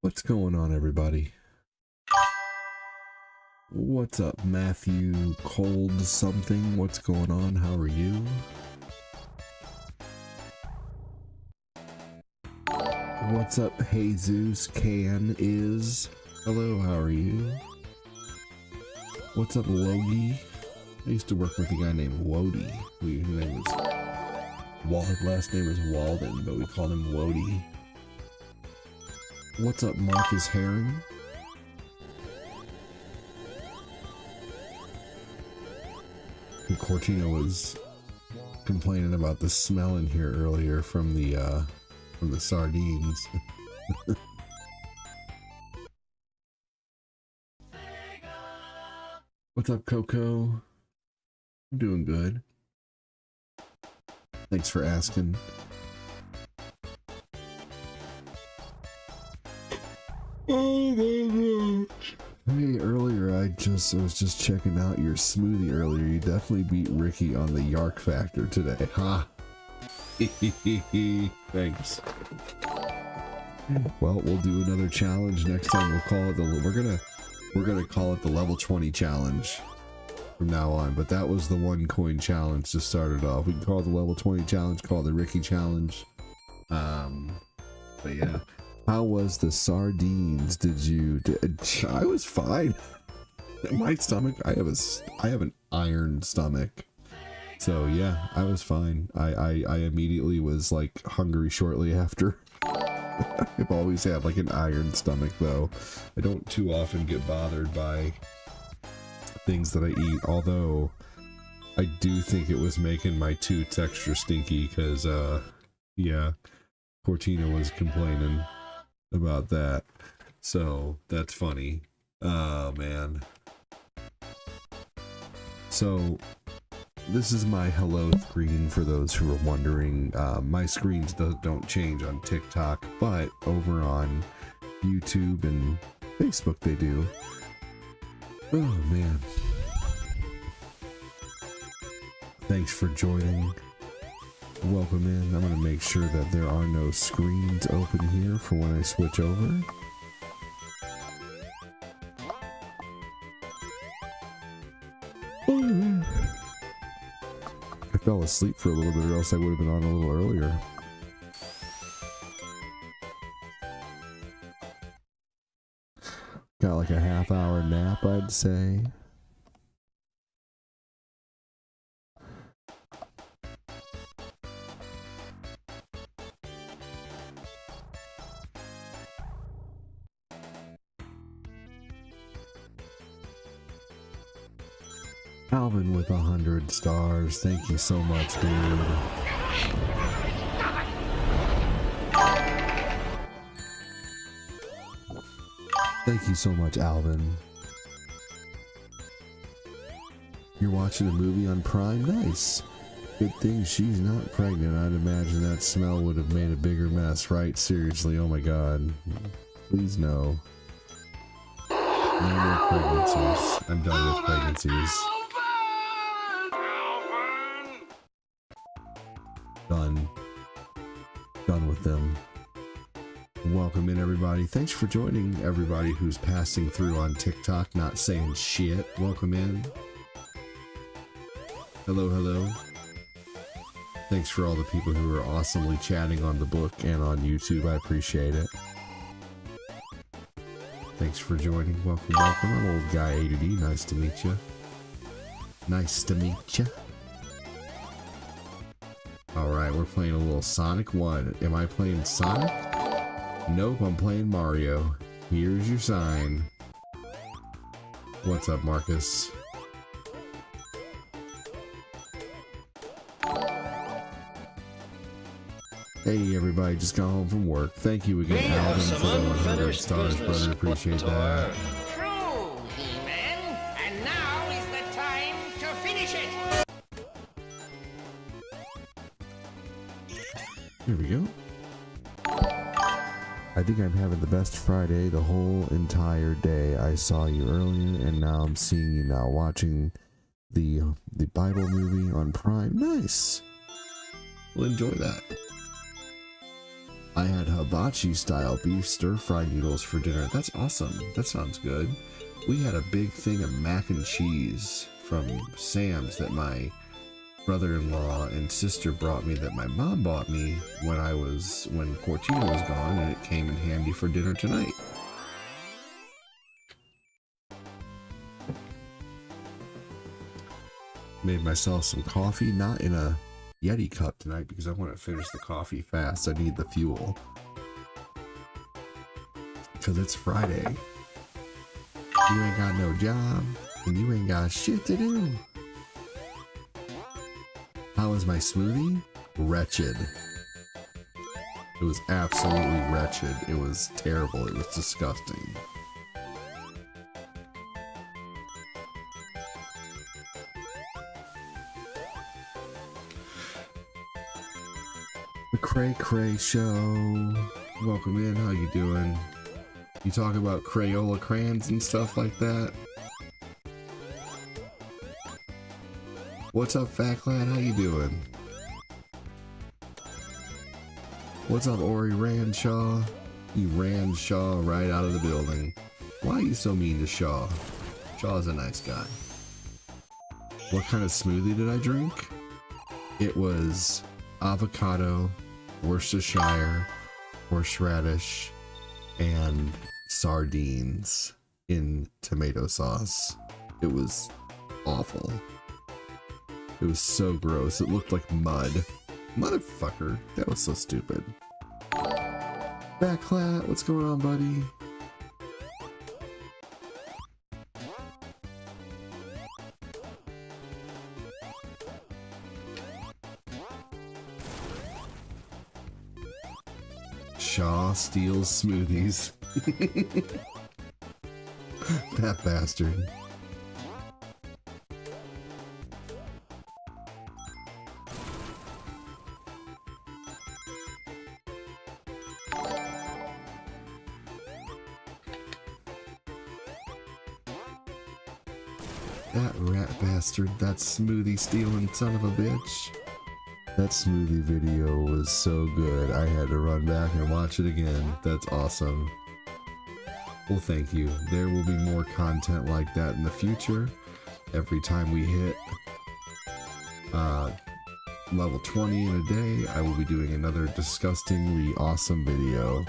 What's going on, everybody? What's up, Matthew Cold something? What's going on? How are you? What's up, Jesus Can is? Hello, how are you? What's up, Logie? I used to work with a guy named Wody. His name was his last name is Walden, but we called him Wody. What's up, Marcus Herring? Cortino was complaining about the smell in here earlier from the sardines. What's up, Coco? I'm doing good. Thanks for asking. Hey, earlier I was just checking out your smoothie earlier. You definitely beat Ricky on the Yark factor today. Ha! Thanks. Well, we'll do another challenge next time. We'll call it we're gonna call it the level 20 challenge from now on. But that was the 1 coin challenge to start it off. We can call it the level 20 challenge, call it the Ricky challenge. But yeah. How was the sardines? I was fine. My stomach, I have an iron stomach. So yeah, I was fine. I immediately was like hungry shortly after. I've always had like an iron stomach though. I don't too often get bothered by things that I eat, although I do think it was making my toots extra stinky because yeah, Cortina was complaining about that, so that's funny. Oh man. So this is my hello screen for those who are wondering. My screens don't change on TikTok, but over on YouTube and Facebook they do. Oh man. Thanks for joining. Welcome in. I'm going to make sure that there are no screens open here for when I switch over. I fell asleep for a little bit or else I would have been on a little earlier. Got like a half-hour nap, I'd say. Alvin with 100 stars. Thank you so much, dude. Thank you so much, Alvin. You're watching a movie on Prime? Nice. Good thing she's not pregnant. I'd imagine that smell would have made a bigger mess, right? Seriously, oh my god. Please no. No more pregnancies. I'm done with pregnancies. Done with them. Welcome in, everybody. Thanks for joining, everybody who's passing through on TikTok, not saying shit. Welcome in. Hello, hello. Thanks for all the people who are awesomely chatting on the book and on YouTube. I appreciate it. Thanks for joining. Welcome, welcome. I'm old guy A to D. Nice to meet you. Nice to meet you. Alright, we're playing a little Sonic 1. Am I playing Sonic? Nope, I'm playing Mario. Here's your sign. What's up, Marcus? Hey, everybody, just got home from work. Thank you again, Alvin, for the 100 stars, brother. Appreciate that. True, He-Man. And now is the time to finish it. Here we go. I think I'm having the best Friday the whole entire day. I saw you earlier, and now I'm seeing you now, watching the Bible movie on Prime. Nice. We'll enjoy that. I had hibachi style beef stir fry noodles for dinner. That's awesome. That sounds good. We had a big thing of mac and cheese from Sam's that my brother-in-law and sister brought me that my mom bought me when Cortina was gone, and it came in handy for dinner tonight. Made myself some coffee, not in a Yeti cup tonight because I want to finish the coffee fast. I need the fuel. Because it's Friday. You ain't got no job, and you ain't got shit to do. How was my smoothie? Wretched. It was absolutely wretched. It was terrible. It was disgusting. The Cray Cray Show. Welcome in. How you doing? You talk about Crayola crayons and stuff like that. What's up, Fat Lad? How you doing? What's up, Ori Ranshaw? You ran Shaw right out of the building. Why are you so mean to Shaw? Shaw's a nice guy. What kind of smoothie did I drink? It was avocado, Worcestershire, horseradish, and sardines in tomato sauce. It was awful. It was so gross. It looked like mud. Motherfucker, that was so stupid. Backlat, what's going on, buddy? Shaw steals smoothies. That bastard. That rat bastard, that smoothie stealing son of a bitch. That smoothie video was so good, I had to run back and watch it again. That's awesome. Well, thank you. There will be more content like that in the future. Every time we hit level 20 in a day, I will be doing another disgustingly awesome video.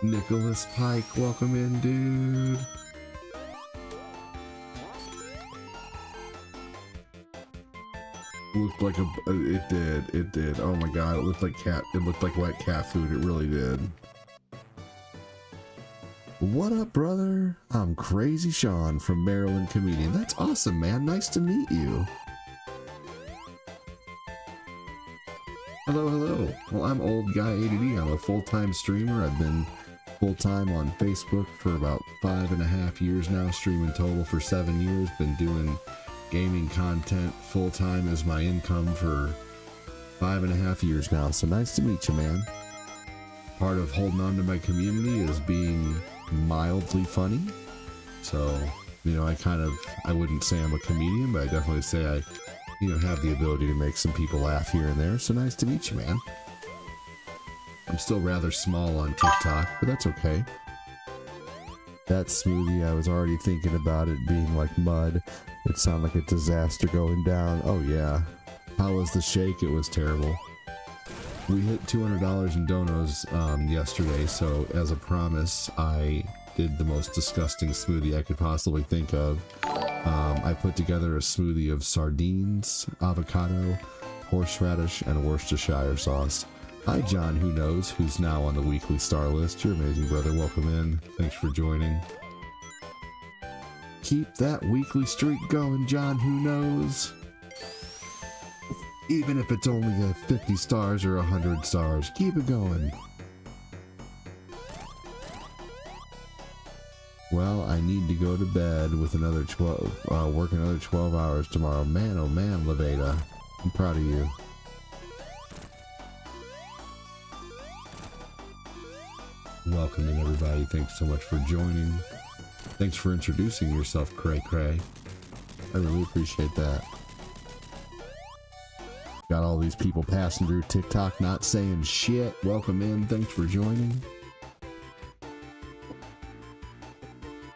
Nicholas Pike, welcome in, dude. Looked like it did. Oh my god, it looked like wet cat food, it really did. What up, brother? I'm Crazy Sean from Maryland Comedian. That's awesome, man. Nice to meet you. Hello, hello. Well, I'm Old Guy ADD. I'm a full-time streamer. I've been full-time on Facebook for about 5.5 years now, streaming total for 7 years. Been doing gaming content full-time as my income for 5.5 years now. So nice to meet you, man. Part of holding on to my community is being mildly funny. So, you know, I wouldn't say I'm a comedian, but I definitely say I, you know, have the ability to make some people laugh here and there. So nice to meet you, man. I'm still rather small on TikTok, but that's okay. That smoothie, I was already thinking about it being like mud. It sounded like a disaster going down. Oh yeah. How was the shake? It was terrible. We hit $200 in donos yesterday, so as a promise, I did the most disgusting smoothie I could possibly think of. I put together a smoothie of sardines, avocado, horseradish, and Worcestershire sauce. Hi, John Who Knows, who's now on the weekly star list. You're amazing, brother. Welcome in. Thanks for joining. Keep that weekly streak going, John Who Knows. Even if it's only a 50 stars or 100 stars, keep it going. Well, I need to go to bed with another 12, work another 12 hours tomorrow. Man, oh man, Levada. I'm proud of you. Welcome in, everybody. Thanks so much for joining. Thanks for introducing yourself, Cray Cray. I really appreciate that. Got all these people passing through TikTok not saying shit. Welcome in. Thanks for joining.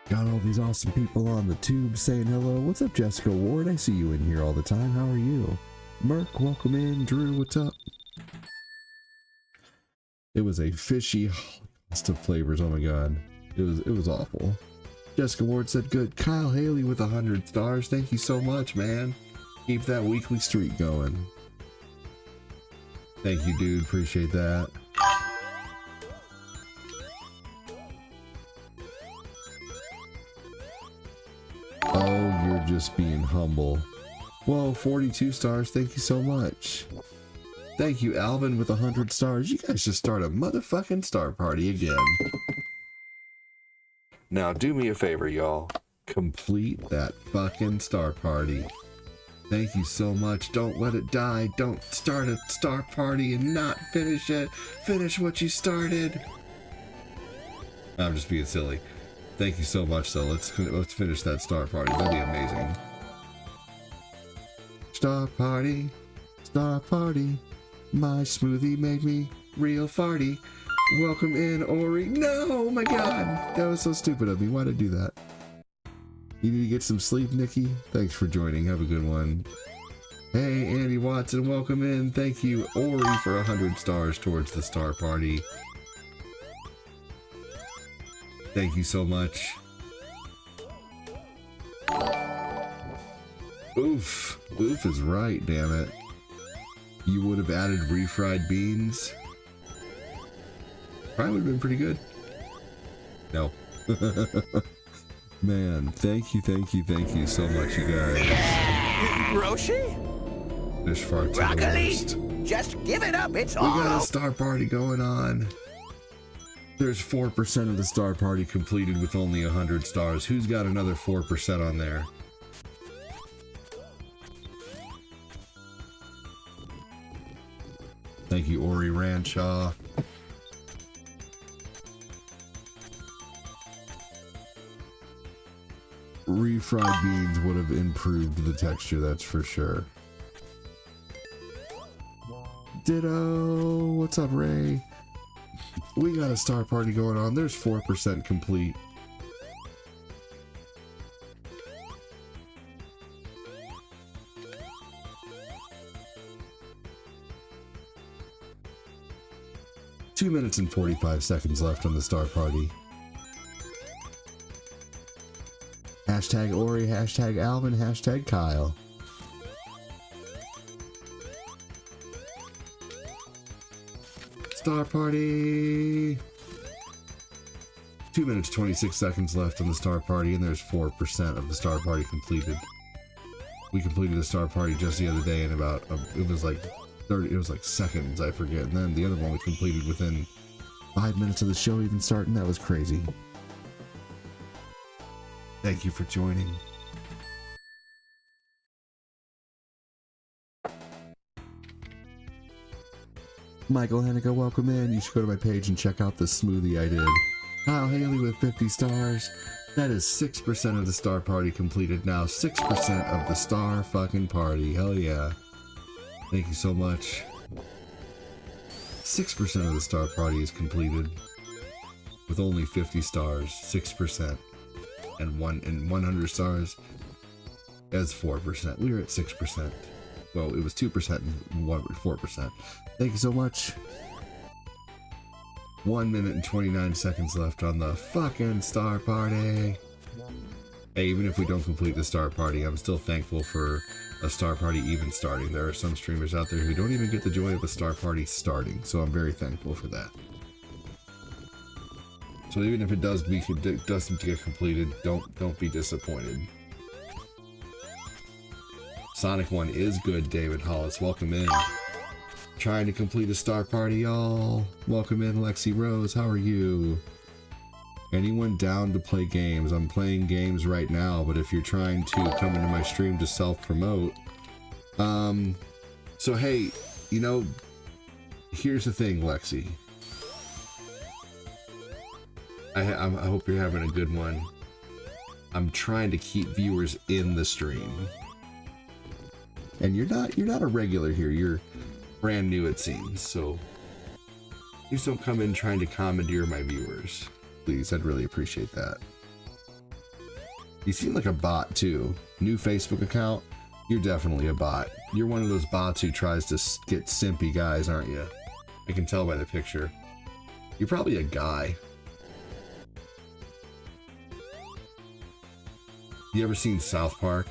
Got all these awesome people on the tube saying hello. What's up, Jessica Ward? I see you in here all the time. How are you? Merc, welcome in. Drew, what's up? It was a fishy host of flavors. Oh my god. It was awful. Jessica Ward said good. Kyle Haley with 100 stars. Thank you so much, man. Keep that weekly streak going. Thank you, dude. Appreciate that. Oh, you're just being humble. Whoa, 42 stars. Thank you so much. Thank you, Alvin, with 100 stars. You guys just start a motherfucking star party again. Now, do me a favor, y'all. Complete that fucking star party. Thank you so much. Don't let it die. Don't start a star party and not finish it. Finish what you started. I'm just being silly. Thank you so much, though. Let's finish that star party. That'd be amazing. Star party. Star party. My smoothie made me real farty. Welcome in, Ori. No, oh my god. That was so stupid of me. Why'd I do that? You need to get some sleep, Nikki. Thanks for joining. Have a good one. Hey, Andy Watson. Welcome in. Thank you, Ori, for 100 stars towards the star party. Thank you so much. Oof. Oof is right, damn it. You would have added refried beans. Probably would have been pretty good. No. Man, thank you so much, you guys. Roshi? Fish farts. Broccoli? Just give it up, it's all We got a star party going on. There's 4% of the star party completed with only 100 stars. Who's got another 4% on there? Thank you, Ori Ranshaw. Refried beans would have improved the texture, that's for sure. Ditto! What's up, Ray? We got a star party going on. There's 4% complete. Two minutes and 45 seconds left on the star party. Hashtag Ori, hashtag Alvin, hashtag Kyle. Star party. 2 minutes 26 seconds left on the star party, and there's 4% of the star party completed. We completed the star party just the other day in about it was like 30, it was like seconds, I forget, and then the other one we completed within 5 minutes of the show even starting. That was crazy. Thank you for joining. Michael Hennigan, welcome in. You should go to my page and check out the smoothie I did. Kyle Haley with 50 stars. That is 6% of the star party completed now. 6% of the star fucking party. Hell yeah. Thank you so much. 6% of the star party is completed with only 50 stars. 6%. And 100 stars as 4%. We were at 6%. Well, it was 2% and 4%. Thank you so much. 1 minute and 29 seconds left on the fucking star party. Hey, even if we don't complete the star party, I'm still thankful for a star party even starting. There are some streamers out there who don't even get the joy of a star party starting, so I'm very thankful for that. So even if it doesn't get completed, don't be disappointed. Sonic 1 is good, David Hollis. Welcome in. Trying to complete a star party, y'all. Welcome in, Lexi Rose. How are you? Anyone down to play games? I'm playing games right now, but if you're trying to come into my stream to self-promote, so hey, you know, here's the thing, Lexi. I hope you're having a good one. I'm trying to keep viewers in the stream. And you're not a regular here. You're brand new, it seems. So please don't come in trying to commandeer my viewers. Please, I'd really appreciate that. You seem like a bot too. New Facebook account. You're definitely a bot. You're one of those bots who tries to get simpy guys, aren't you? I can tell by the picture. You're probably a guy. You ever seen South Park?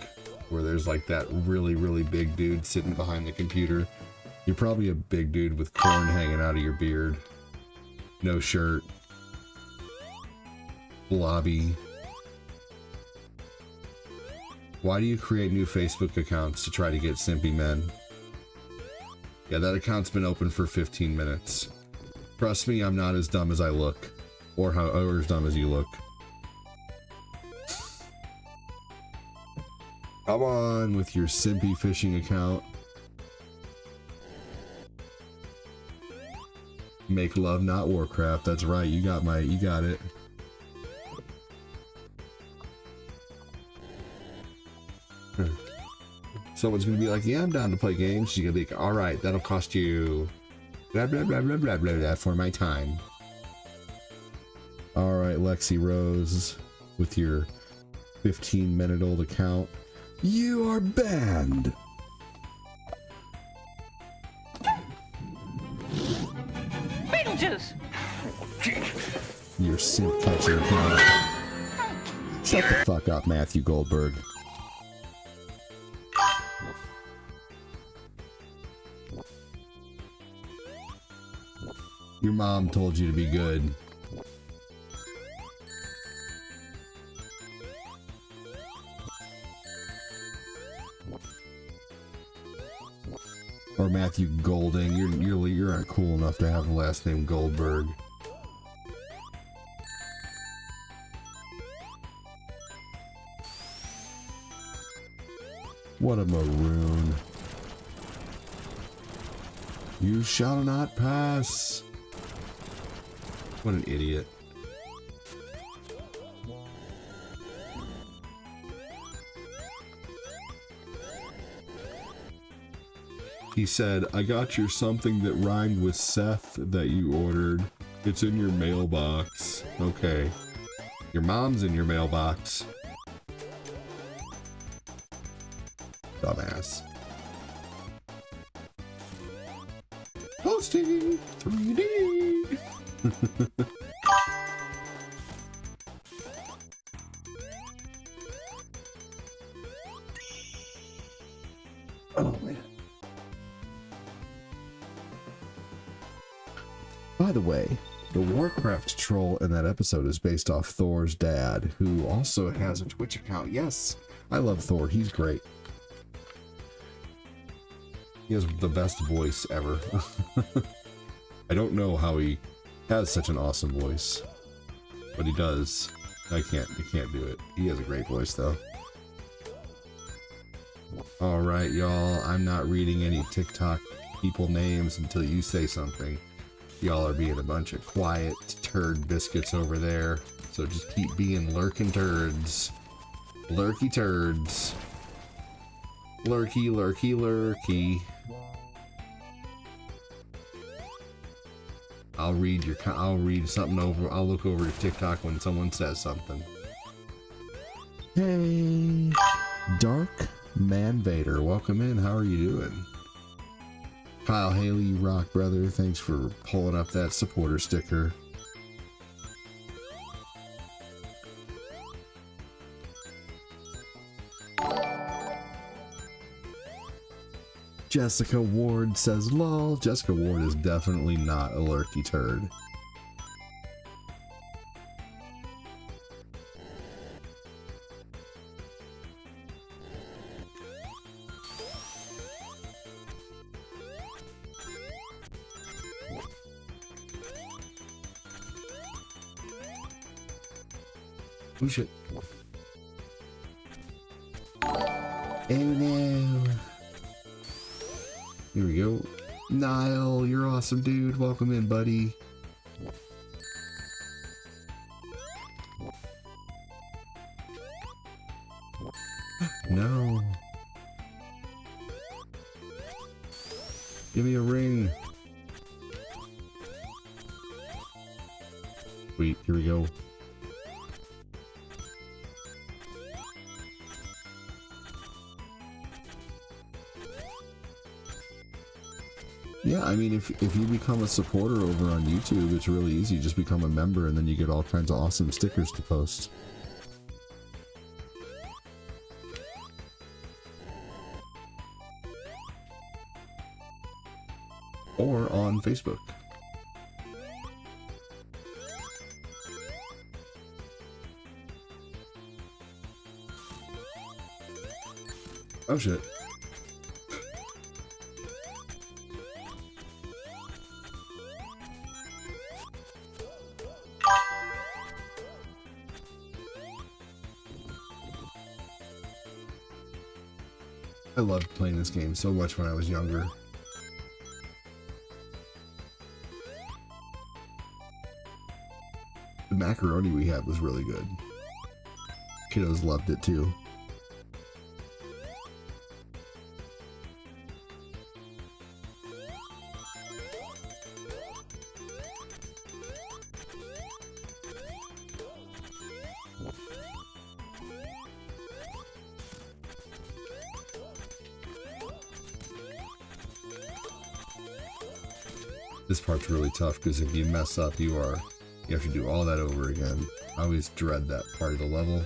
Where there's like that really, really big dude sitting behind the computer? You're probably a big dude with corn hanging out of your beard. No shirt. Blobby. Why do you create new Facebook accounts to try to get simpy men? Yeah, that account's been open for 15 minutes. Trust me, I'm not as dumb as I look. Or as dumb as you look. Come on with your simpy fishing account. Make love, not Warcraft. That's right. You got it. Someone's gonna be like, yeah, I'm down to play games. You're gonna be like, all right, that'll cost you blah, blah, blah, blah, blah, blah, blah for my time. All right, Lexi Rose, with your 15-minute-old account. You are banned. Beetlejuice! Your simp catcher account. Shut the fuck up, Matthew Goldberg. Your mom told you to be good. Or Matthew Golding. You aren't cool enough to have the last name Goldberg. What a maroon. You shall not pass. What an idiot. He said, I got your something that rhymed with Seth that you ordered. It's in your mailbox. Okay. Your mom's in your mailbox. Dumbass. Posting 3D. Oh man. By the way, the Warcraft troll in that episode is based off Thor's dad, who also has a Twitch account. Yes, I love Thor. He's great. He has the best voice ever. I don't know how he has such an awesome voice, but he does. I can't do it. He has a great voice though. All right, y'all. I'm not reading any TikTok people names until you say something. Y'all are being a bunch of quiet turd biscuits over there. So just keep being lurking turds. Lurky turds. Lurky, lurky, lurky. I'll read something over. I'll look over to TikTok when someone says something. Hey, Dark Man Vader, welcome in. How are you doing? Kyle Haley, you rock, brother. Thanks for pulling up that supporter sticker. Jessica Ward says, lol. Jessica Ward is definitely not a lurky turd. Oh shit. Oh no. Here we go. Niall, you're awesome, dude. Welcome in, buddy. Give me a ring. Sweet, here we go. Yeah, I mean, if you become a supporter over on YouTube, it's really easy. Just become a member and then you get all kinds of awesome stickers to post. Or on Facebook. Oh shit. I loved playing this game so much when I was younger. The macaroni we had was really good. Kiddos loved it too. This part's really tough because if you mess up, you have to do all that over again. I always dread that part of the level.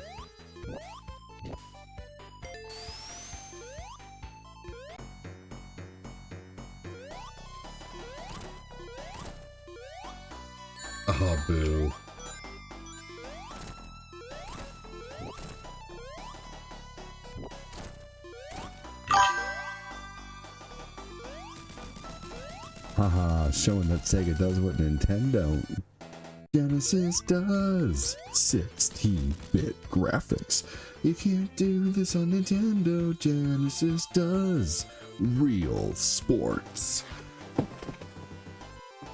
Oh, boo. Haha, showing that Sega does what Nintendo don't. Genesis does 16-bit graphics. You can't do this on Nintendo. Genesis does real sports.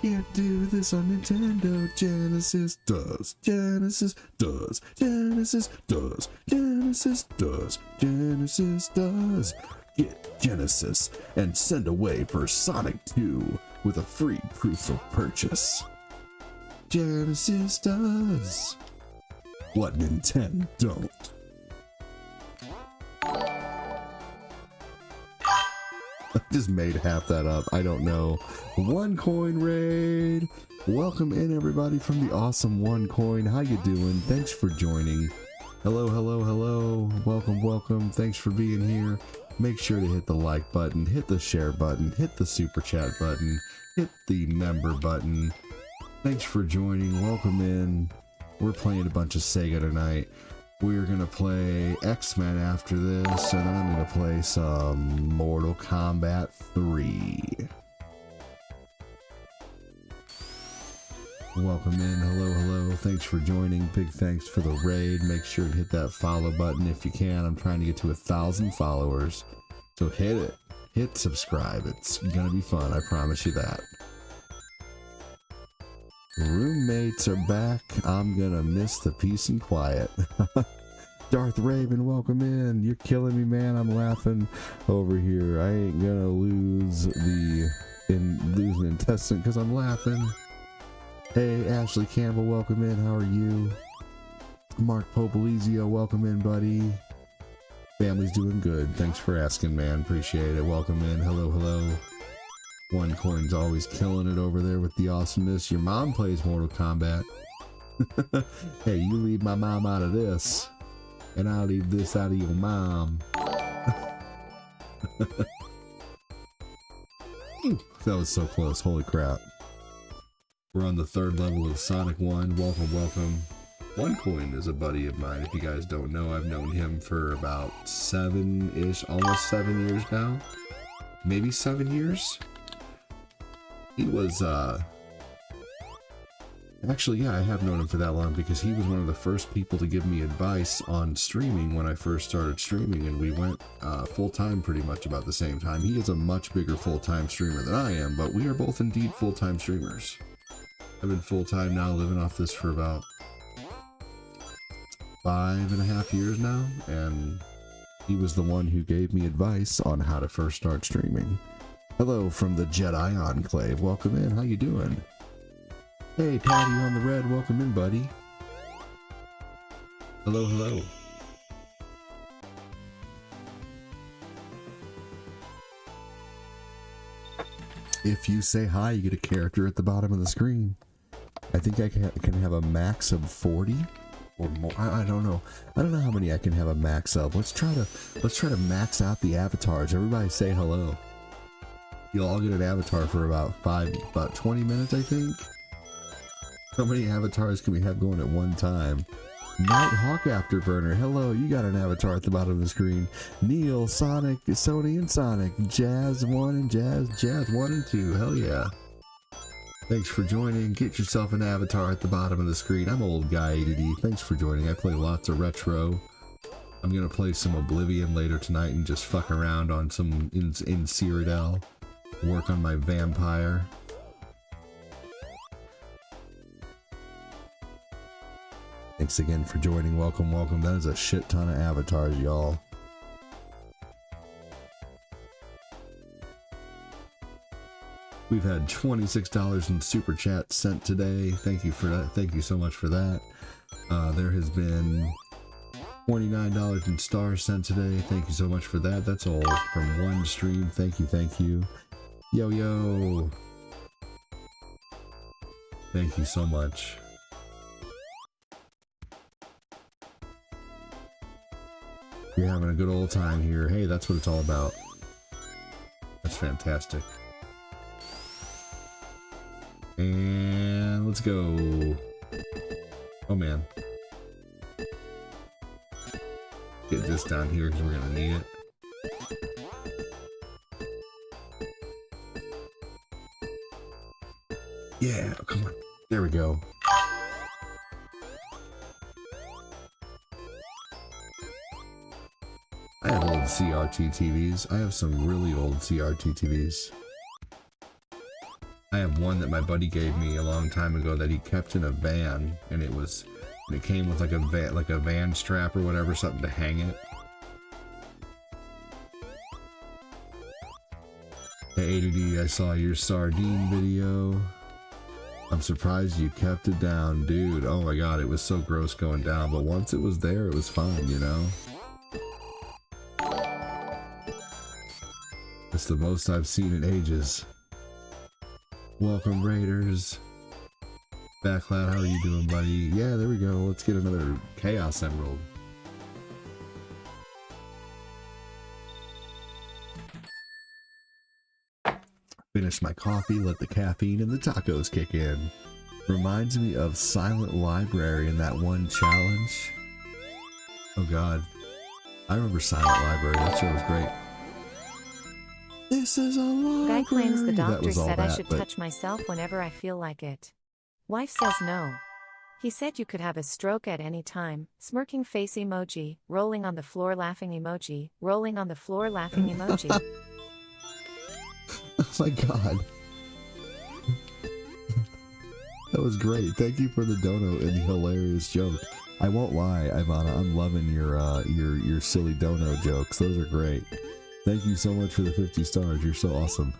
Can't do this on Nintendo. Genesis does. Genesis does. Genesis does. Genesis does. Genesis does. Get Genesis and send away for Sonic 2 with a free proof of purchase. Genesis does what Nintendo don't. I just made half that up. I don't know. One coin raid. Welcome in everybody from the awesome One Coin. How you doing? Thanks for joining. Hello, hello, hello. Welcome, welcome. Thanks for being here. Make sure to hit the like button, hit the share button, hit the super chat button, hit the member button. Thanks for joining. Welcome in. We're playing a bunch of Sega tonight. We're gonna play XMen after this, and then I'm gonna play some Mortal Kombat 3. Welcome in. Hello, hello. Thanks for joining. Big thanks for the raid. Make sure to hit that follow button if you can. I'm trying to get to 1,000 followers. So hit it. Hit subscribe. It's gonna be fun. I promise you that. Roommates are back. I'm gonna miss the peace and quiet. Darth Raven, welcome in. You're killing me, man. I'm laughing over here. I ain't gonna lose an intestine because I'm laughing. Hey, Ashley Campbell, welcome in. How are you? Mark Popolizio, welcome in, buddy. Family's doing good. Thanks for asking, man. Appreciate it. Welcome in. Hello, hello. One Coin's always killing it over there with the awesomeness. Your mom plays Mortal Kombat. Hey, you leave my mom out of this, and I'll leave this out of your mom. That was so close. Holy crap. We're on the 3rd level of Sonic 1. Welcome, welcome. One Coin is a buddy of mine. If you guys don't know, I've known him for about 7-ish, almost 7 years now. Maybe 7 years? He was, actually, yeah, I have known him for that long because he was one of the first people to give me advice on streaming when I first started streaming, and we went full-time pretty much about the same time. He is a much bigger full-time streamer than I am, but we are both indeed full-time streamers. I've been full-time now, living off this for about 5.5 years now, and he was the one who gave me advice on how to first start streaming. Hello from the Jedi Enclave. Welcome in. How you doing? Hey, Patty on the red. Welcome in, buddy. Hello, hello. If you say hi, you get a character at the bottom of the screen. I think I can have a max of 40 or more. I don't know. I don't know how many I can have a max of. Let's try to max out the avatars. Everybody say hello. You'll all get an avatar for about 20 minutes, I think. How many avatars can we have going at one time? Nighthawk Afterburner, hello, you got an avatar at the bottom of the screen. Neil, Sonic, Sony and Sonic, Jazz 1 and Jazz 1 and 2, hell yeah. Thanks for joining, get yourself an avatar at the bottom of the screen. I'm old guy ADD, thanks for joining. I play lots of retro. I'm gonna play some Oblivion later tonight and just fuck around on some in Cyrodiil. Work on my vampire. Thanks again for joining. Welcome, welcome. That is a shit ton of avatars, y'all. We've had $26 in super chat sent today. Thank you for that. Thank you so much for that. There has been $29 in stars sent today. Thank you so much for that. That's all from one stream. Thank you, thank you. Yo, yo. Thank you so much. You're having a good old time here. Hey, that's what it's all about. That's fantastic. And let's go. Oh man. Get this down here because we're gonna need it. Yeah, come on. There we go. I have old CRT TVs. I have some really old CRT TVs. I have one that my buddy gave me a long time ago that he kept in a van, and it came with like a van strap or whatever, something to hang it. Hey ADD, I saw your sardine video. I'm surprised you kept it down, dude. Oh my god, it was so gross going down, but once it was there, it was fine, you know? It's the most I've seen in ages. Welcome, Raiders. Backloud, how are you doing, buddy? Yeah, there we go. Let's get another Chaos Emerald. Finish my coffee, let the caffeine and the tacos kick in. Reminds me of Silent Library in that one challenge. Oh god. I remember Silent Library, that show was great. This is a library. Guy claims the doctor said I should but touch myself whenever I feel like it. Wife says no. He said you could have a stroke at any time. Smirking face emoji, rolling on the floor laughing emoji, rolling on the floor laughing emoji. Oh my god. That was great. Thank you for the dono and the hilarious joke. I won't lie, Ivana, I'm loving your silly dono jokes. Those are great. Thank you so much for the 50 stars. You're so awesome.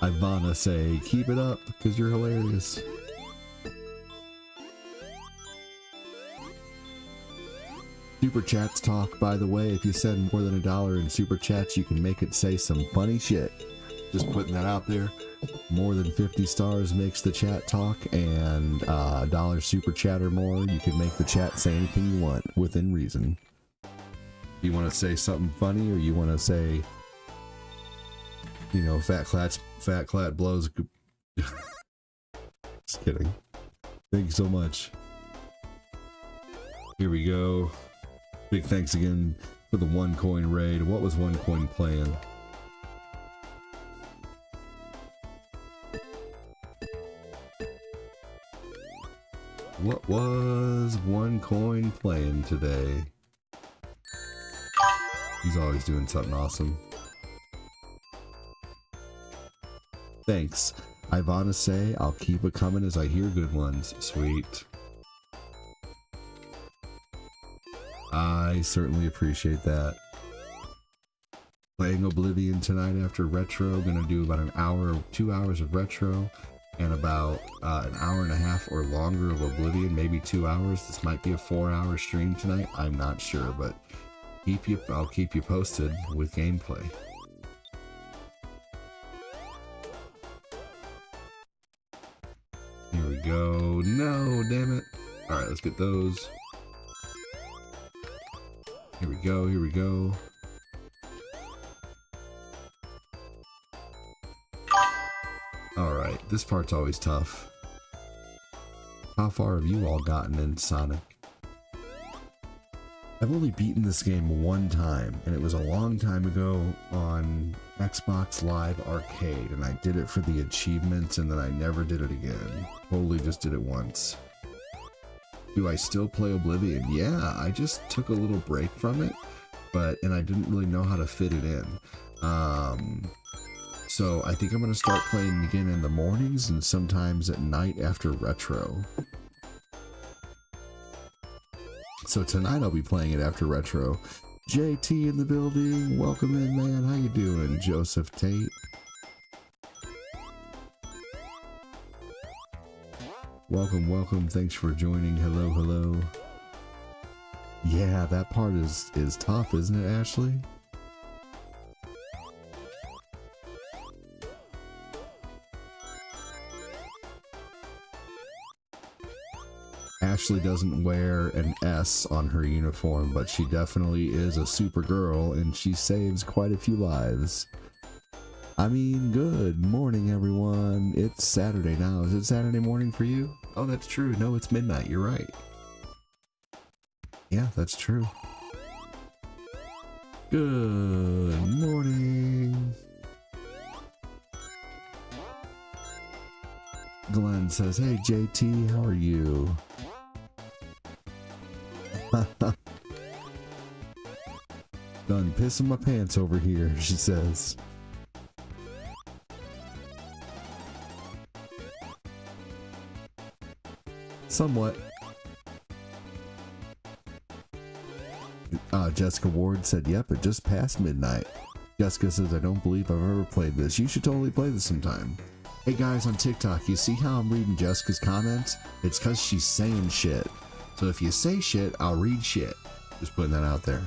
Ivana say, keep it up, because you're hilarious. Super chats talk, by the way. If you send more than $1 in super chats, you can make it say some funny shit. Just putting that out there. More than 50 stars makes the chat talk, and $1 super chat or more, you can make the chat say anything you want, within reason. You want to say something funny, or you want to say, you know, fat clat blows. Just kidding. Thank you so much. Here we go. Big thanks again for the OneCoin raid. What was OneCoin playing? What was OneCoin playing today? He's always doing something awesome. Thanks. Ivana say, I'll keep it coming as I hear good ones. Sweet. I certainly appreciate that. playing Oblivion tonight after Retro. Gonna do about an hour, 2 hours of Retro, and about an hour and a half or longer of Oblivion, maybe 2 hours. This might be a 4-hour stream tonight. I'm not sure, but I'll keep you posted with gameplay. Here we go. No, damn it. All right, let's get those. Here we go. Here we go. All right, this part's always tough. How far have you all gotten in Sonic? I've only beaten this game one time, and it was a long time ago on Xbox Live Arcade, and I did it for the achievements, and then I never did it again. Totally just did it once. Do I still play Oblivion? Yeah, I just took a little break from it, and I didn't really know how to fit it in. So I think I'm going to start playing again in the mornings and sometimes at night after Retro. So tonight I'll be playing it after Retro. JT in the building, welcome in, man. How you doing, Joseph Tate? Welcome, welcome. Thanks for joining. Hello, hello. Yeah, that part is tough, isn't it, Ashley? Ashley doesn't wear an S on her uniform, but she definitely is a Supergirl, and she saves quite a few lives. I mean, good morning, everyone. It's Saturday now. Is it Saturday morning for you? Oh, that's true. No, it's midnight. You're right. Yeah, that's true. Good morning. Glenn says, hey, JT, how are you? Done pissing my pants over here, she says. Somewhat. Jessica Ward said, yep, it just passed midnight. Jessica says, I don't believe I've ever played this. You should totally play this sometime. Hey guys on TikTok, you see how I'm reading Jessica's comments? It's because she's saying shit. So if you say shit, I'll read shit. Just putting that out there.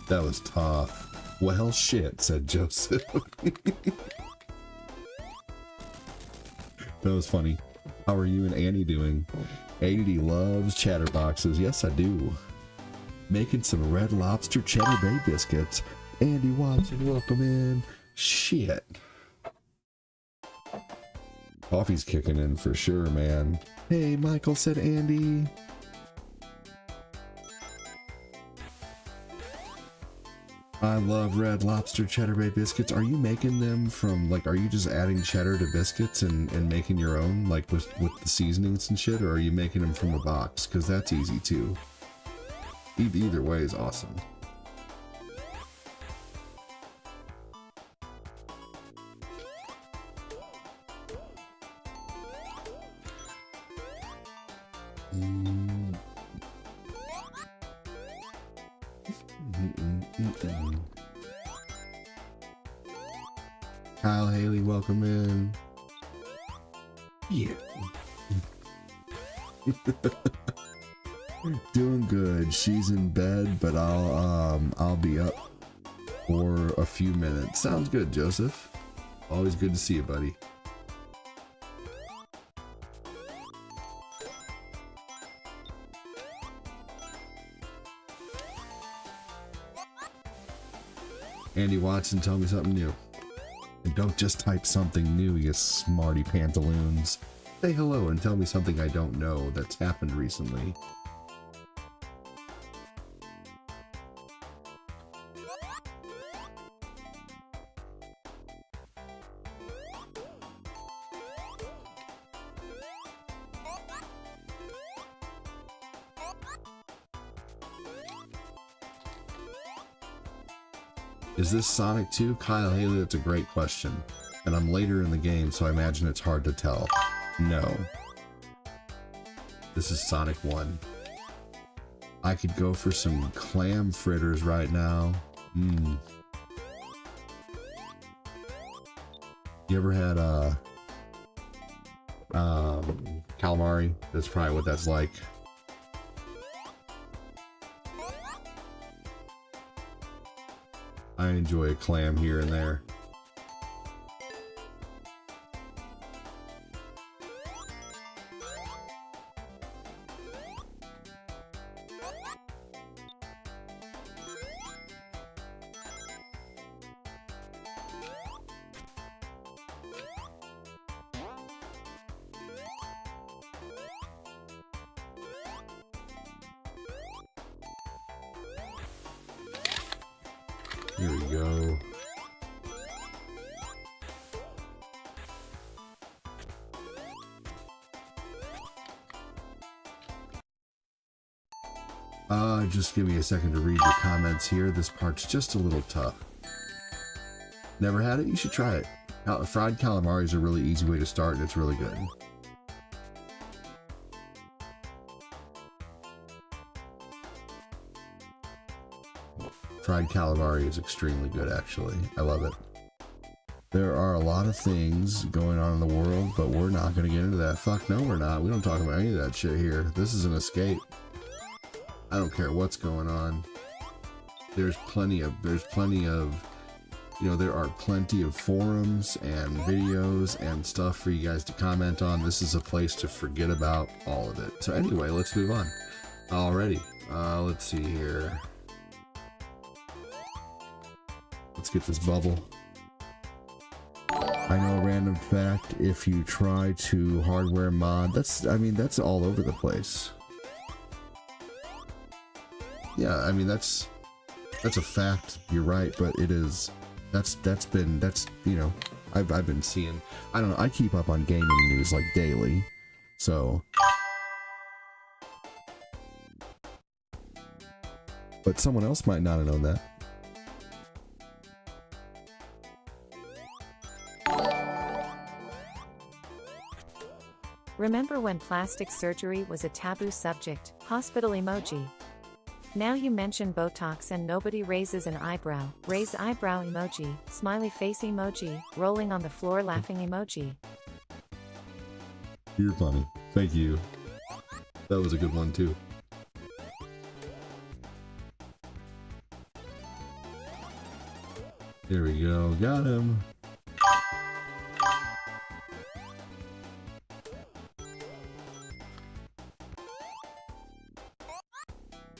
That was tough. Well, shit, said Joseph. That was funny. How are you and Annie doing? Annie loves chatterboxes. Yes, I do. Making some Red Lobster Cheddar Bay biscuits. Andy Watson, welcome in. Shit. Coffee's kicking in for sure, man. Hey, Michael, said Andy. I love Red Lobster Cheddar Bay biscuits. Are you making them from, like, are you just adding cheddar to biscuits and making your own, like, with the seasonings and shit, or are you making them from a box? Because that's easy, too. Either way is awesome. Kyle Haley, welcome in. Yeah. Doing good. She's in bed, but I'll be up for a few minutes. Sounds good, Joseph. Always good to see you, buddy. Andy Watson, tell me something new. And don't just type something new, you smarty pantaloons. Say hello and tell me something I don't know that's happened recently. Is this Sonic 2? Kyle Haley, that's a great question. And I'm later in the game, so I imagine it's hard to tell. No. This is Sonic 1. I could go for some clam fritters right now. You ever had calamari? That's probably what that's like. I enjoy a clam here and there. Here we go. Just give me a second to read your comments here. This part's just a little tough. Never had it? You should try it. Fried calamari is a really easy way to start, and it's really good. Fried calamari is extremely good, actually. I love it. There are a lot of things going on in the world, but we're not going to get into that. Fuck no, we're not. We don't talk about any of that shit here. This is an escape. I don't care what's going on. There's plenty of, you know, there are plenty of forums and videos and stuff for you guys to comment on. This is a place to forget about all of it. So anyway, let's move on. Alrighty. Let's see here. Let's get this bubble. I know a random fact, if you try to hardware mod, that's all over the place. Yeah, I mean, that's a fact, you're right, but it is, you know, I've been seeing, I don't know, I keep up on gaming news like daily, so. But someone else might not have known that. Remember when plastic surgery was a taboo subject? Hospital emoji. Now you mention Botox and nobody raises an eyebrow. Raise eyebrow emoji, smiley face emoji, rolling on the floor laughing emoji. You're funny. Thank you. That was a good one too. There we go. Got him.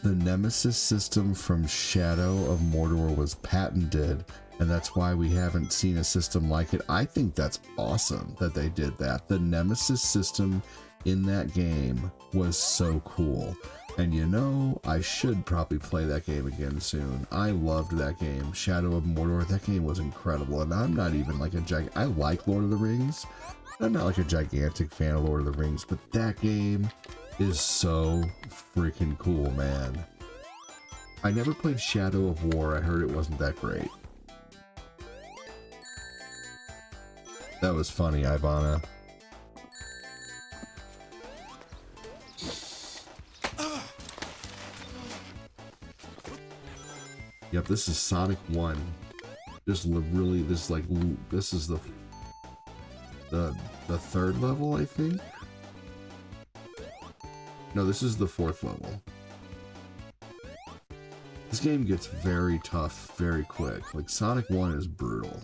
The Nemesis system from Shadow of Mordor was patented, and that's why we haven't seen a system like it. I think that's awesome that they did that. The Nemesis system in that game was so cool. And you know, I should probably play that game again soon. I loved that game, Shadow of Mordor. That game was incredible, and I'm not even like I like Lord of the Rings. I'm not like a gigantic fan of Lord of the Rings, but that game is so freaking cool, man. I never played Shadow of War. I heard it wasn't that great. That was funny, Ivana. Yep, this is Sonic 1. This is the third level, I think. No, this is the fourth level. This game gets very tough very quick. Like, Sonic 1 is brutal.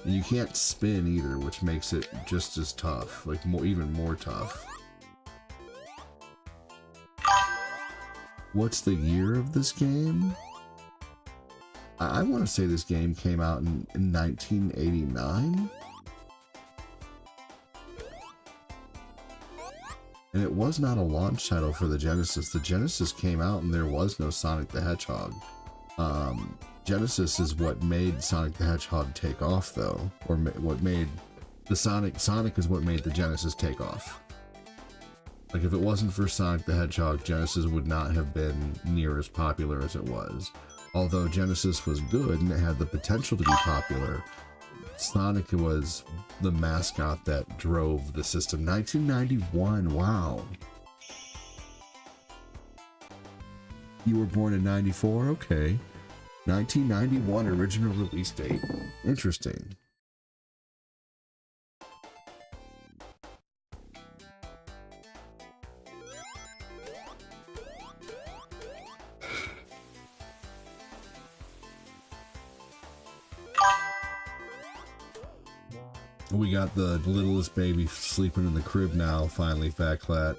And you can't spin either, which makes it just as tough. Like, even more tough. What's the year of this game? I want to say this game came out in 1989? And it was not a launch title for the Genesis. The Genesis came out and there was no Sonic the Hedgehog. Genesis is what made Sonic the Hedgehog take off, though. Or what made the Sonic is what made the Genesis take off. Like, if it wasn't for Sonic the Hedgehog, Genesis would not have been near as popular as it was. although Genesis was good and it had the potential to be popular, Sonic was the mascot that drove the system. 1991, wow. You were born in 94? Okay. 1991 original release date. Interesting. We got the littlest baby sleeping in the crib now, finally, Fat Clat.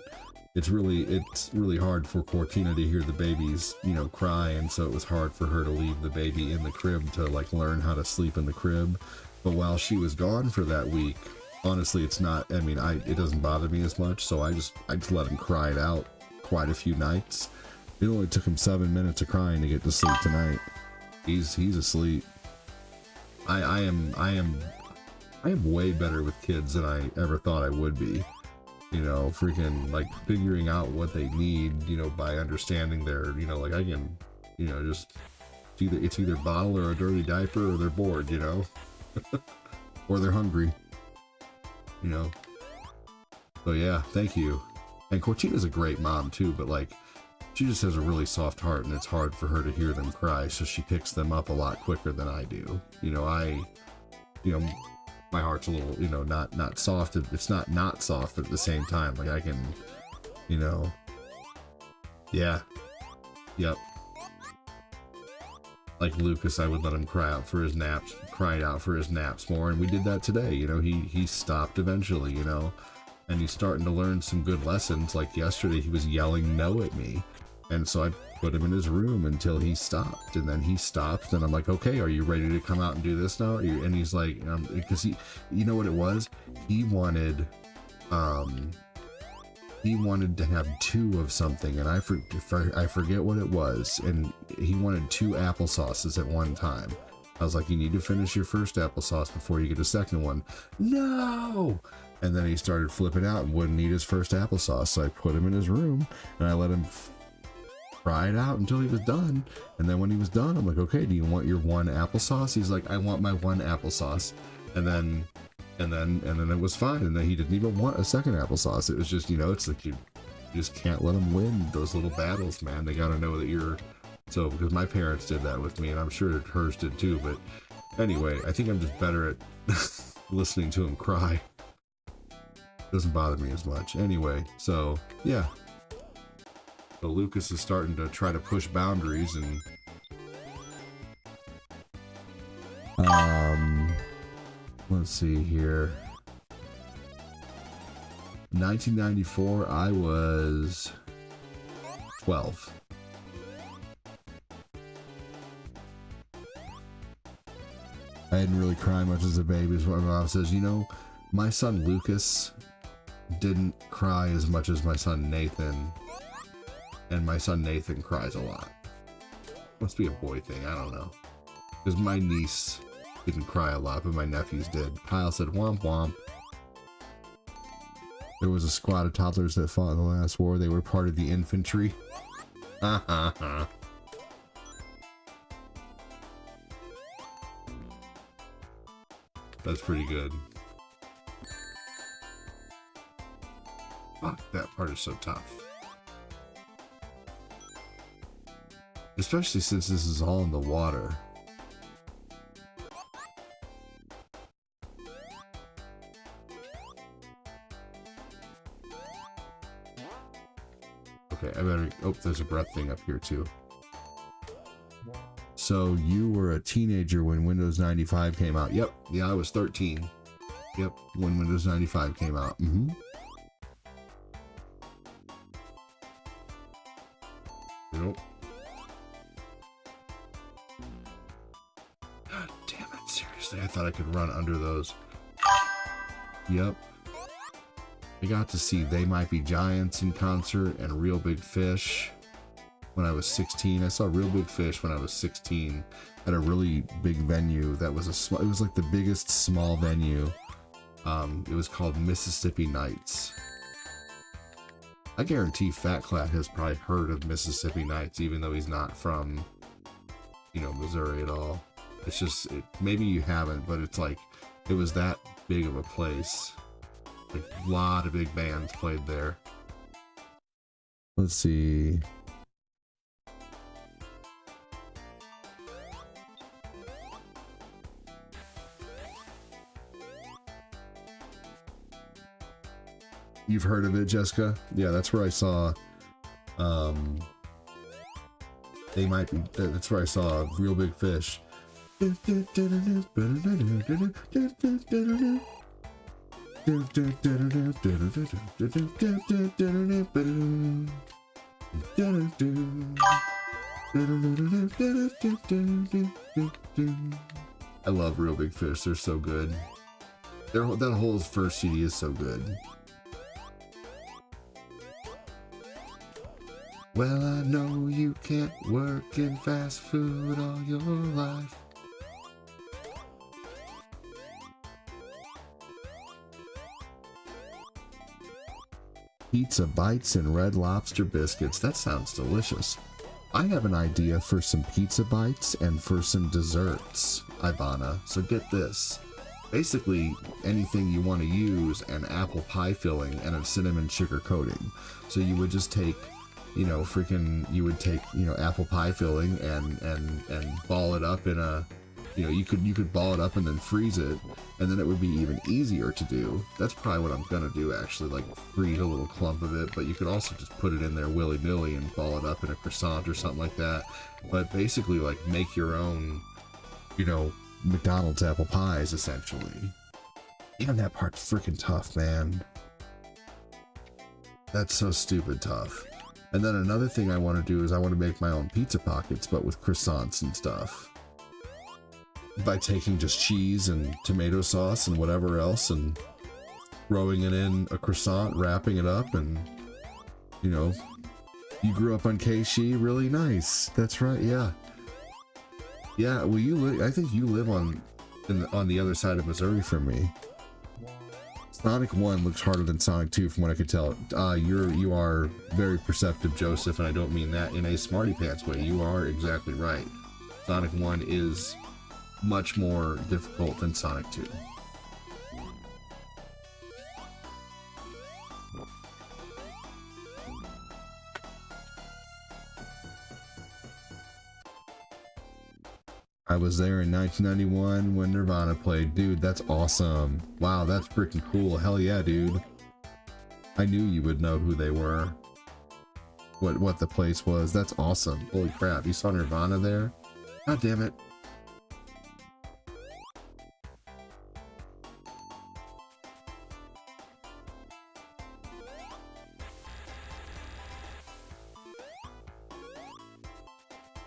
It's really hard for Cortina to hear the babies, you know, cry, and so it was hard for her to leave the baby in the crib to like learn how to sleep in the crib. But while she was gone for that week, honestly, it's not, I mean, it doesn't bother me as much, so I just let him cry it out quite a few nights. It only took him 7 minutes of crying to get to sleep tonight. He's asleep. I am way better with kids than I ever thought I would be. You know, freaking like figuring out what they need, you know, by understanding their, you know, like I can, you know, just it's either bottle or a dirty diaper or they're bored, you know, or they're hungry, you know. So yeah, thank you. And Cortina's a great mom too, but like she just has a really soft heart and it's hard for her to hear them cry, so she picks them up a lot quicker than I do. You know, my heart's a little, you know, not soft. It's not soft, but at the same time, like I can, you know, yeah, yep. Like Lucas, I would let him cry out for his naps more, and we did that today. You know, he stopped eventually, you know, and he's starting to learn some good lessons. Like yesterday, he was yelling no at me, and so I put him in his room until he stopped, and then he stopped, and I'm like, okay, are you ready to come out and do this now? And he's like, because he, you know what it was? He wanted to have 2 of something, and I forget what it was, and he wanted 2 applesauces at one time. I was like, you need to finish your first applesauce before you get a second one. No! And then he started flipping out and wouldn't eat his first applesauce, so I put him in his room, and I let him try it out until he was done. And then when he was done, I'm like, okay, do you want your 1 applesauce? He's like, I want my 1 applesauce. And then it was fine. And then he didn't even want a second applesauce. It was just, you know, it's like you just can't let them win those little battles, man. They got to know that you're, so, because my parents did that with me, and I'm sure hers did too. But anyway, I think I'm just better at listening to him cry. Doesn't bother me as much. Anyway, so yeah. So Lucas is starting to try to push boundaries, and let's see here. 1994, I was 12. I didn't really cry much as a baby, is what my mom says. You know, my son Lucas didn't cry as much as my son Nathan. And my son Nathan cries a lot. Must be a boy thing, I don't know. Because my niece didn't cry a lot, but my nephews did. Kyle said, womp womp. There was a squad of toddlers that fought in the last war. They were part of the infantry. Ha ha ha. That's pretty good. Fuck, that part is so tough. Especially since this is all in the water. Okay, I better... Oh, there's a breath thing up here too. So you were a teenager when Windows 95 came out. Yep, yeah, I was 13. Yep, when Windows 95 came out. Mm-hmm. Nope. God damn it, seriously, I thought I could run under those. Yep. I got to see They Might Be Giants in concert and Real Big Fish when I was 16. I saw Real Big Fish when I was 16 at a really big venue that was it was like the biggest small venue. It was called Mississippi Nights. I guarantee Fat Clat has probably heard of Mississippi Nights, even though he's not from you know, Missouri at all. It's just, maybe you haven't, but it's like, it was that big of a place. Like, a lot of big bands played there. Let's see. You've heard of it, Jessica? Yeah, that's where I saw, that's where I saw Real Big Fish. I love Real Big Fish, they're so good. That whole first CD is so good. Well, I know you can't work in fast food all your life. Pizza bites and Red Lobster biscuits. That sounds delicious. I have an idea for some pizza bites and for some desserts, Ivana. So get this. Basically, anything you want to use an apple pie filling and a cinnamon sugar coating. So you would just take, you know, you would take, you know, apple pie filling and ball it up in a, you know, you could ball it up and then freeze it, and then it would be even easier to do. That's probably what I'm gonna do, actually, like freeze a little clump of it, but you could also just put it in there willy-nilly and ball it up in a croissant or something like that. But basically, like, make your own, you know, McDonald's apple pies, essentially. Even that part's freaking tough, man. That's so stupid tough. And then another thing I want to do is I want to make my own pizza pockets, but with croissants and stuff. By taking just cheese and tomato sauce and whatever else and throwing it in a croissant, wrapping it up, and, you know, you grew up on KC, really nice. That's right, yeah. Yeah, well, I think you live on the other side of Missouri from me. Sonic 1 looks harder than Sonic 2 from what I could tell. You are very perceptive, Joseph, and I don't mean that in a smarty pants way. You are exactly right. Sonic 1 is much more difficult than Sonic 2. I was there in 1991 when Nirvana played. Dude, that's awesome. Wow, that's freaking cool. Hell yeah, dude. I knew you would know who they were. What the place was. That's awesome. Holy crap, you saw Nirvana there? God damn it.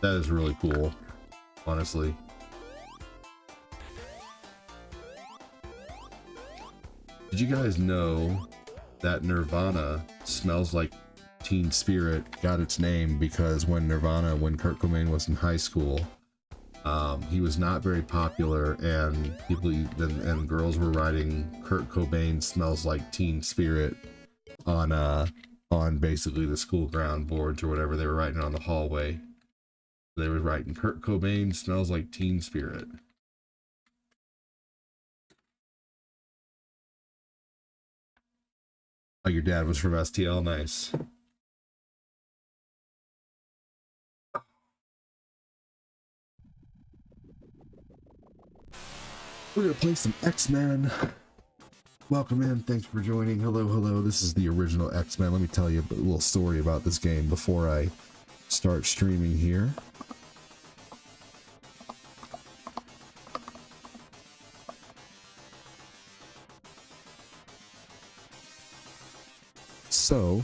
That is really cool, honestly. Did you guys know that Nirvana Smells Like Teen Spirit got its name because when Kurt Cobain was in high school, he was not very popular, and girls were writing Kurt Cobain Smells Like Teen Spirit on basically the school ground boards or whatever. They were writing it on the hallway. They were writing Kurt Cobain Smells Like Teen Spirit. Oh, your dad was from STL? Nice. We're gonna play some X-Men. Welcome in, thanks for joining. Hello, this is the original X-Men. Let me tell you a little story about this game before I start streaming here. So,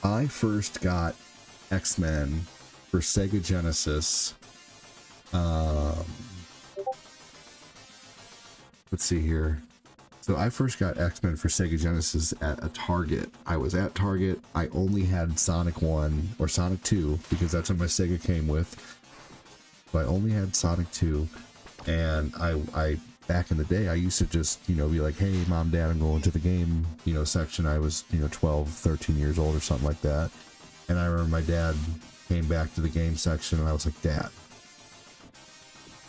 I first got X-Men for Sega Genesis. Let's see here. So I first got X-Men for Sega Genesis at a Target. I was at Target. I only had Sonic 1 or Sonic 2 because that's what my Sega came with. So I only had Sonic 2, and I back in the day, I used to just, be like, hey, mom, dad, I'm going to the game, section. I was, 12, 13 years old or something like that. And I remember my dad came back to the game section and I was like, Dad,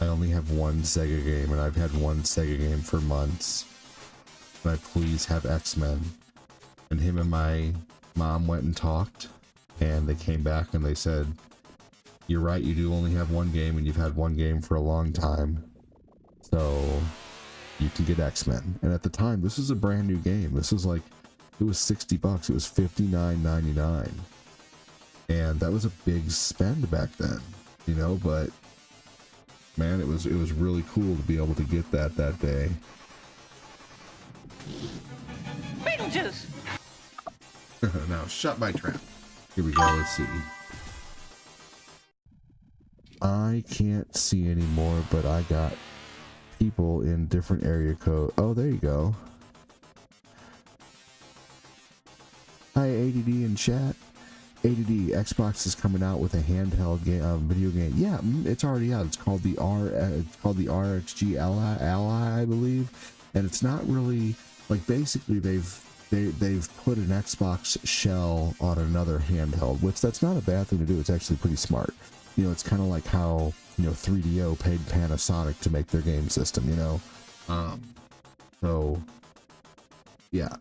I only have one Sega game and I've had one Sega game for months. Can I please have X-Men? And him and my mom went and talked, and they came back and they said, you're right, you do only have one game and you've had one game for a long time. So you can get X-Men. And at the time, this was a brand new game. This was like, it was $60. It was $59.99. And that was a big spend back then, you know, but man, it was really cool to be able to get that day. Beetlejuice! Now, shut my trap. Here we go, let's see. I can't see anymore, but I got people in different area code. Oh, there you go. Hi, ADD in chat. ADD, Xbox is coming out with a handheld game, video game. Yeah, it's already out. It's called the RXG Ally, I believe. And it's not really like, basically they've put an Xbox shell on another handheld, which that's not a bad thing to do. It's actually pretty smart. You know, it's kind of like how, you know, 3DO paid Panasonic to make their game system, you know. So yeah.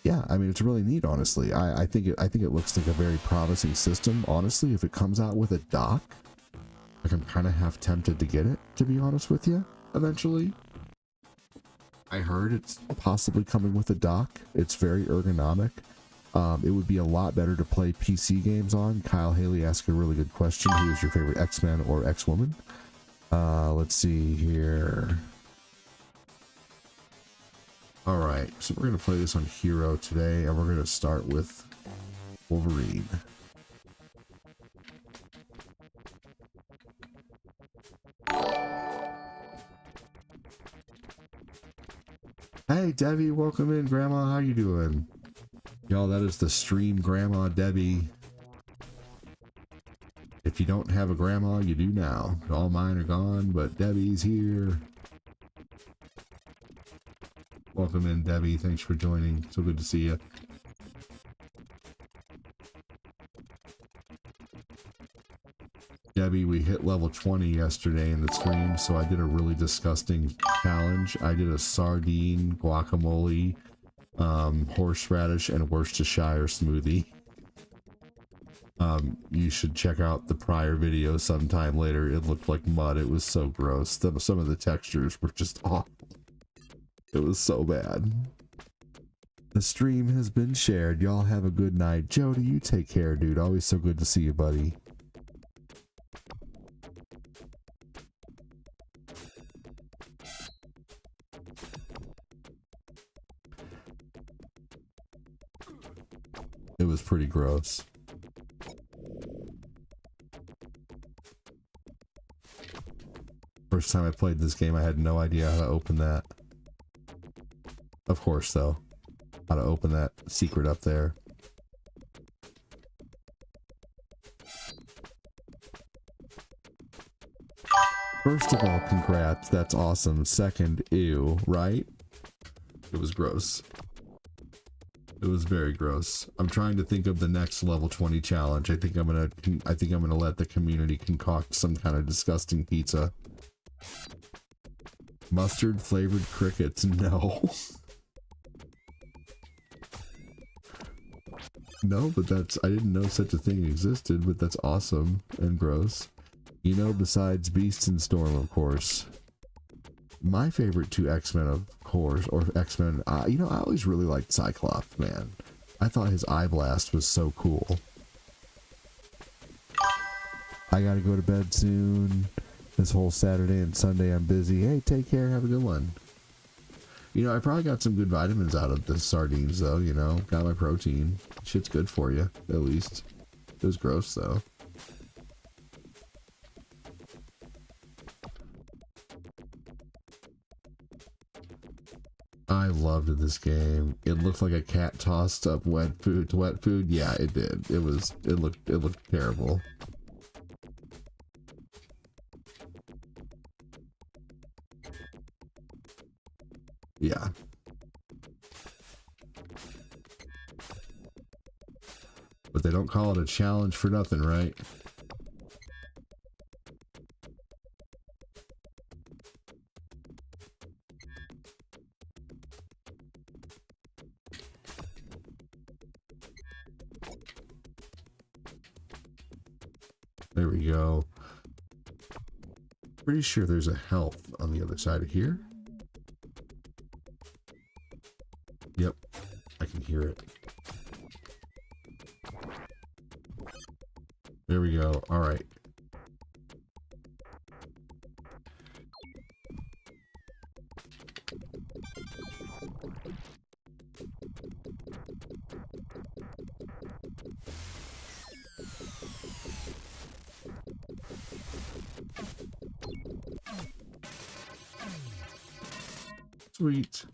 Yeah, I mean, it's really neat, honestly. I think it looks like a very promising system. Honestly, if it comes out with a dock, like, I'm kind of half tempted to get it, to be honest with you, eventually. I heard it's possibly coming with a dock. It's very ergonomic. It would be a lot better to play PC games on. Kyle Haley asked a really good question. Who is your favorite X-Men or X-Woman? Let's see here. Alright, so we're going to play this on Hero today, and we're going to start with Wolverine. Hey Debbie, welcome in. Grandma, how you doing? Y'all, that is the stream Grandma Debbie. If you don't have a grandma, you do now. All mine are gone, but Debbie's here. Welcome in, Debbie. Thanks for joining. So good to see you. Debbie, we hit level 20 yesterday in the stream, so I did a really disgusting challenge. I did a sardine, guacamole, horseradish, and Worcestershire smoothie. You should check out the prior video sometime later. It looked like mud. It was so gross. Some of the textures were just awful. It was so bad. The stream has been shared. Y'all have a good night. Jody, you take care, dude. Always so good to see you, buddy. It was pretty gross. First time I played this game, I had no idea how to open that. Of course, though. How to open that secret up there. First of all, congrats. That's awesome. Second, ew, right? It was gross. It was very gross. I'm trying to think of the next level 20 challenge. I think I'm gonna let the community concoct some kind of disgusting pizza. Mustard flavored crickets. No. No, but I didn't know such a thing existed, but that's awesome and gross. You know, besides Beast and Storm, of course. My favorite two X-Men, of course, or X-Men, you know, I always really liked Cyclops, man. I thought his eye blast was so cool. I gotta go to bed soon. This whole Saturday and Sunday I'm busy. Hey, take care, have a good one. You know, I probably got some good vitamins out of the sardines, though, you know. Got my protein. Shit's good for you, at least. It was gross, though. I loved this game. It looked like a cat tossed up wet food to wet food. Yeah, it did. It looked terrible. Yeah. But They don't call it a challenge for nothing, right? There we go. Pretty sure there's a health on the other side of here. Yep, I can hear it. There we go. All right. Sweet.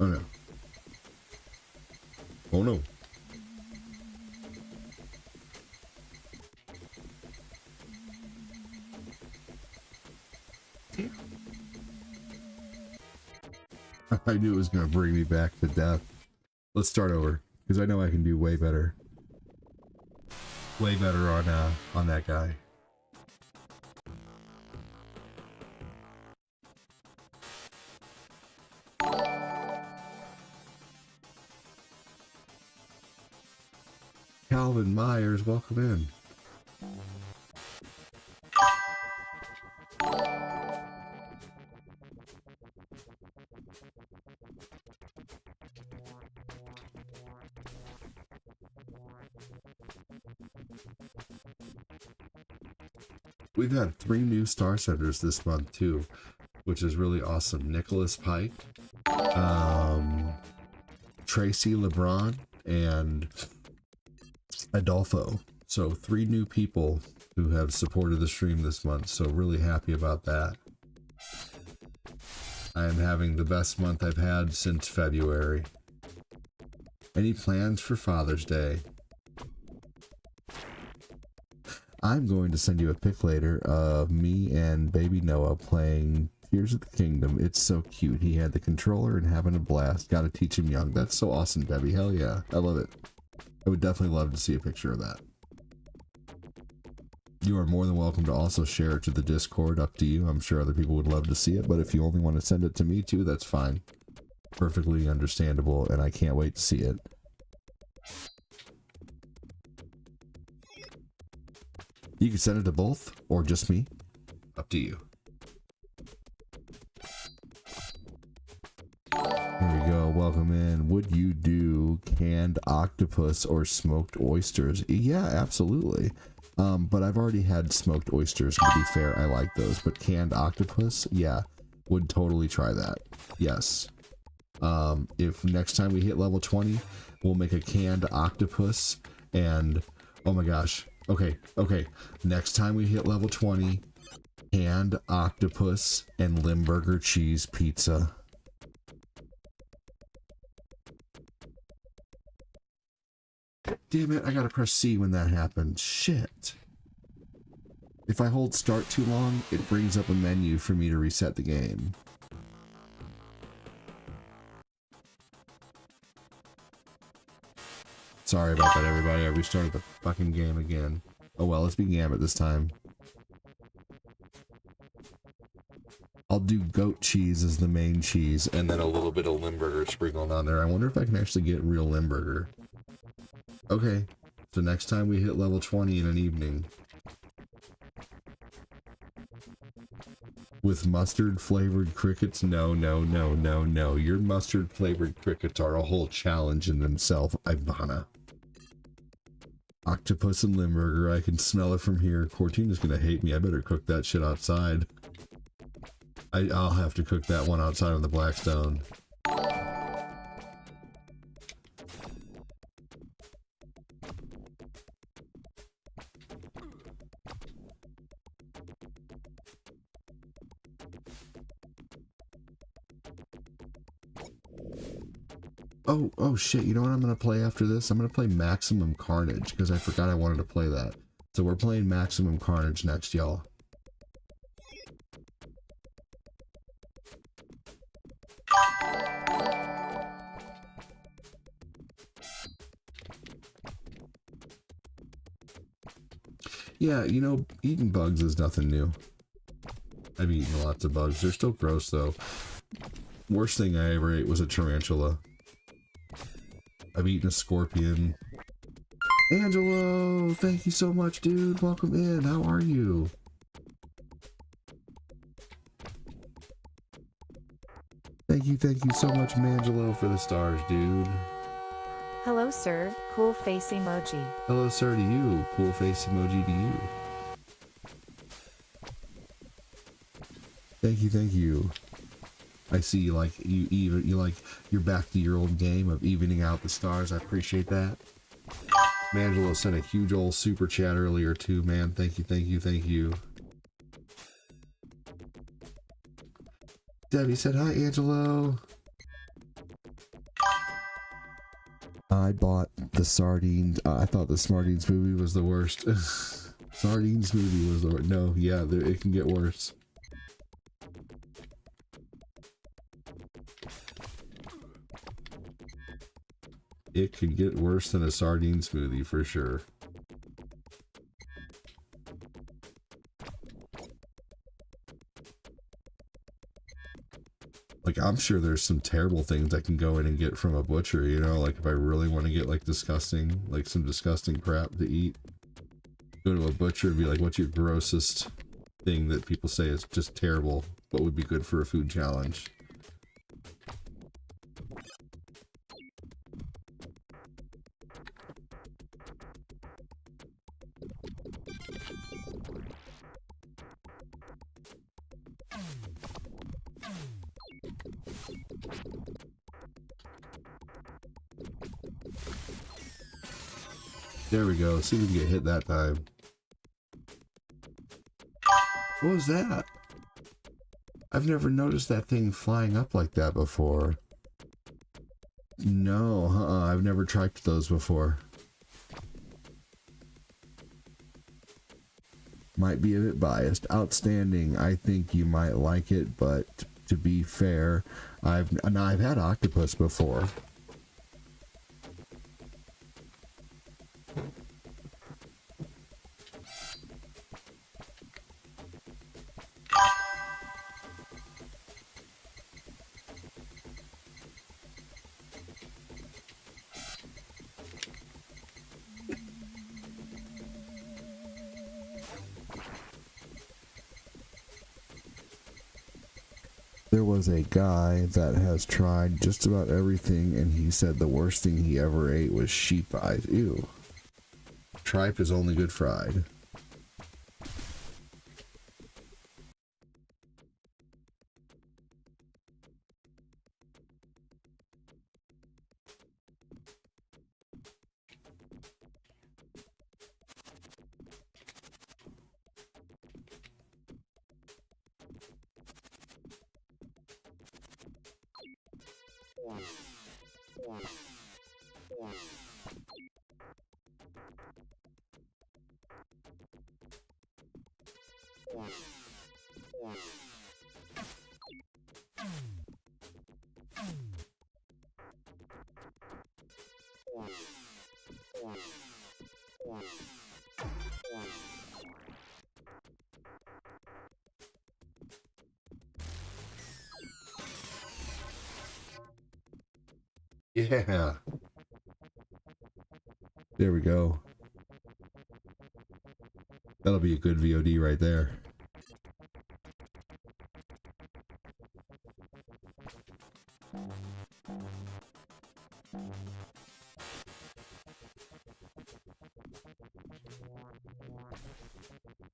Oh no. Oh no. I knew it was going to bring me back to death. Let's start over, because I know I can do way better. Way better on that guy. Calvin Myers, welcome in. We've had 3 new star setters this month too, which is really awesome. Nicholas Pike, Tracy LeBron, and Adolfo. So 3 new people who have supported the stream this month, so really happy about that. I am having the best month I've had since February. Any plans for Father's Day? I'm going to send you a pic later of me and baby Noah playing Tears of the Kingdom. It's so cute. He had the controller and having a blast. Gotta teach him young. That's so awesome, Debbie. Hell yeah. I love it. I would definitely love to see a picture of that. You are more than welcome to also share it to the Discord. Up to you. I'm sure other people would love to see it, but if you only want to send it to me too, that's fine. Perfectly understandable, and I can't wait to see it. You can send it to both, or just me. Up to you. Here we go. Welcome in. Would you do canned octopus or smoked oysters? Yeah, absolutely. But I've already had smoked oysters. To be fair, I like those. But canned octopus, yeah, would totally try that. Yes. If next time we hit level 20, we'll make a canned octopus and oh my gosh. Okay. Next time we hit level 20, canned octopus and Limburger cheese pizza. Damn it, I gotta press C when that happens. Shit. If I hold start too long, it brings up a menu for me to reset the game. Sorry about that, everybody. I restarted the fucking game again. Oh well, let's be Gambit this time. I'll do goat cheese as the main cheese, and then a little bit of Limburger sprinkled on there. I wonder if I can actually get real Limburger. Okay, so next time we hit level 20 in an evening. With mustard flavored crickets? No. Your mustard flavored crickets are a whole challenge in themselves, Ivana. Octopus and Limburger, I can smell it from here. Cortina's gonna hate me. I better cook that shit outside. I'll have to cook that one outside on the Blackstone. Oh shit, you know what I'm gonna play after this? I'm gonna play Maximum Carnage, because I forgot I wanted to play that. So we're playing Maximum Carnage next, y'all. Yeah, you know, eating bugs is nothing new. I've eaten lots of bugs. They're still gross, though. Worst thing I ever ate was a tarantula. I've eaten a scorpion. Angelo! Thank you so much, dude. Welcome in. How are you? Thank you so much, Mangelo, for the stars, dude. Hello, sir. Cool face emoji. Hello, sir, to you. Cool face emoji to you. Thank you. I see you like you're back to your old game of evening out the stars. I appreciate that. Mangelo sent a huge old super chat earlier too, man. Thank you. Debbie said hi, Angelo. I bought the sardines. I thought the Smartines movie was the worst. Sardines movie was the worst. No, yeah, it can get worse. It could get worse than a sardine smoothie for sure. Like, I'm sure there's some terrible things I can go in and get from a butcher, you know, like if I really want to get like disgusting, like some disgusting crap to eat, go to a butcher and be like, what's your grossest thing that people say is just terrible, but would be good for a food challenge? There we go. See if we can get hit that time. What was that? I've never noticed that thing flying up like that before. No, I've never tried those before. Might be a bit biased. Outstanding. I think you might like it, but to be fair, I've had octopus before. There was a guy that has tried just about everything, and he said the worst thing he ever ate was sheep eyes. Ew. Tripe is only good fried. Yeah. There we go. That'll be a good VOD right there.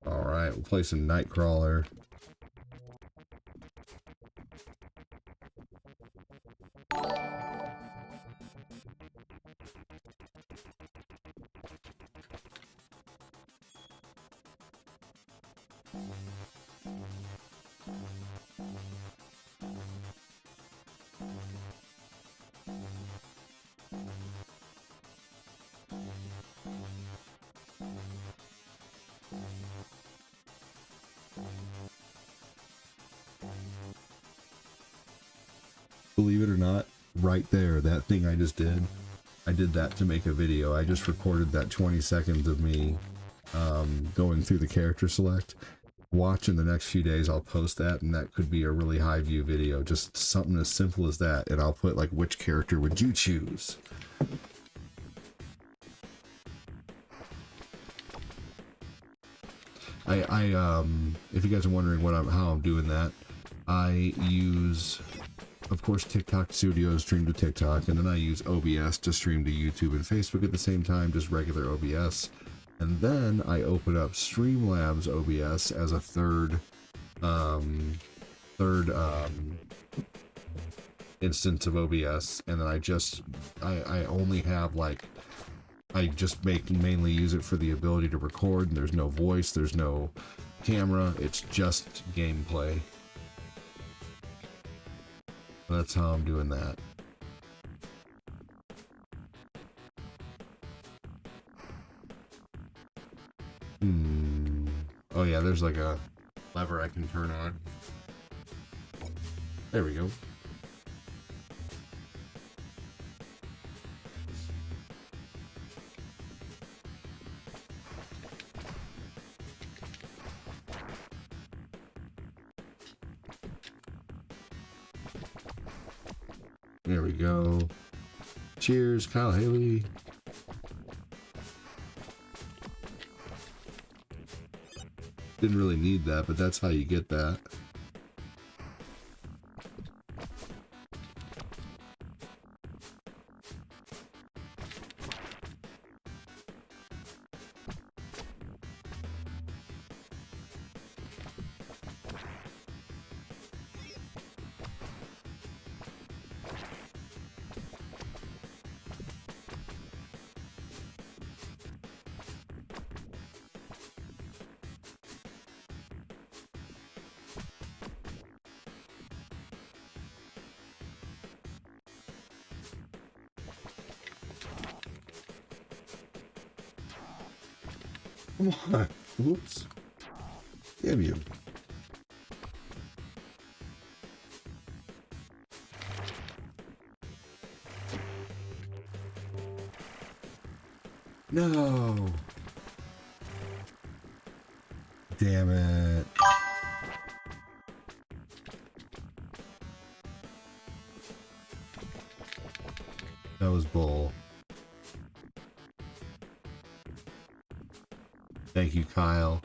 Alright, we'll play some Nightcrawler. believe it or not, right there, that thing I just did, I did that to make a video. I just recorded that 20 seconds of me going through the character select. Watch in the next few days, I'll post that, and that could be a really high view video. Just something as simple as that, and I'll put like, which character would you choose? If you guys are wondering how I'm doing that, I use, of course, TikTok Studio to stream to TikTok, and then I use OBS to stream to YouTube and Facebook at the same time, just regular OBS. And then I open up Streamlabs OBS as a third instance of OBS, and then I only have like, I just mainly use it for the ability to record, and there's no voice, there's no camera, it's just gameplay. That's how I'm doing that. Oh yeah, there's like a lever I can turn on. There we go. There we go. Cheers, Kyle Haley. Didn't really need that, but that's how you get that. Come on. Whoops. Damn you. No. Damn it. That was bull. Thank you, Kyle.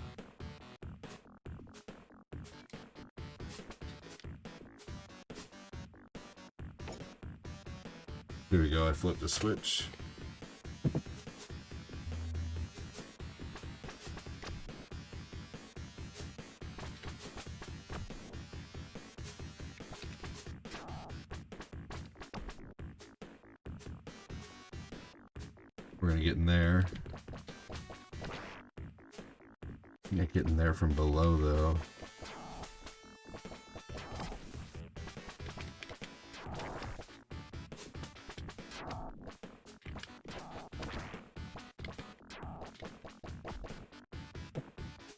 Here we go, I flipped the switch. We're gonna get in there. Can't get in there from below though.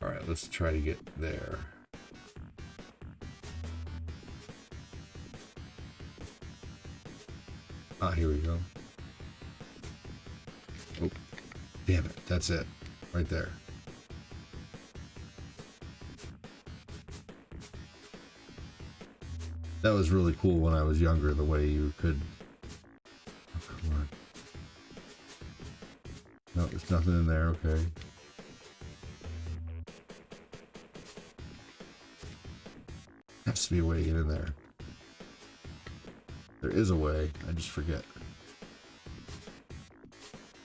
All right, let's try to get there. Ah, here we go. Oh, damn it. That's it. Right there. That was really cool when I was younger, the way you could... Oh, come on. No, there's nothing in there, okay. Has to be a way to get in there. There is a way, I just forget.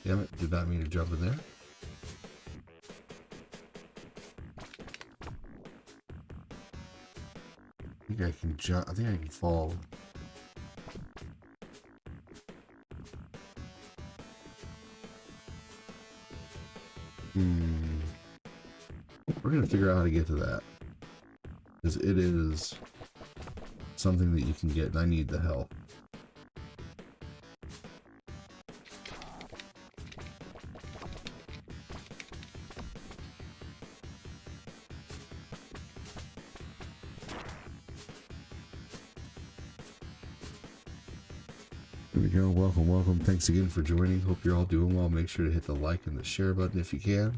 Damn it, did not mean to jump in there. I think I can jump, I think I can fall. We're gonna figure out how to get to that. Because it is something that you can get, and I need the help. we go. Welcome, welcome. Thanks again for joining. Hope you're all doing well. Make sure to hit the like and the share button if you can.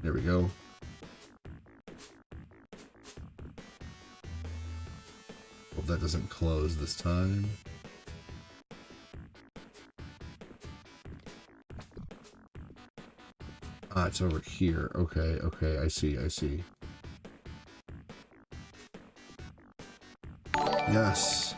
There we go. Hope that doesn't close this time. Ah, it's over here. Okay, okay, I see, I see. Yes.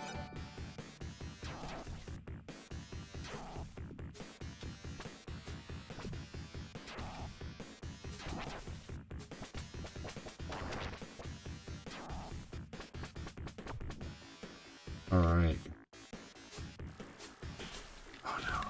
All right. Oh no.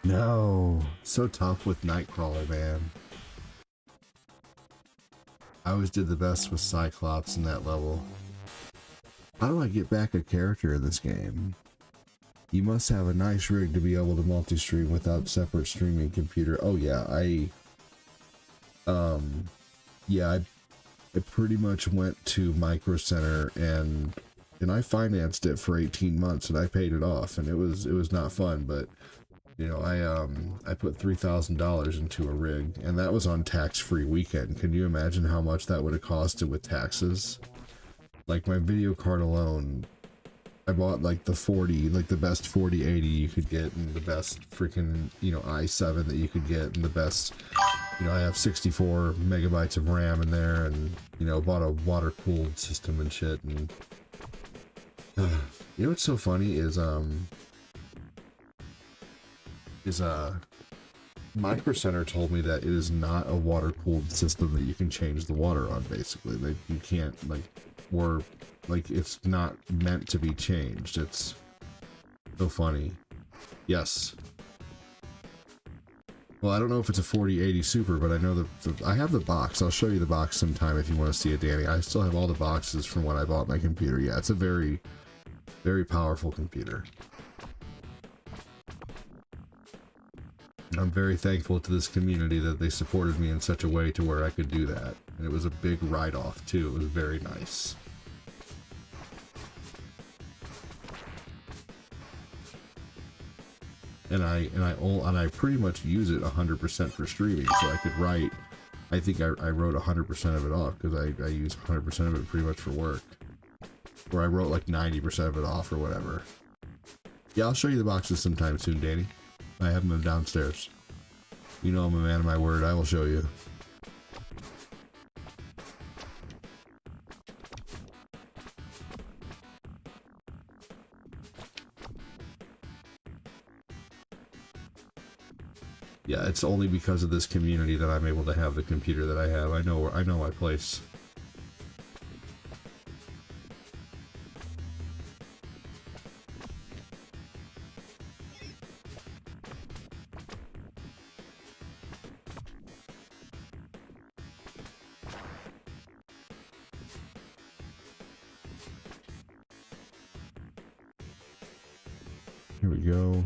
No, so tough with Nightcrawler, man. I always did the best with Cyclops in that level. How do I get back a character in this game? You must have a nice rig to be able to multi-stream without separate streaming computer. Oh yeah, I pretty much went to Micro Center and I financed it for 18 months and I paid it off, and it was not fun, but you know, I put $3,000 into a rig, and that was on tax-free weekend. Can you imagine how much that would have costed with taxes? Like my video card alone, I bought like the 40, like the best 4080 you could get, and the best freaking, you know, i7 that you could get, and the best, you know, I have 64 megabytes of RAM in there, and, you know, bought a water-cooled system and shit, and you know what's so funny is, Micro Center told me that it is not a water-cooled system that you can change the water on, basically. Like, you can't, like, or, like, it's not meant to be changed. It's so funny. Yes. Well, I don't know if it's a 4080 Super, but I know I have the box. I'll show you the box sometime if you want to see it, Danny. I still have all the boxes from when I bought my computer. Yeah, it's a very, very powerful computer. I'm very thankful to this community that they supported me in such a way to where I could do that. And it was a big write-off too. It was very nice. And I pretty much use it 100% for streaming, so I could write. I think I wrote 100% of it off because I use 100% of it pretty much for work. Or I wrote like 90% of it off or whatever. Yeah, I'll show you the boxes sometime soon, Danny. I have them downstairs. You know I'm a man of my word. I will show you. Yeah, it's only because of this community that I'm able to have the computer that I have. I know my place. Here we go.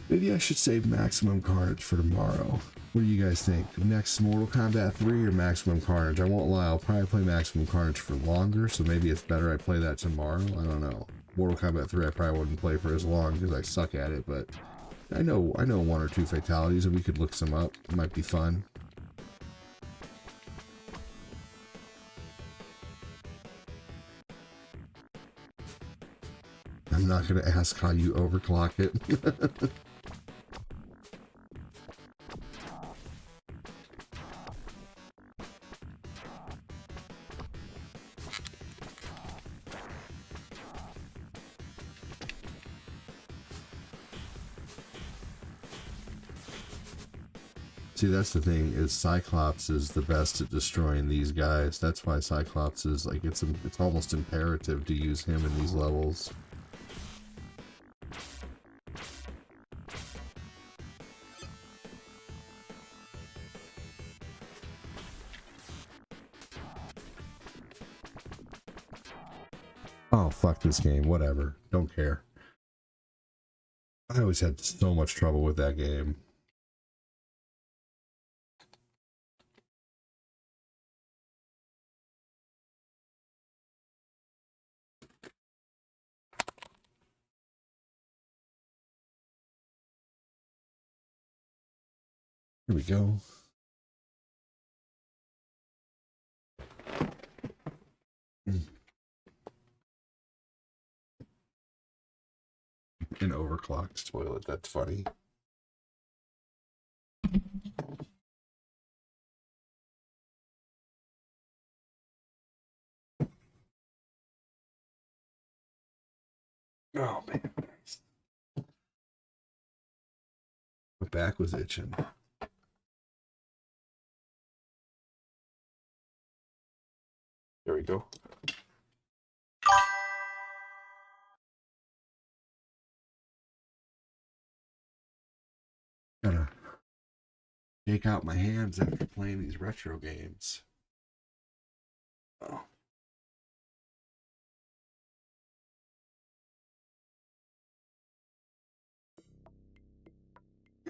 Maybe I should save Maximum Carnage for tomorrow. What do you guys think? Next Mortal Kombat 3 or Maximum Carnage? I won't lie, I'll probably play Maximum Carnage for longer, so maybe it's better I play that tomorrow. I don't know. Mortal Kombat 3 I probably wouldn't play for as long because I suck at it, but I know one or two fatalities and we could look some up. It might be fun. I'm not going to ask how you overclock it. See, that's the thing, is Cyclops is the best at destroying these guys. That's why Cyclops is, like, it's almost imperative to use him in these levels. Oh, fuck this game. Whatever. Don't care. I always had so much trouble with that game. Here we go. An overclocked toilet. That's funny. Oh man, my back was itching. There we go. Gotta shake out my hands after playing these retro games.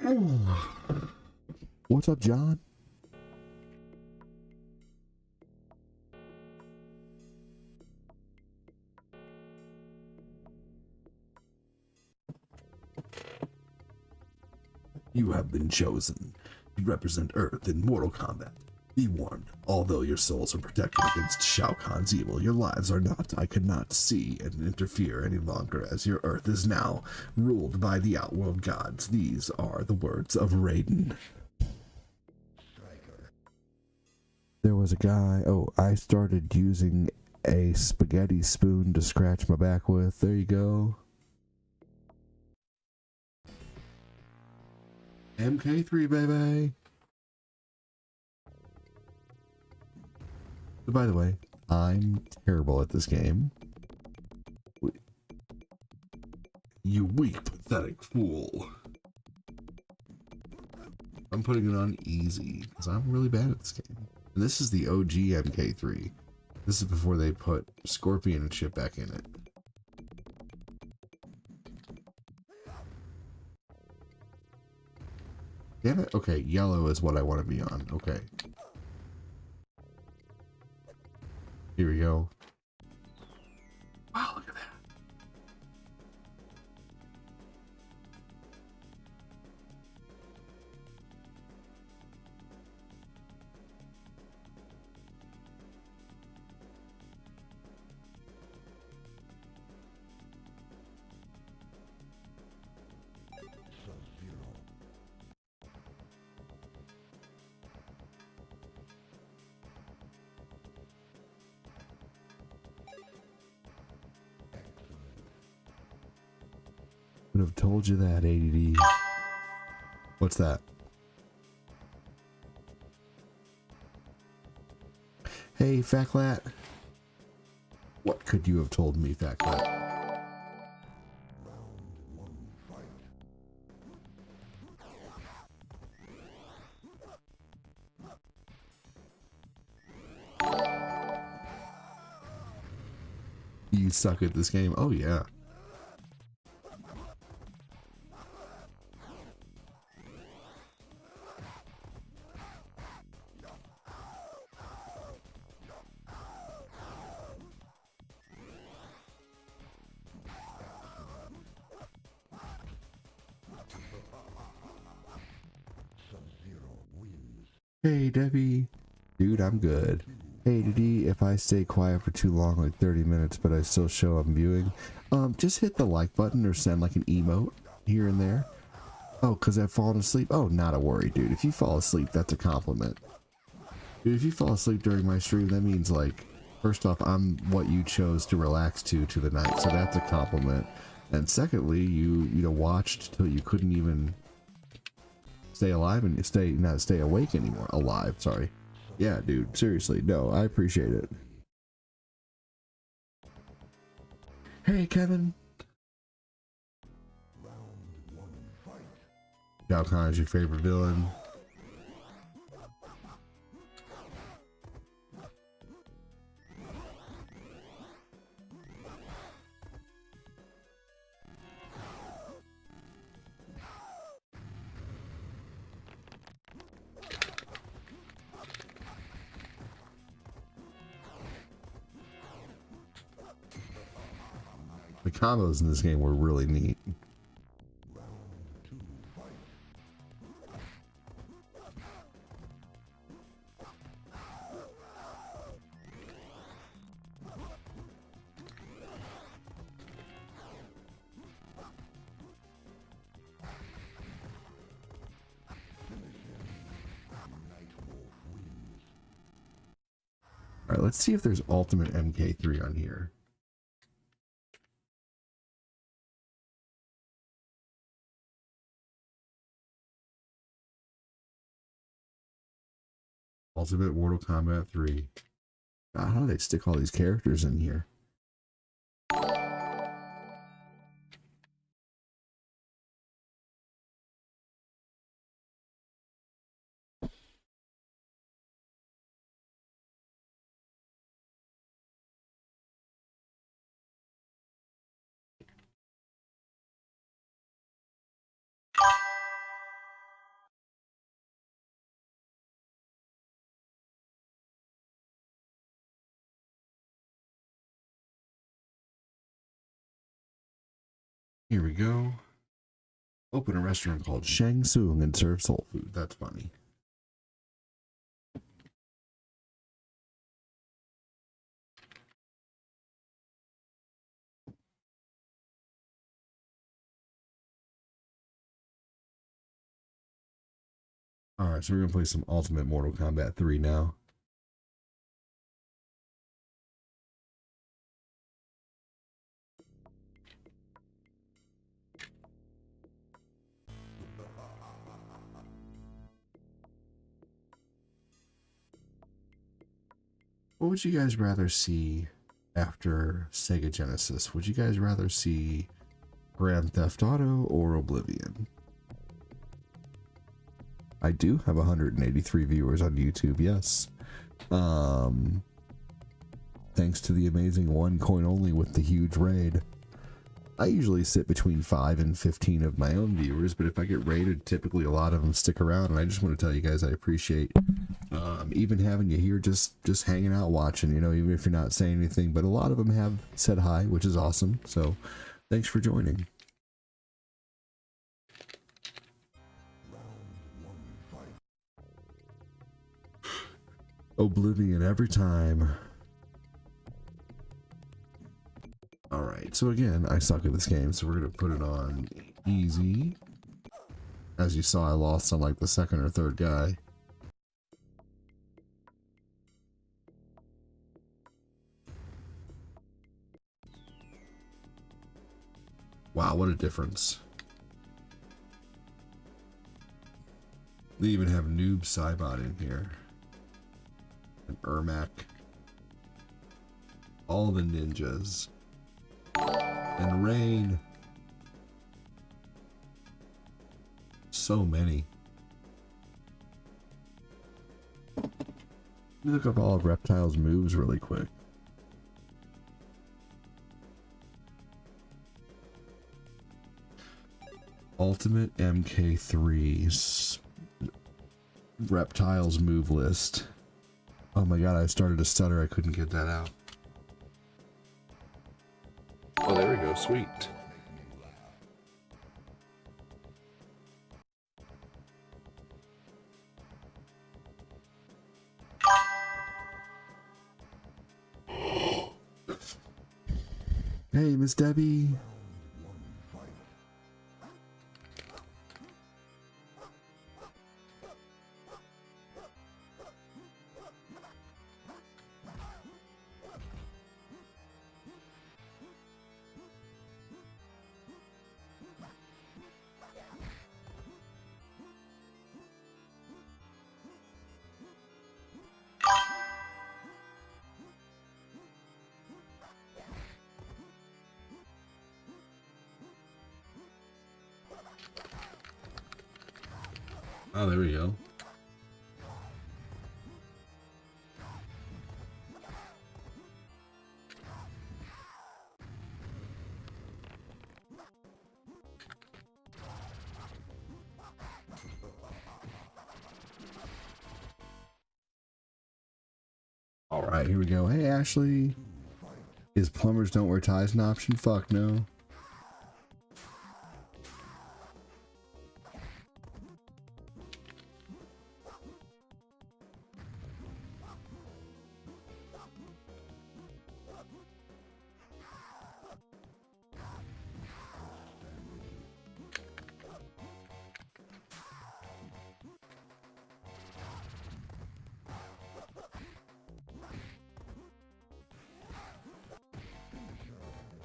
Oh. What's up, John? You have been chosen. You represent Earth in Mortal Kombat. Be warned, although your souls are protected against Shao Kahn's evil, your lives are not. I cannot see and interfere any longer, as your Earth is now ruled by the Outworld gods. These are the words of Raiden. There was a guy, I started using a spaghetti spoon to scratch my back with. There you go. MK3, baby. So by the way, I'm terrible at this game. You weak, pathetic fool. I'm putting it on easy because I'm really bad at this game. And this is the OG MK3. This is before they put Scorpion and shit back in it. Damn it. Okay, yellow is what I want to be on. Okay. Here we go. Wow, look at that. Would have told you that, ADD. What's that? Hey, Fatclat. What could you have told me, Fatclat? You suck at this game? Oh, yeah. Hey, Debbie. Dude, I'm good. Hey, Diddy, if I stay quiet for too long, like 30 minutes, but I still show I'm viewing, just hit the like button or send like an emote here and there. Oh, because I've fallen asleep? Oh, not a worry, dude. If you fall asleep, that's a compliment. Dude, if you fall asleep during my stream, that means, like, first off, I'm what you chose to relax to the night, so that's a compliment. And secondly, you watched till you couldn't even stay alive and not stay awake anymore. Alive, sorry. Yeah, dude, seriously, no, I appreciate it. Hey, Kevin. Shao Kahn is your favorite villain. The combos in this game were really neat. All right, let's see if there's Ultimate MK3 on here. Ultimate Mortal Kombat 3. God, how do they stick all these characters in here? Here we go. Open a restaurant called Shang Tsung and serve soul food. That's funny. Alright, so we're gonna play some Ultimate Mortal Kombat 3 now. What would you guys rather see after Sega Genesis? Would you guys rather see Grand Theft Auto or Oblivion? I do have 183 viewers on YouTube, yes. Thanks to the amazing one coin only with the huge raid. I usually sit between 5 and 15 of my own viewers, but if I get raided, typically a lot of them stick around, and I just want to tell you guys I appreciate even having you here just hanging out watching, you know, even if you're not saying anything, but a lot of them have said hi, which is awesome, so thanks for joining. Oblivion every time. Alright, so again, I suck at this game, so we're going to put it on easy. As you saw, I lost on like the second or third guy. Wow, what a difference. They even have Noob Saibot in here. And Ermac. All the ninjas. And Rain. So many. Let me look up all of Reptile's moves really quick. Ultimate MK3's Reptile's move list. Oh my god, I started to stutter. I couldn't get that out. Oh, there we go. Sweet. Hey, Miss Debbie. Oh, there we go. All right, here we go. Hey, Ashley. Is plumbers don't wear ties an option? Fuck no.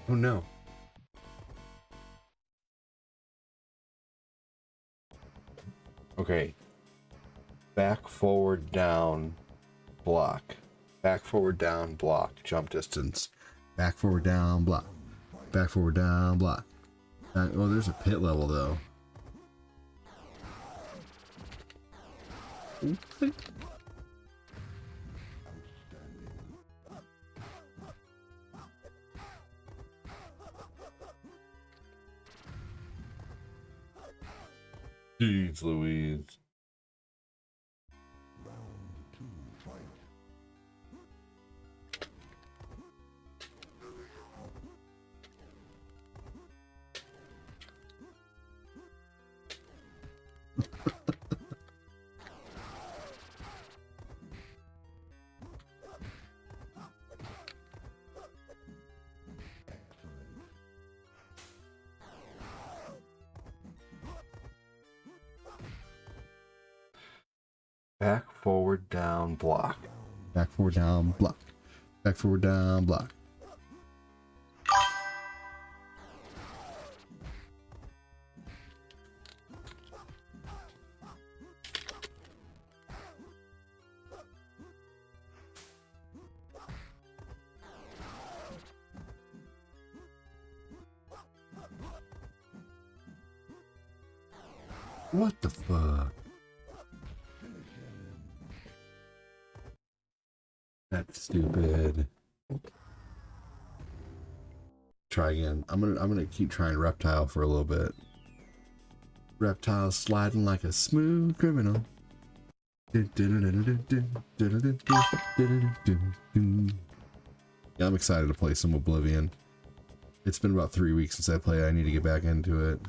Oh no. Okay. Back, forward, down, block. Back, forward, down, block. Jump distance. Back, forward, down, block. Back, forward, down, block. Oh, there's a pit level though. What? Jeez Louise. Back, forward, down, block. Back, forward, down, block. Back, forward, down, block. What the fuck? That's stupid. Try again. I'm gonna keep trying reptile for a little bit. Reptile sliding like a smooth criminal. Yeah, I'm excited to play some Oblivion. It's been about 3 weeks since I played. I need to get back into it.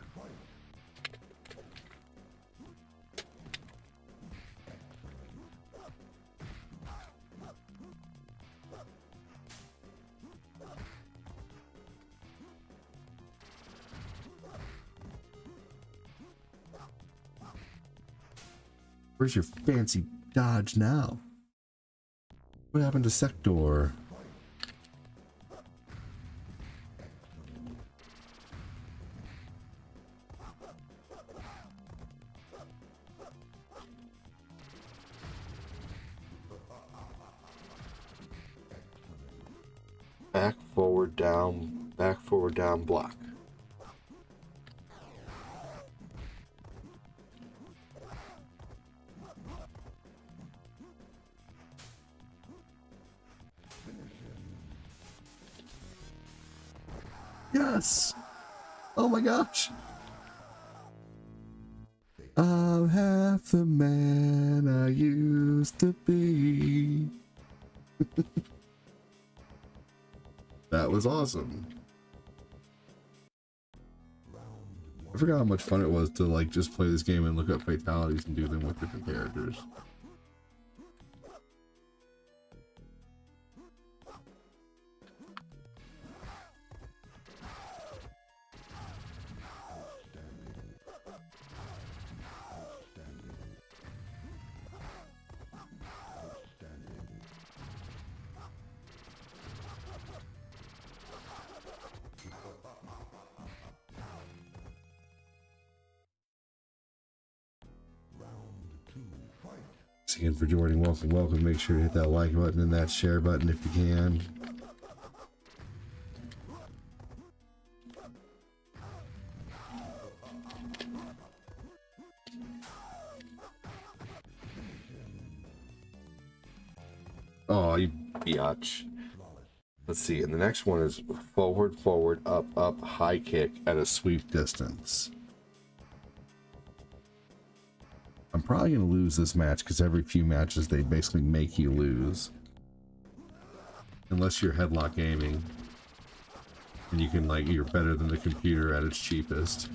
Where's your fancy dodge now? What happened to Sector? Back, forward, down, block. Yes! Oh my gosh! I'm half the man I used to be. That was awesome. I forgot how much fun it was to like just play this game and look up fatalities and do them with different characters. Thanks again for joining. Welcome. Make sure to hit that like button and that share button if you can. Oh, you biatch. Let's see, and the next one is forward, up, high kick at a sweep distance. I'm probably going to lose this match because every few matches they basically make you lose. Unless you're headlock aiming. And you can, like, you're better than the computer at its cheapest.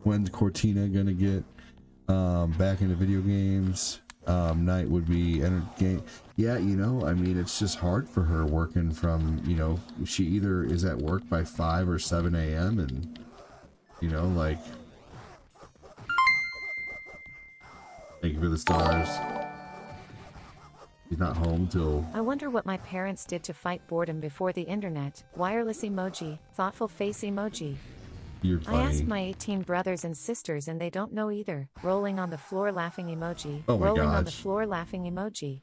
When's Cortina gonna get back into video games? Night would be game. Yeah, you know, I mean, it's just hard for her working from, you know, she either is at work by 5 or 7 a.m. and, you know, like, thank you for the stars. He's not home till... I wonder what my parents did to fight boredom before the internet. Wireless emoji, thoughtful face emoji. You're funny. I asked my 18 brothers and sisters and they don't know either. Rolling on the floor laughing emoji. Oh my Rolling on the gosh. floor laughing emoji.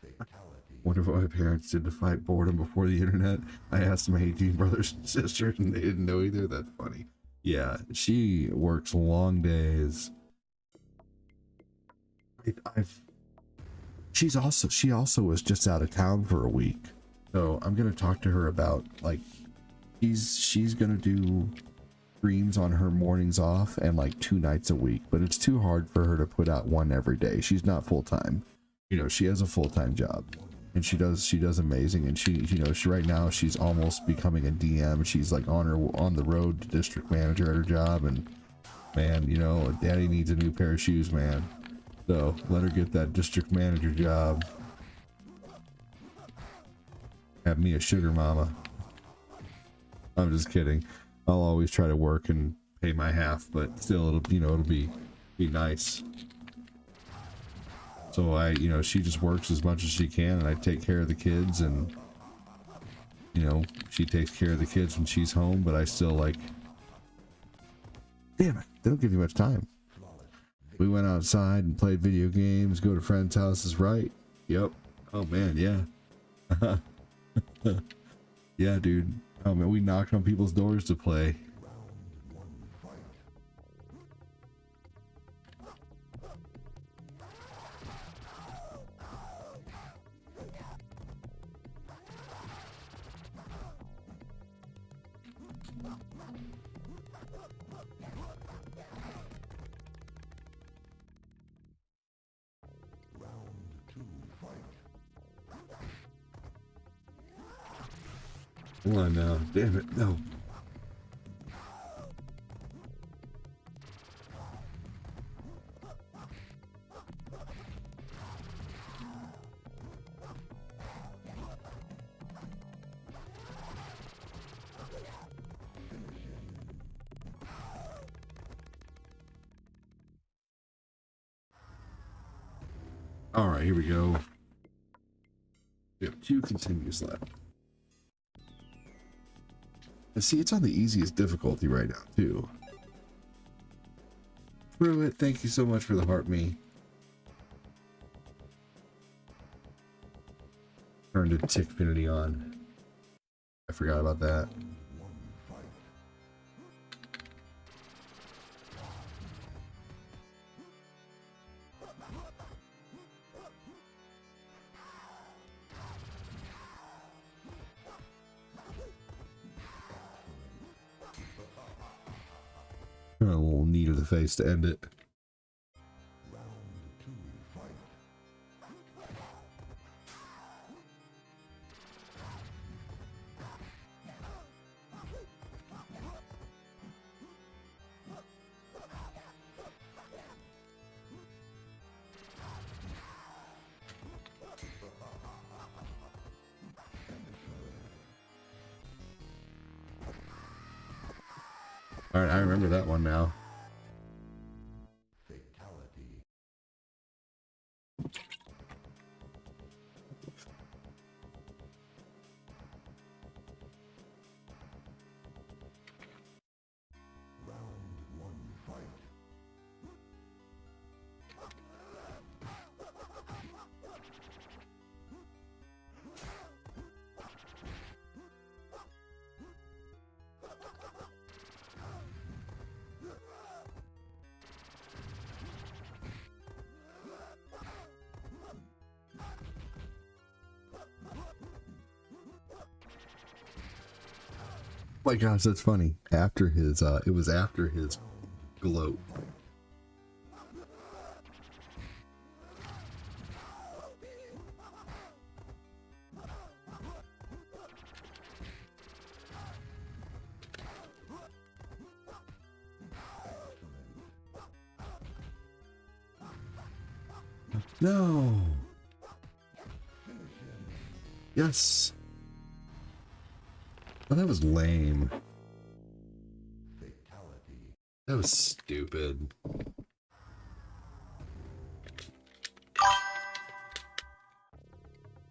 Wonder what my parents did to fight boredom before the internet. I asked my 18 brothers and sisters and they didn't know either. That's funny. Yeah, she works long days. She also was just out of town for a week. So I'm gonna talk to her about, like, she's gonna do streams on her mornings off and like 2 nights a week, but it's too hard for her to put out one every day. She's not full-time, you know, she has a full-time job and she does amazing. And she, you know, right now she's almost becoming a DM. She's like on the road to district manager at her job, and man, you know, daddy needs a new pair of shoes, man. So let her get that district manager job. Have me a sugar mama. I'm just kidding. I'll always try to work and pay my half, but still, it'll, you know, it'll be nice. So you know, she just works as much as she can, and I take care of the kids, and, you know, she takes care of the kids when she's home, but I still, like, damn it, they don't give you much time. We went outside and played video games, go to friends' houses, right? Yep. Oh man, yeah. Yeah, dude. Oh man, we knocked on people's doors to play. Come on now, damn it, no. All right, here we go. We have 2 continues left. And see, it's on the easiest difficulty right now, too. Pruitt, thank you so much for the heart me. Turned Tickfinity on. I forgot about that. A little knee to the face to end it. All right, I remember that one now. My gosh, that's funny. After his, it was after his gloat. No. Yes. Oh, that was lame. That was stupid.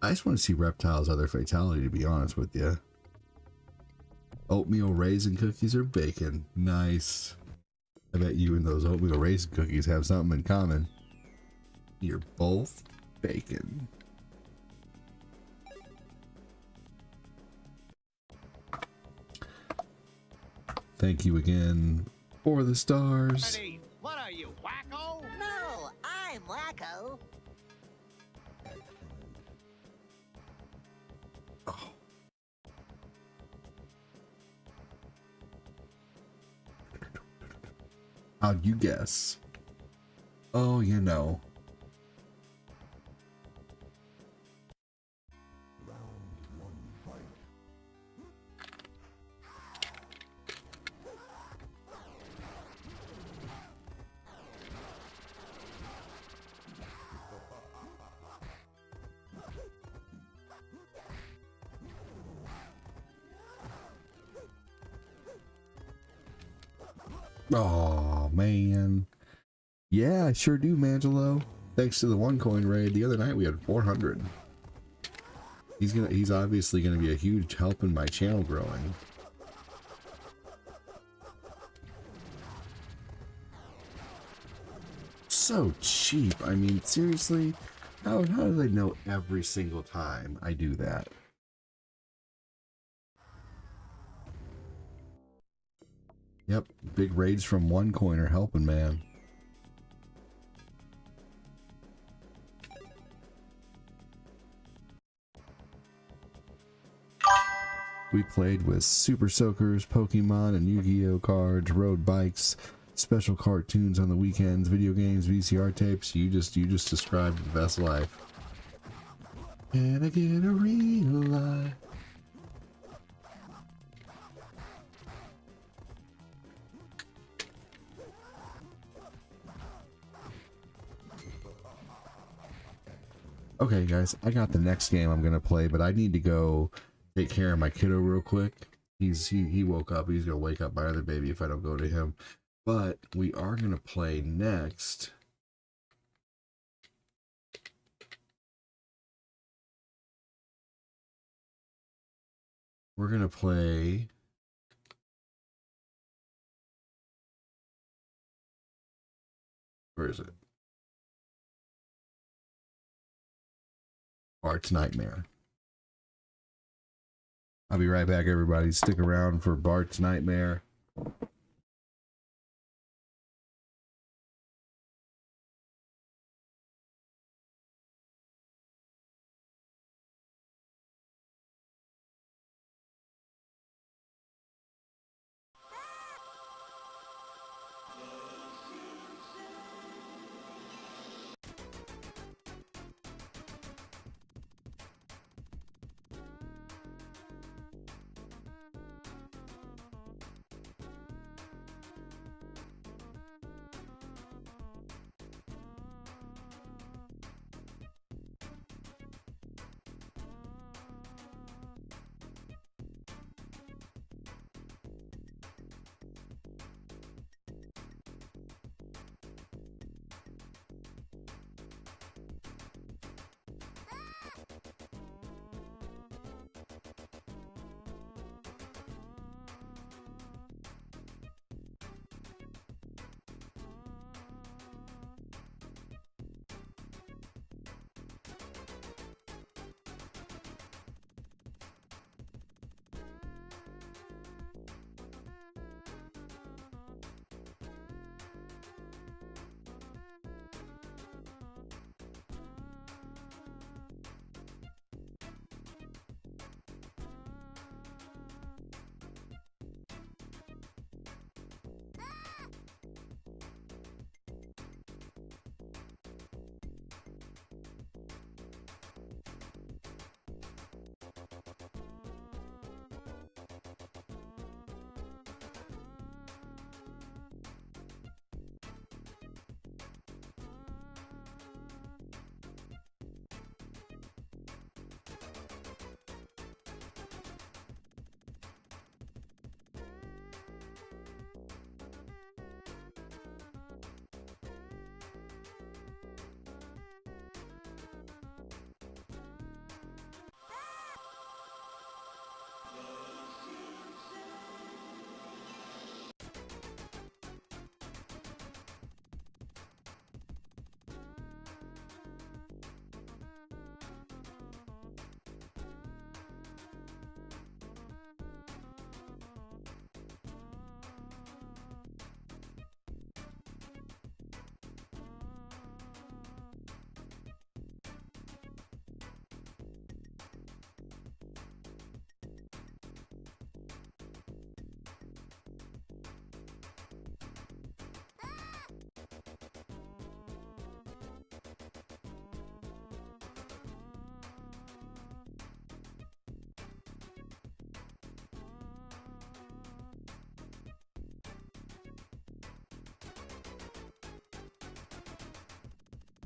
I just want to see Reptile's other fatality, to be honest with you. Oatmeal raisin cookies or bacon? Nice. I bet you and those oatmeal raisin cookies have something in common. You're both bacon. Thank you again for the stars. Buddy, what are you, wacko? No, I'm wacko. Oh. How'd you guess? Oh, you know. Oh man, yeah, I sure do, Mangelo. Thanks to the one coin raid the other night, we had 400. He's obviously gonna be a huge help in my channel growing. So cheap. I mean, seriously, how do they know every single time I do that? Yep, big raids from one coin are helping, man. We played with Super Soakers, Pokemon, and Yu-Gi-Oh cards, road bikes, special cartoons on the weekends, video games, VCR tapes. You just described the best life. Can I get a real life? Okay, guys, I got the next game I'm gonna play, but I need to go take care of my kiddo real quick. He woke up. He's gonna wake up my other baby if I don't go to him. But we are gonna play next. We're gonna play. Where is it? Bart's Nightmare. I'll be right back, everybody. Stick around for Bart's Nightmare.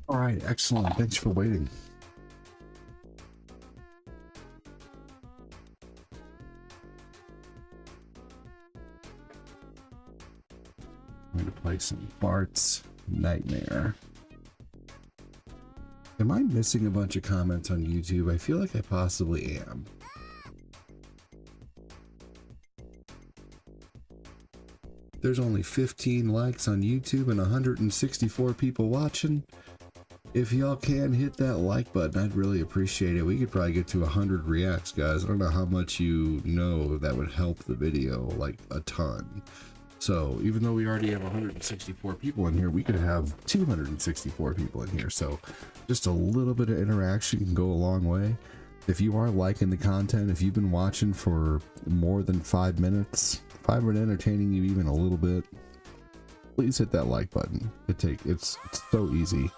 All right, excellent. Thanks for waiting. I'm going to play some Bart's Nightmare. Am I missing a bunch of comments on YouTube? I feel like I possibly am. There's only 15 likes on YouTube and 164 people watching. If y'all can hit that like button, I'd really appreciate it. We could probably get to 100 reacts, guys. I don't know how much you know that would help the video, like a ton. So even though we already have 164 people in here, we could have 264 people in here. So just a little bit of interaction can go a long way. If you are liking the content, if you've been watching for more than 5 minutes, if I've been entertaining you even a little bit, please hit that like button. It's so easy.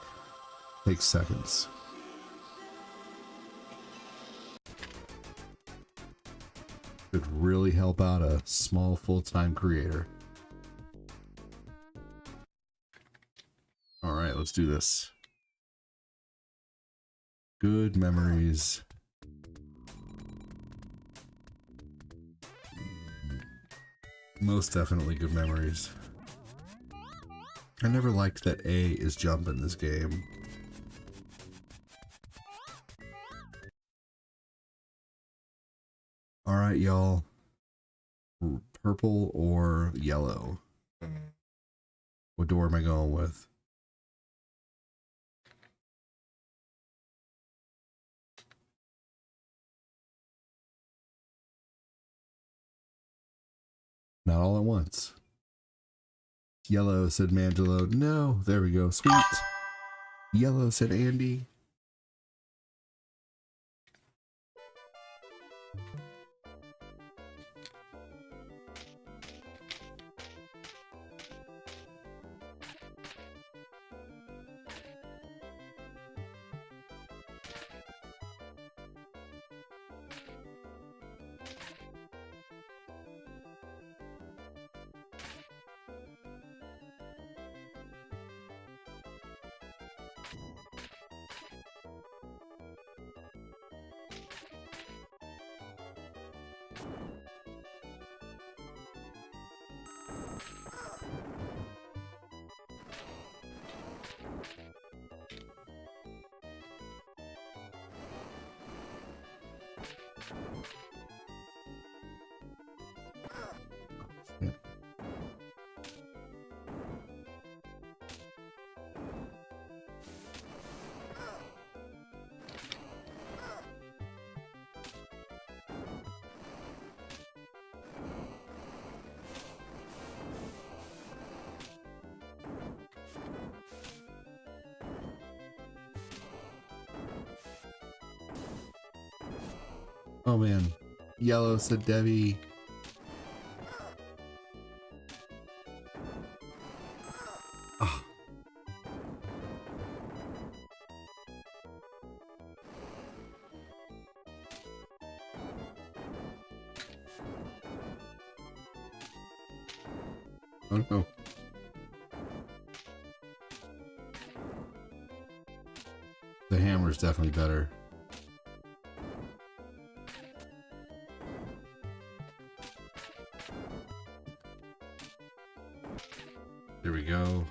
Takes seconds. Could really help out a small full-time creator. All right, let's do this. Good memories. Most definitely good memories. I never liked that A is jump in this game. All right, y'all. Purple or yellow? What door am I going with? Not all at once. Yellow, said Mangelo. No, there we go. Sweet. Yellow, said Andy. Yeah. Oh man. Yellow, said Debbie. Oh. Oh no. The hammer's definitely better. There we go.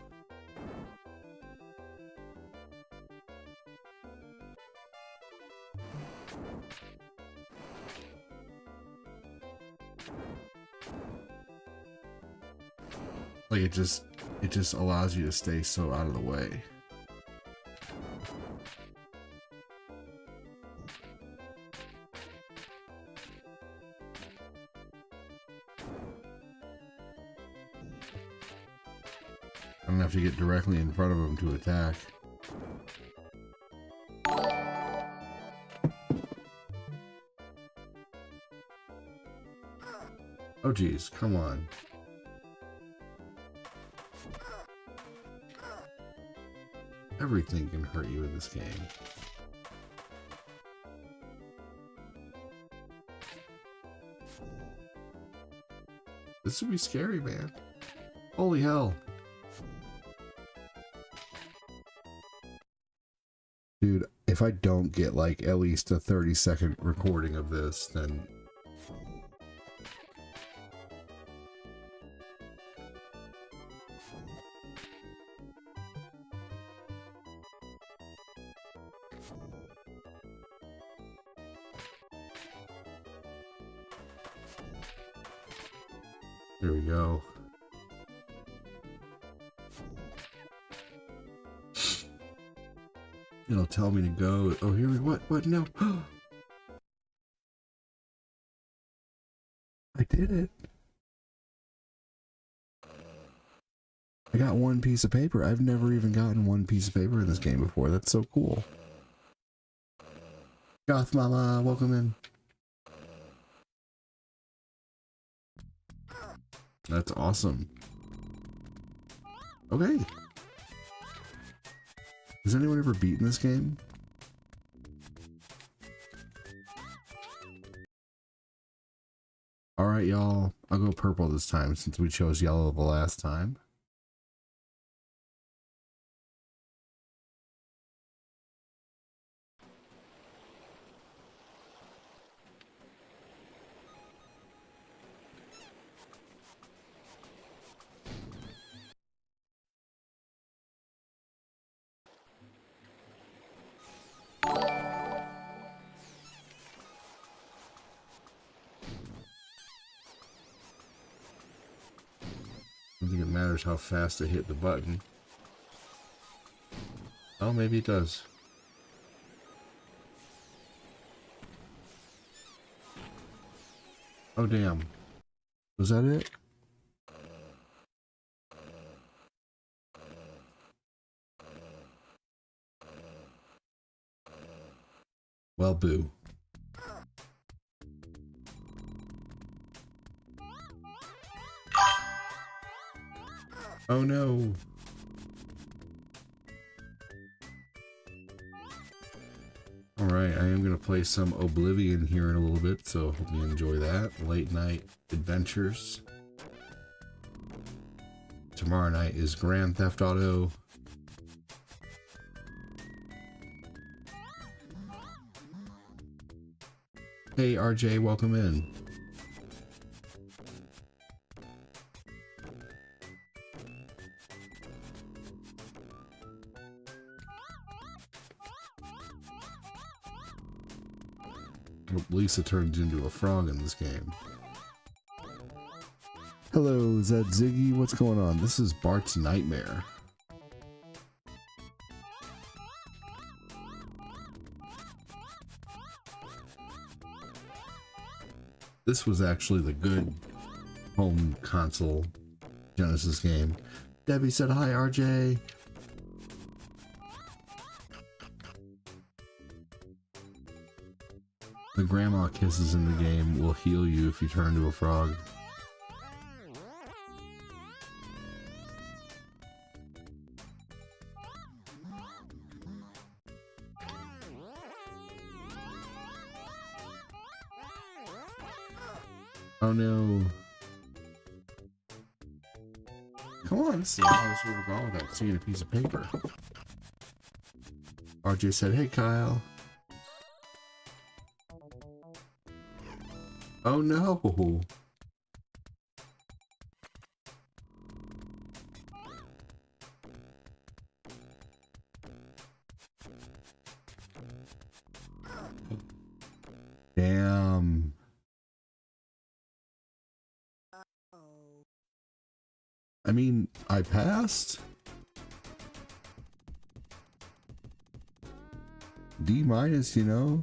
Like it just allows you to stay so out of the way. I don't have to get directly in front of him to attack. Oh geez, come on. Everything can hurt you in this game. This would be scary, man. Holy hell. Dude, if I don't get like at least a 30-second recording of this, then there we go. It'll tell me to go. Oh, here we what? No. I did it. I got one piece of paper. I've never even gotten one piece of paper in this game before. That's so cool. Goth Mama, welcome in. That's awesome. Okay. Has anyone ever beaten this game? Alright, y'all. I'll go purple this time since we chose yellow the last time. I don't think it matters how fast I hit the button. Oh, maybe it does. Oh, damn. Was that it? Well, boo. Oh no. Alright, I am going to play some Oblivion here in a little bit, so hope you enjoy that. Late night adventures. Tomorrow night is Grand Theft Auto. Hey RJ, welcome in. Lisa turns into a frog in this game. Hello, is that Ziggy? What's going on? This is Bart's Nightmare. This was actually the good home console Genesis game. Debbie said hi, RJ. The grandma kisses in the game will heal you if you turn into a frog. Oh no. Come on, this is the house where we're going without seeing a piece of paper. RJ said, hey Kyle. Oh no! Damn. I mean, I passed. D minus, you know.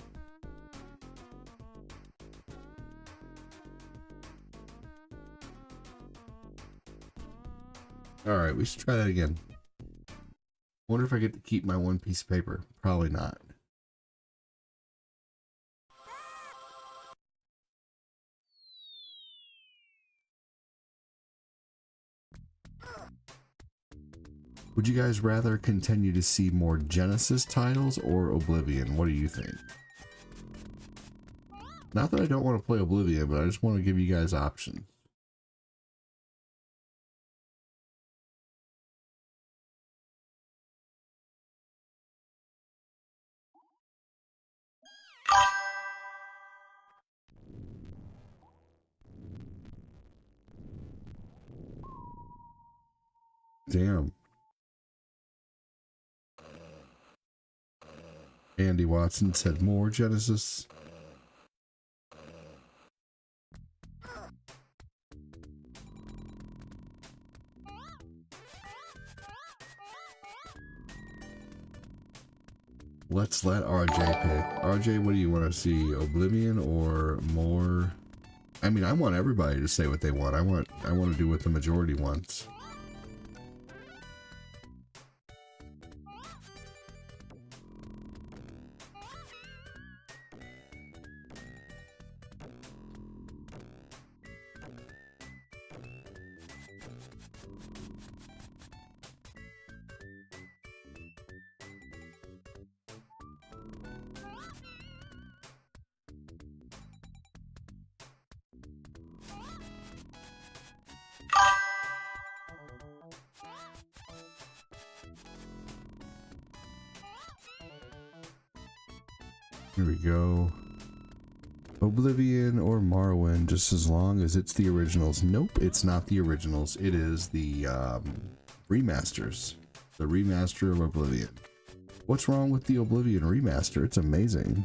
All right, we should try that again. Wonder if I get to keep my one piece of paper. Probably not. Would you guys rather continue to see more Genesis titles or Oblivion? What do you think? Not that I don't want to play Oblivion, but I just want to give you guys options. Damn. Andy Watson said more Genesis. Let's let RJ pick. RJ, what do you want to see? Oblivion or more? I mean, I want everybody to say what they want. I want to do what the majority wants. Here we go. Oblivion or Morrowind, just as long as it's the originals. Nope, it's not the originals. It is the remasters. The remaster of Oblivion. What's wrong with the Oblivion remaster? It's amazing.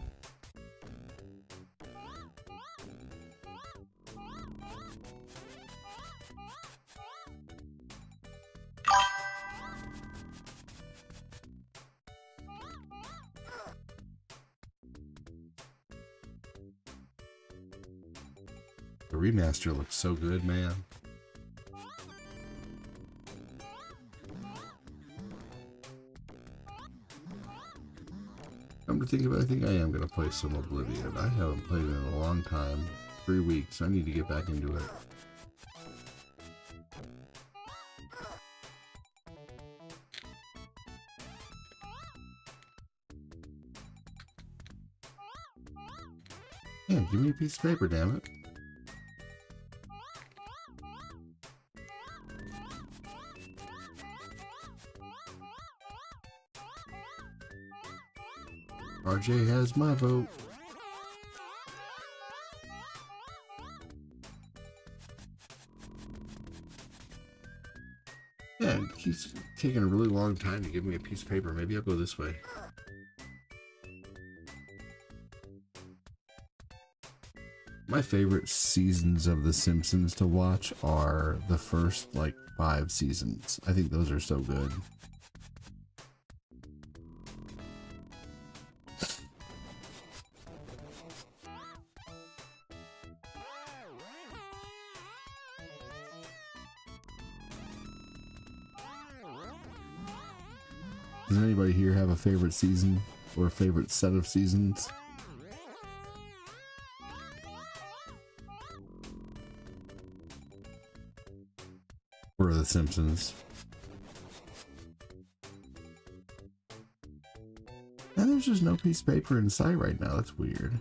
The remaster looks so good, man. Come to think of it, I think I am going to play some Oblivion. I haven't played it in a long time. 3 weeks. I need to get back into it. Yeah, give me a piece of paper, damn it. RJ has my vote. Yeah, it keeps taking a really long time to give me a piece of paper. Maybe I'll go this way. My favorite seasons of The Simpsons to watch are the first, like, 5 seasons. I think those are so good. Does anybody here have a favorite season or a favorite set of seasons? For The Simpsons. And there's just no piece of paper in sight right now. That's weird.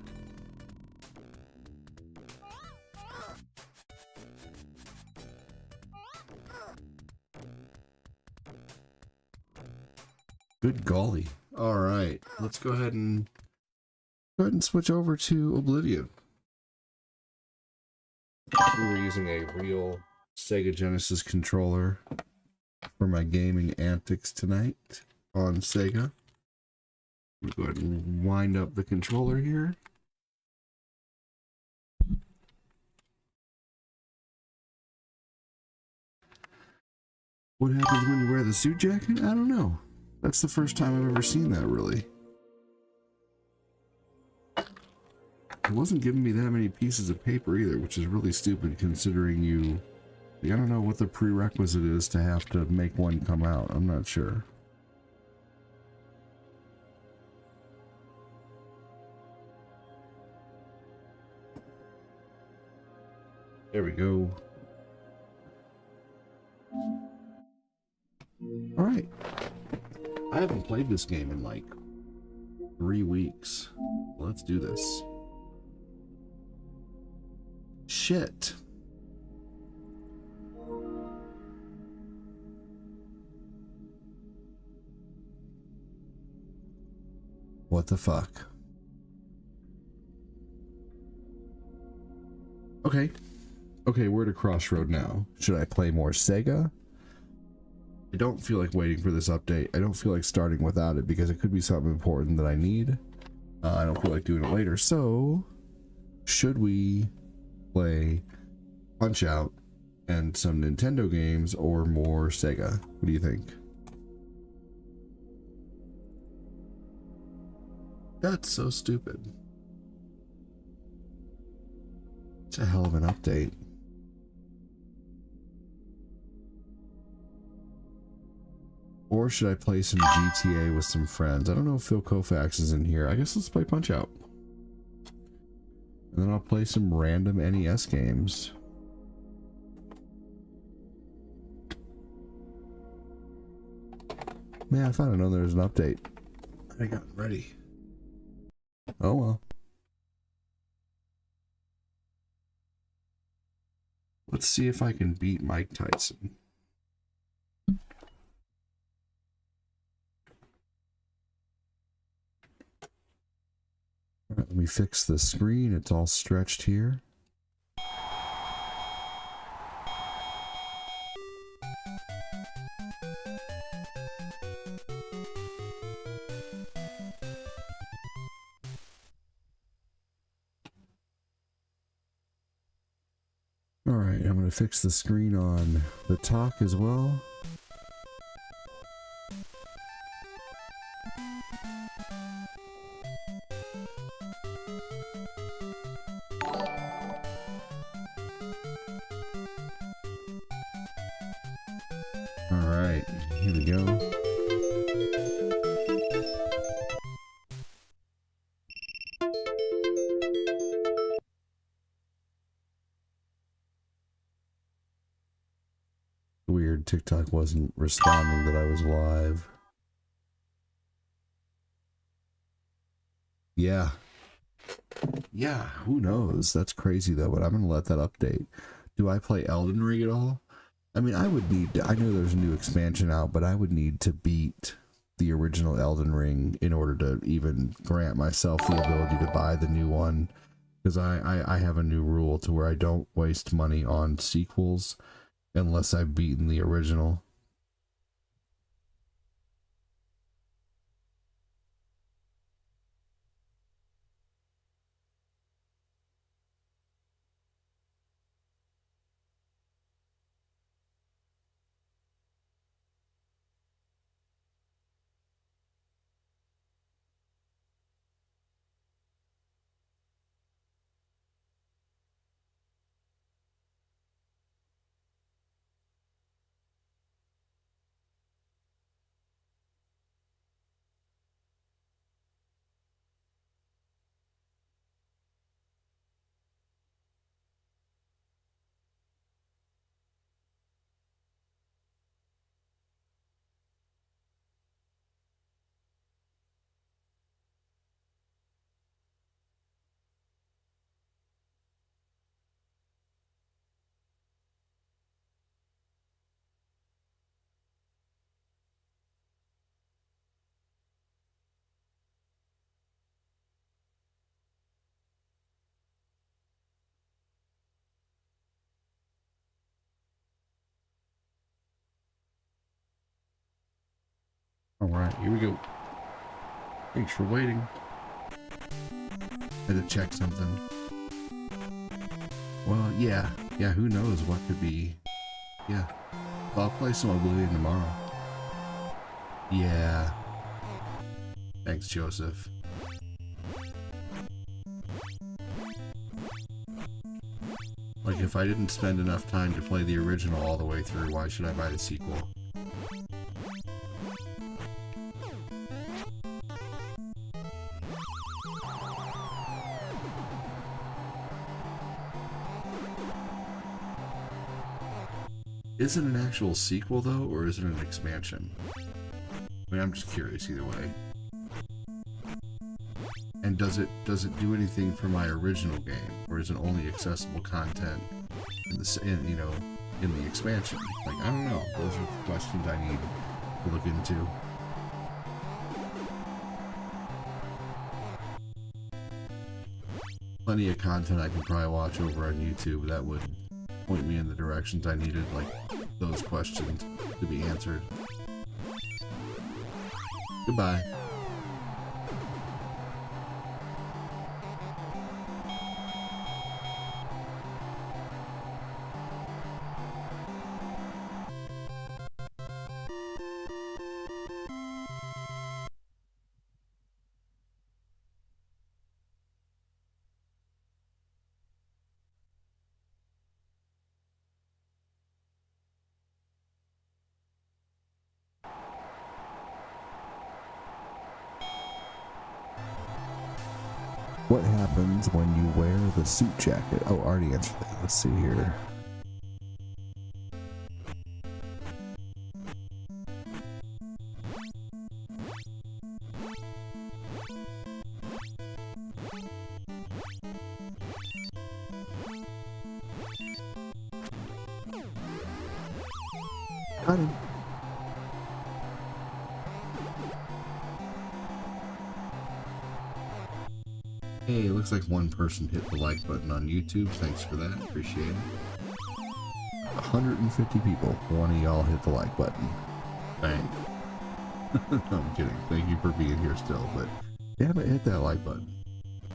Good golly. All right, let's go ahead and switch over to Oblivion. We were using a real Sega Genesis controller for my gaming antics tonight on Sega. We'll go ahead and wind up the controller here. What happens when you wear the suit jacket? I don't know. That's the first time I've ever seen that, really. It wasn't giving me that many pieces of paper either, which is really stupid considering you... I don't know what the prerequisite is to have to make one come out. I'm not sure. There we go. Alright. I haven't played this game in like 3 weeks. Let's do this. Shit. What the fuck? Okay. Okay, we're at a crossroad now. Should I play more SEGA? I don't feel like waiting for this update. I don't feel like starting without it because it could be something important that I need. I don't feel like doing it later. So, should we play Punch-Out and some Nintendo games or more SEGA? What do you think? That's so stupid. It's a hell of an update. Or should I play some GTA with some friends? I don't know if Phil Koufax is in here. I guess let's play Punch-Out. And then I'll play some random NES games. Man, I thought I know there was an update. I got ready. Oh well. Let's see if I can beat Mike Tyson. All right, let me fix the screen. It's all stretched here. All right, I'm going to fix the screen on the talk as well. All right, here we go. Weird, TikTok wasn't responding that I was live. Yeah. Yeah, who knows? That's crazy though, but I'm gonna let that update. Do I play Elden Ring at all? I mean, I would need to, I know there's a new expansion out, but I would need to beat the original Elden Ring in order to even grant myself the ability to buy the new one. Because I have a new rule to where I don't waste money on sequels unless I've beaten the original. All right, here we go. Thanks for waiting. Had to check something. Well, yeah, who knows what could be. Yeah, I'll play some Oblivion tomorrow. Yeah. Thanks, Joseph. Like, if I didn't spend enough time to play the original all the way through, why should I buy the sequel? Is it an actual sequel, though, or is it an expansion? I mean, I'm just curious either way. And does it do anything for my original game, or is it only accessible content in the in the expansion? Like, I don't know. Those are the questions I need to look into. Plenty of content I can probably watch over on YouTube that would point me in the directions I needed, like those questions to be answered. Goodbye. What happens when you wear the suit jacket? Oh, already answered that. Let's see here. Got him. Hey, it looks like one person hit the like button on YouTube. Thanks for that. Appreciate it. 150 people. One of y'all hit the like button. Bang. No, I'm kidding. Thank you for being here still, but damn it, hit that like button.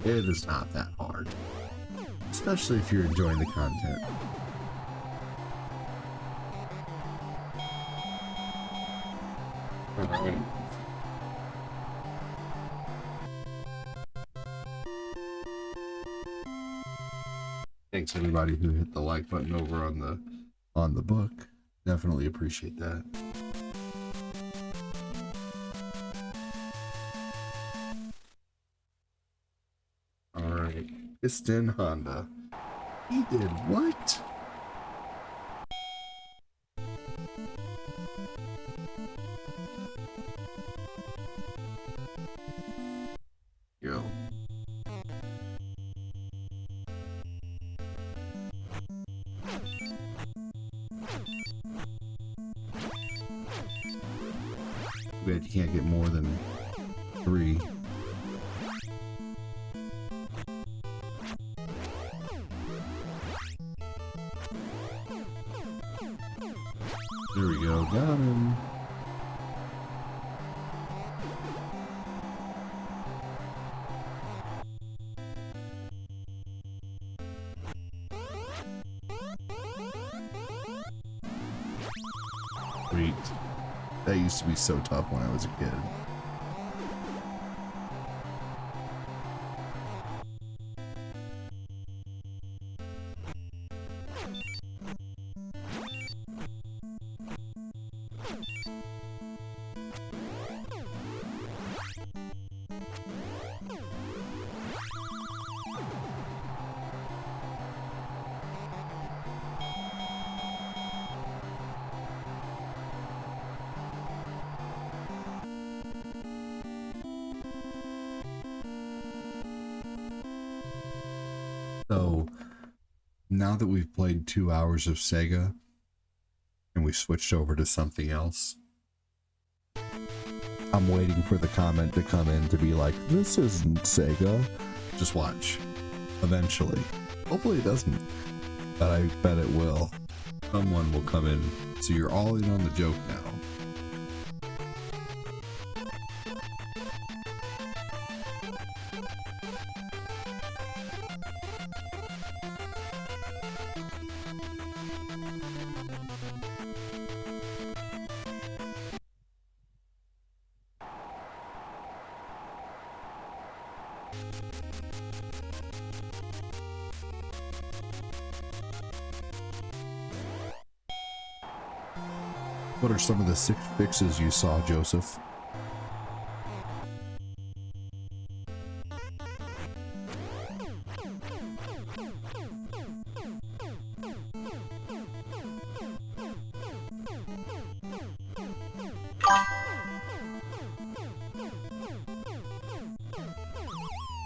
It is not that hard. Especially if you're enjoying the content. Alright. Thanks everybody who hit the like button over on the book. Definitely appreciate that. Alright. Piston Honda. He did what? Yo. Bet you can't get more than 3. There we go, got him. Sweet. That used to be so tough when I was a kid. So, now that we've played 2 hours of SEGA, and we switched over to something else, I'm waiting for the comment to come in to be like, this isn't SEGA. Just watch. Eventually. Hopefully it doesn't, but I bet it will. Someone will come in, so you're all in on the joke now. What are some of the 6 fixes you saw, Joseph?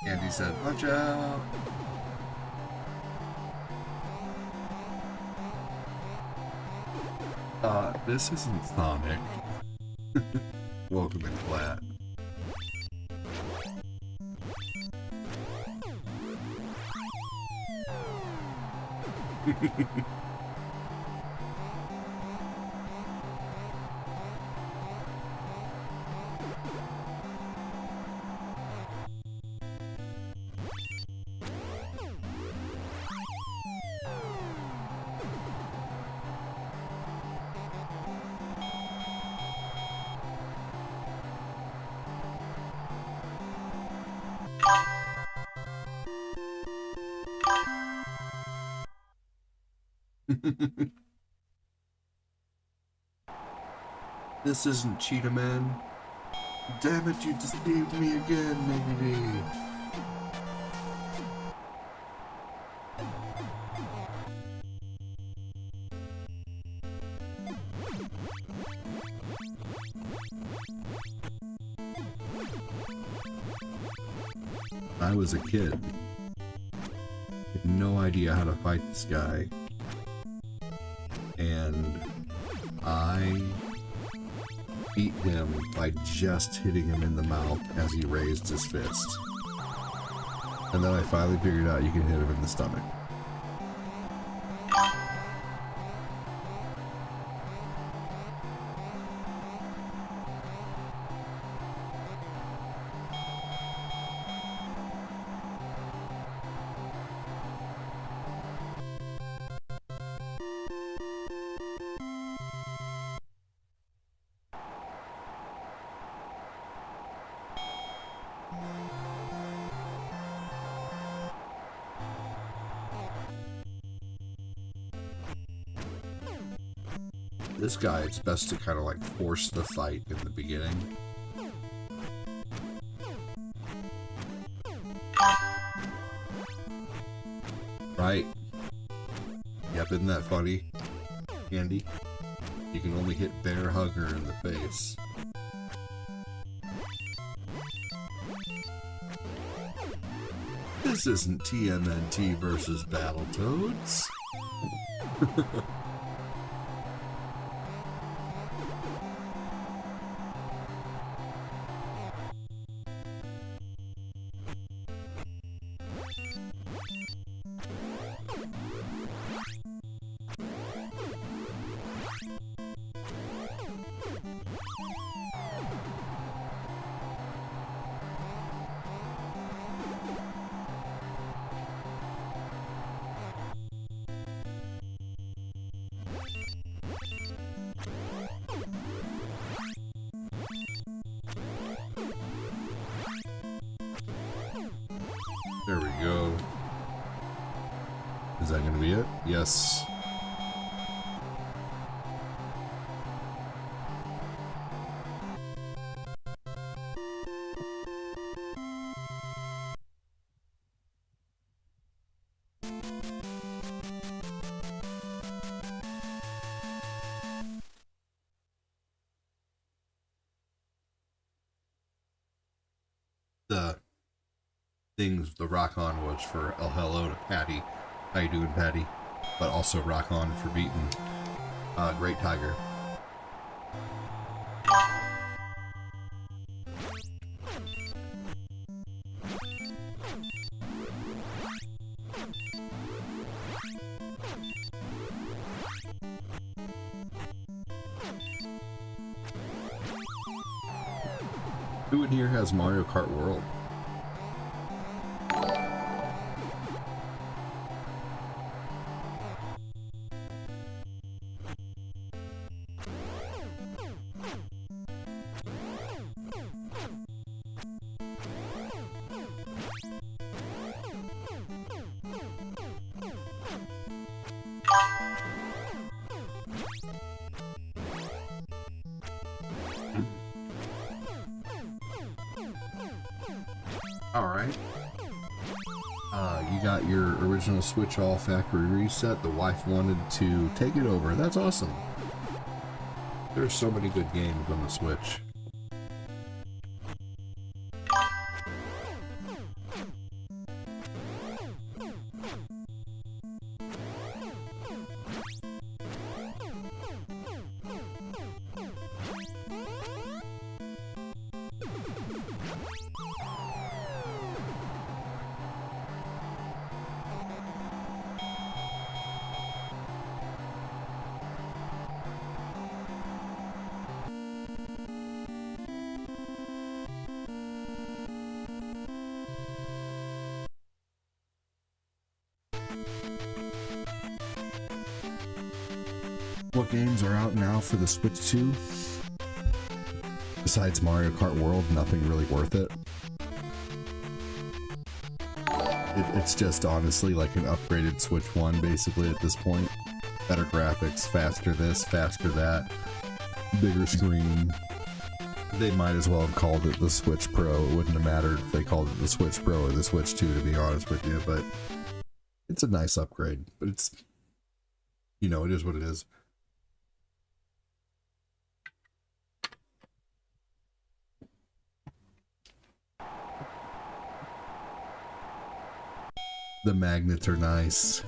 Andy said, watch out! This isn't Sonic. Welcome in, Flat. This isn't Cheetah Man. Damn it, you deceived me again, Miggity. I was a kid. Had no idea how to fight this guy. And I beat him by just hitting him in the mouth as he raised his fist. And then I finally figured out you can hit him in the stomach. This guy, it's best to kind of like force the fight in the beginning. Right? Yep, isn't that funny, Andy? You can only hit Bear Hugger in the face. This isn't TMNT versus Battletoads. There we go. Is that gonna be it? Yes. The things the rock on was for El Hello to Patty. How you doing, Patty? But also rock on for beating Great Tiger. Who in here has Mario Kart World? Alright. You got your original Switch all factory reset. The wife wanted to take it over. That's awesome. There's so many good games on the Switch. What games are out now for the Switch 2? Besides Mario Kart World, nothing really worth it. It's just honestly like an upgraded Switch 1 basically at this point. Better graphics, faster this, faster that, bigger screen. They might as well have called it the Switch Pro. It wouldn't have mattered if they called it the Switch Pro or the Switch 2, to be honest with you, but it's a nice upgrade. But it's, you know, it is what it is. The magnets are nice.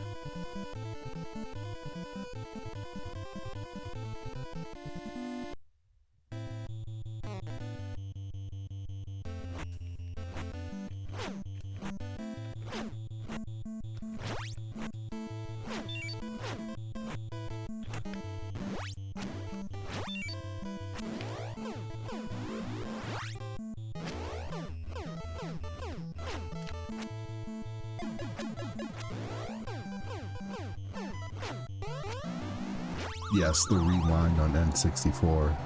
Yes, the rewind on N64.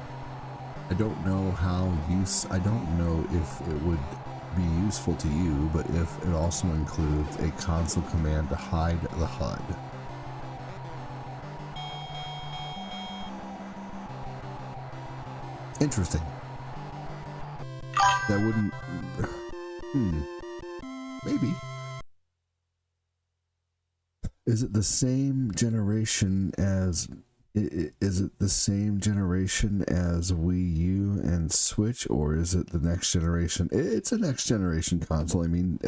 I don't know I don't know if it would be useful to you, but if it also includes a console command to hide the HUD. Interesting. That wouldn't... Maybe. Is it the same generation as... Is it the same generation as Wii U and Switch, or is it the next generation? It's a next generation console. I mean,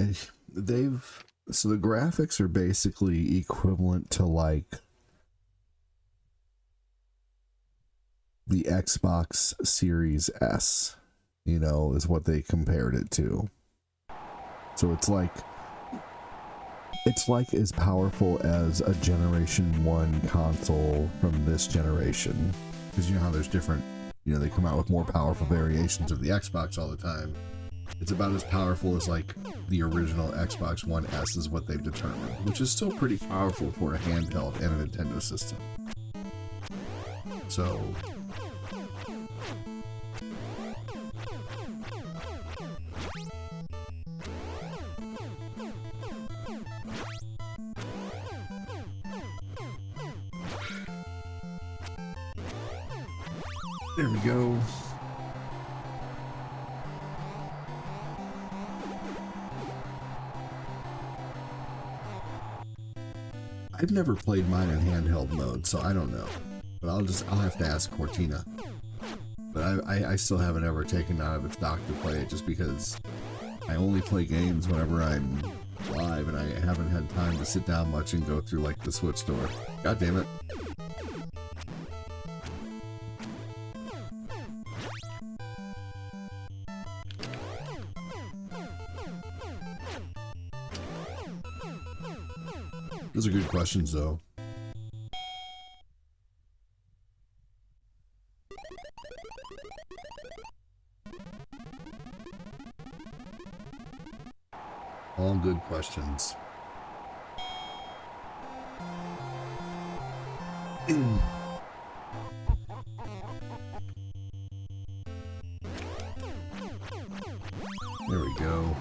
so the graphics are basically equivalent to like the Xbox Series S, you know, is what they compared it to. So it's like as powerful as a Generation 1 console from this generation. Because you know how there's different, you know, they come out with more powerful variations of the Xbox all the time. It's about as powerful as like the original Xbox One S is what they've determined, which is still pretty powerful for a handheld and a Nintendo system. So... there we go. I've never played mine in handheld mode, so I don't know. But I'll have to ask Cortina. But I still haven't ever taken it out of its dock to play it, just because I only play games whenever I'm live, and I haven't had time to sit down much and go through like the Switch store. God damn it. Those are good questions, though. All good questions. There we go.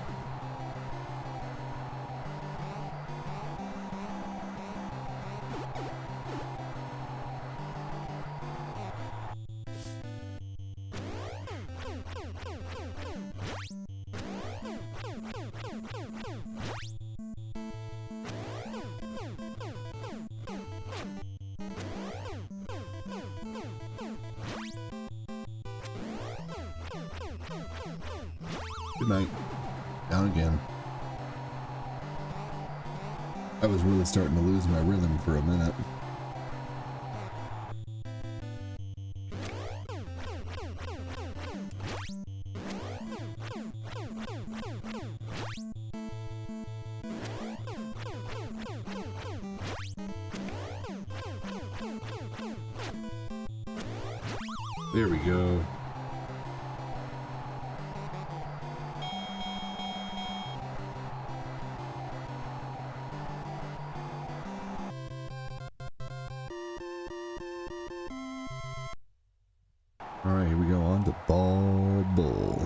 Good night. Down again. I was really starting to lose my rhythm for a minute. There we go. Alright, here we go on to Ball Bowl.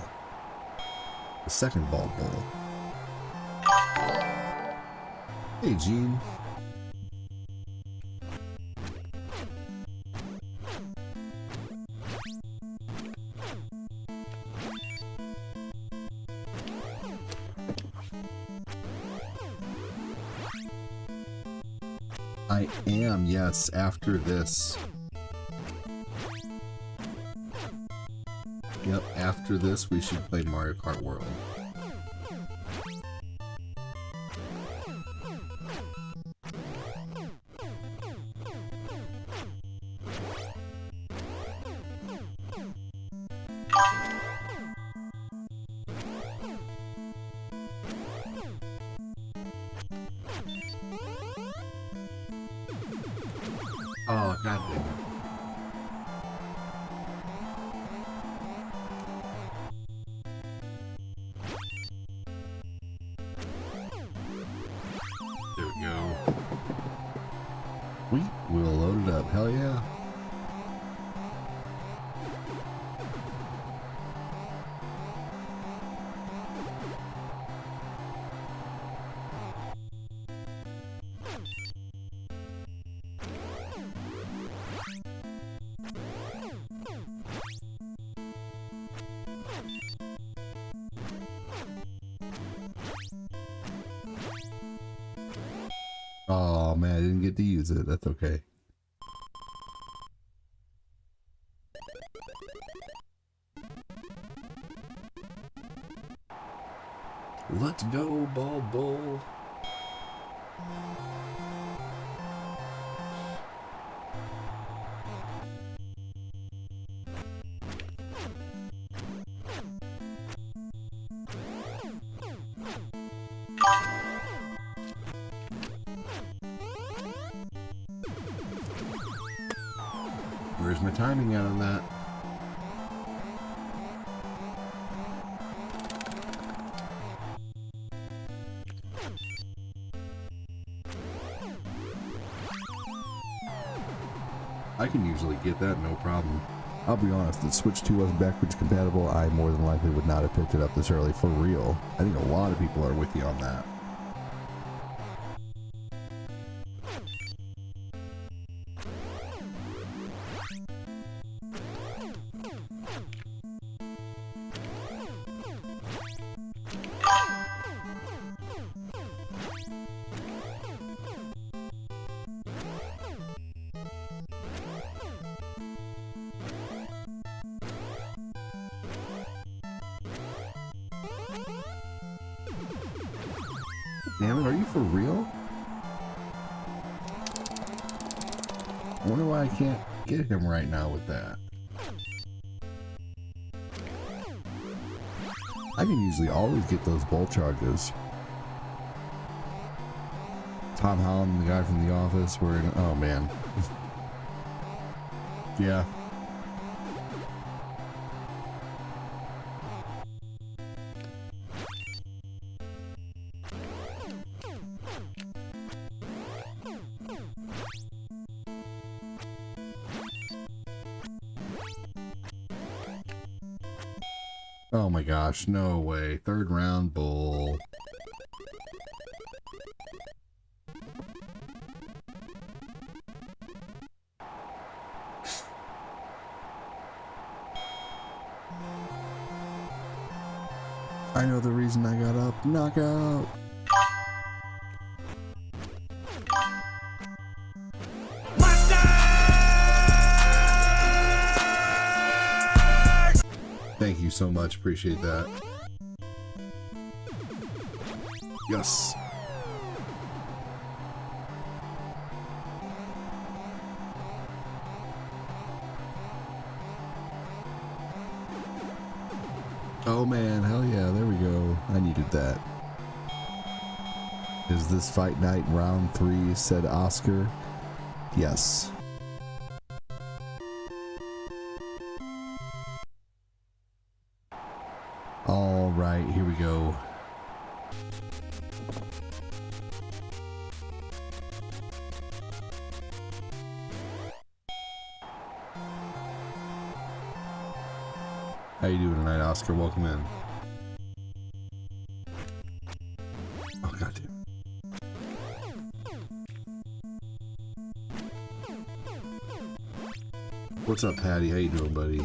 The second Ball Bowl. Hey, Gene. I am, yes, after this. Yep, after this we should play Mario Kart World. Oh, god damn it. There we go. We will load it up. Hell yeah. Oh man, I didn't get to use it. That's okay. Let's go, Ball Bowl. Where's my timing at on that? I can usually get that, no problem. I'll be honest, if Switch 2 wasn't backwards compatible, I more than likely would not have picked it up this early, for real. I think a lot of people are with you on that. Damn it, are you for real? I wonder why I can't get him right now with that. I can usually always get those bowl charges. Tom Holland and the guy from The Office were in... Oh, man. Yeah. Oh my gosh, no way. Third round bowl. I know the reason I got up. Knockout. Thank you so much. Appreciate that. Yes. Oh man, hell yeah, there we go. I needed that. Is this fight night round 3, said Oscar? Yes. All right, here we go. How you doing tonight, Oscar? Welcome in. Oh, goddamn. What's up, Patty? How you doing, buddy?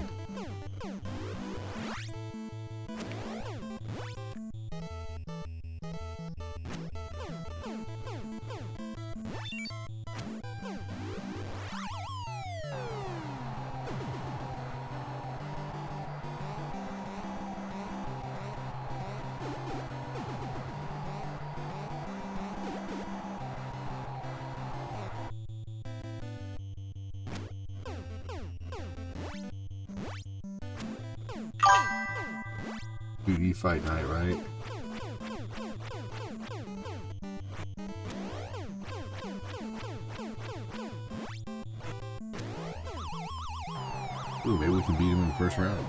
TV fight night, right? Ooh, maybe we can beat him in the first round.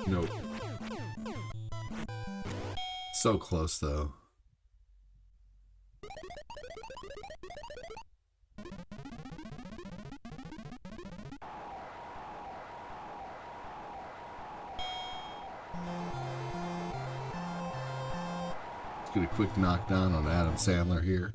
Nope. So close, though. Let's get a quick knockdown on Adam Sandler here.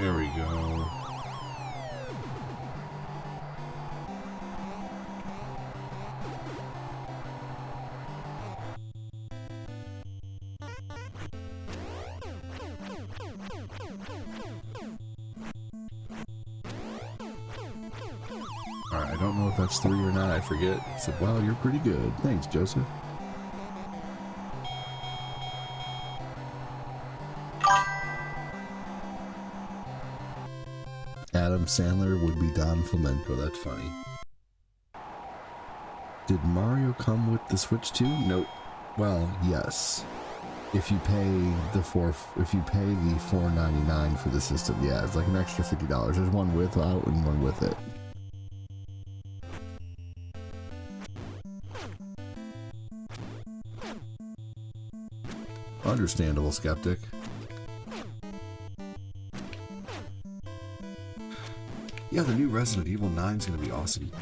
There we go. Alright, I don't know if that's 3 or not, I forget. He said, wow, you're pretty good. Thanks, Joseph. Adam Sandler would be Don Flamenco. That's funny. Did Mario come with the Switch too? Nope. Well, yes. If you pay the $4.99 for the system, yeah, it's like an extra $50. There's one without and one with it. Understandable, skeptic. Yeah, the new Resident Evil 9 is going to be awesome.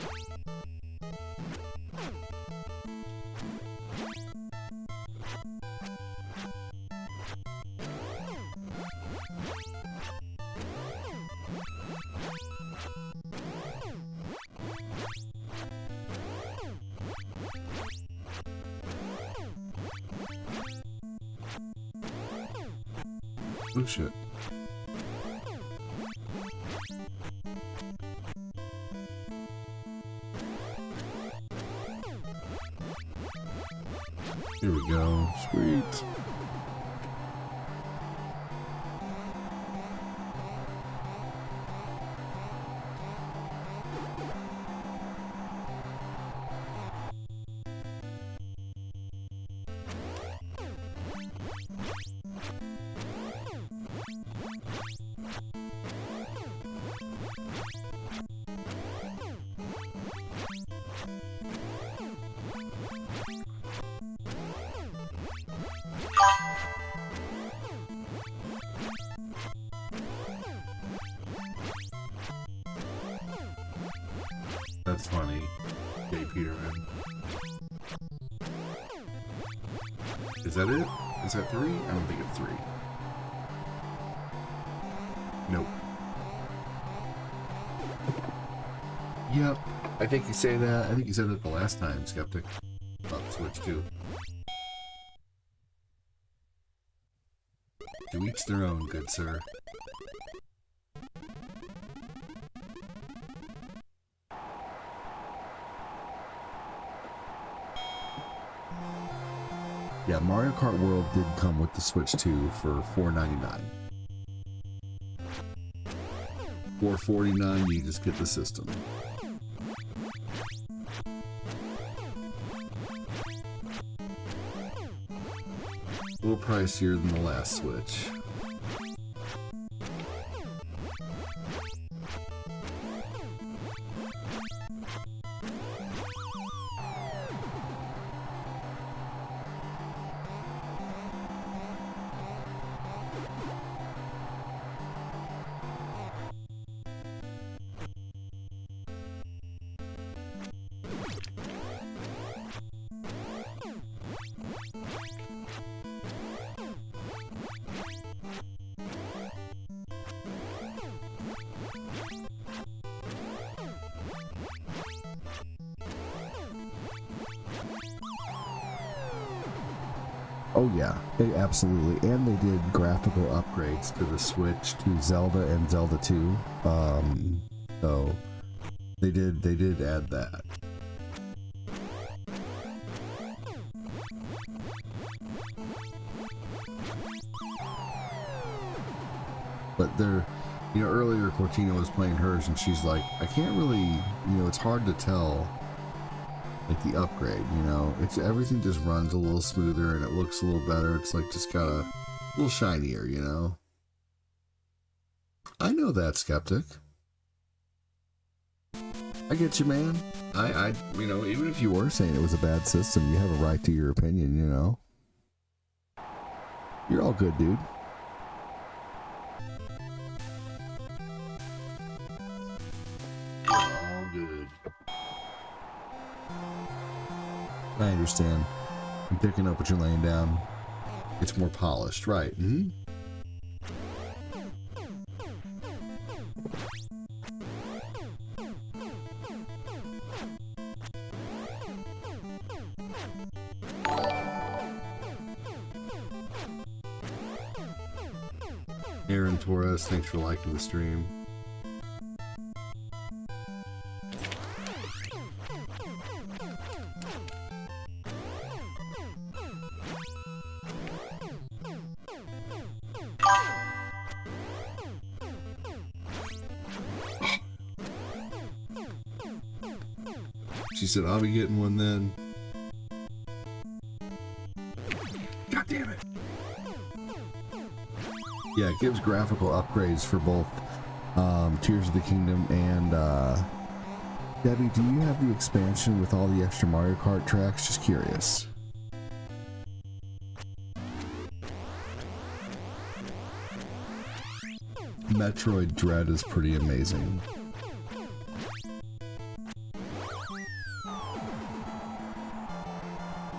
Oh shit. Here we go. Sweet. That's funny. Jay Peterman. Is that it? Is that 3? I don't think it's 3. Nope. Yep. I think you say that. I think you said it the last time, Skeptic. About the Switch 2. To each their own, good sir. Yeah, Mario Kart World did come with the Switch 2 for $4.99. $4.49, you just get the system. A little pricier than the last Switch. Oh yeah, absolutely. And they did graphical upgrades to the Switch to Zelda and Zelda 2. So they did add that. But they're, you know, earlier Cortina was playing hers and she's like, I can't really, you know, it's hard to tell like the upgrade, you know, it's everything just runs a little smoother and it looks a little better. It's like just got a little shinier, you know. I know that, Skeptic. I get you, man. I you know, even if you were saying it was a bad system, you have a right to your opinion, you know. You're all good, dude. All good. I understand. I'm picking up what you're laying down. It's more polished, right? Mm-hmm. Aaron Torres, thanks for liking the stream. She said, I'll be getting one then. God damn it. Yeah, it gives graphical upgrades for both Tears of the Kingdom and Debbie, do you have the expansion with all the extra Mario Kart tracks? Just curious. Metroid Dread is pretty amazing.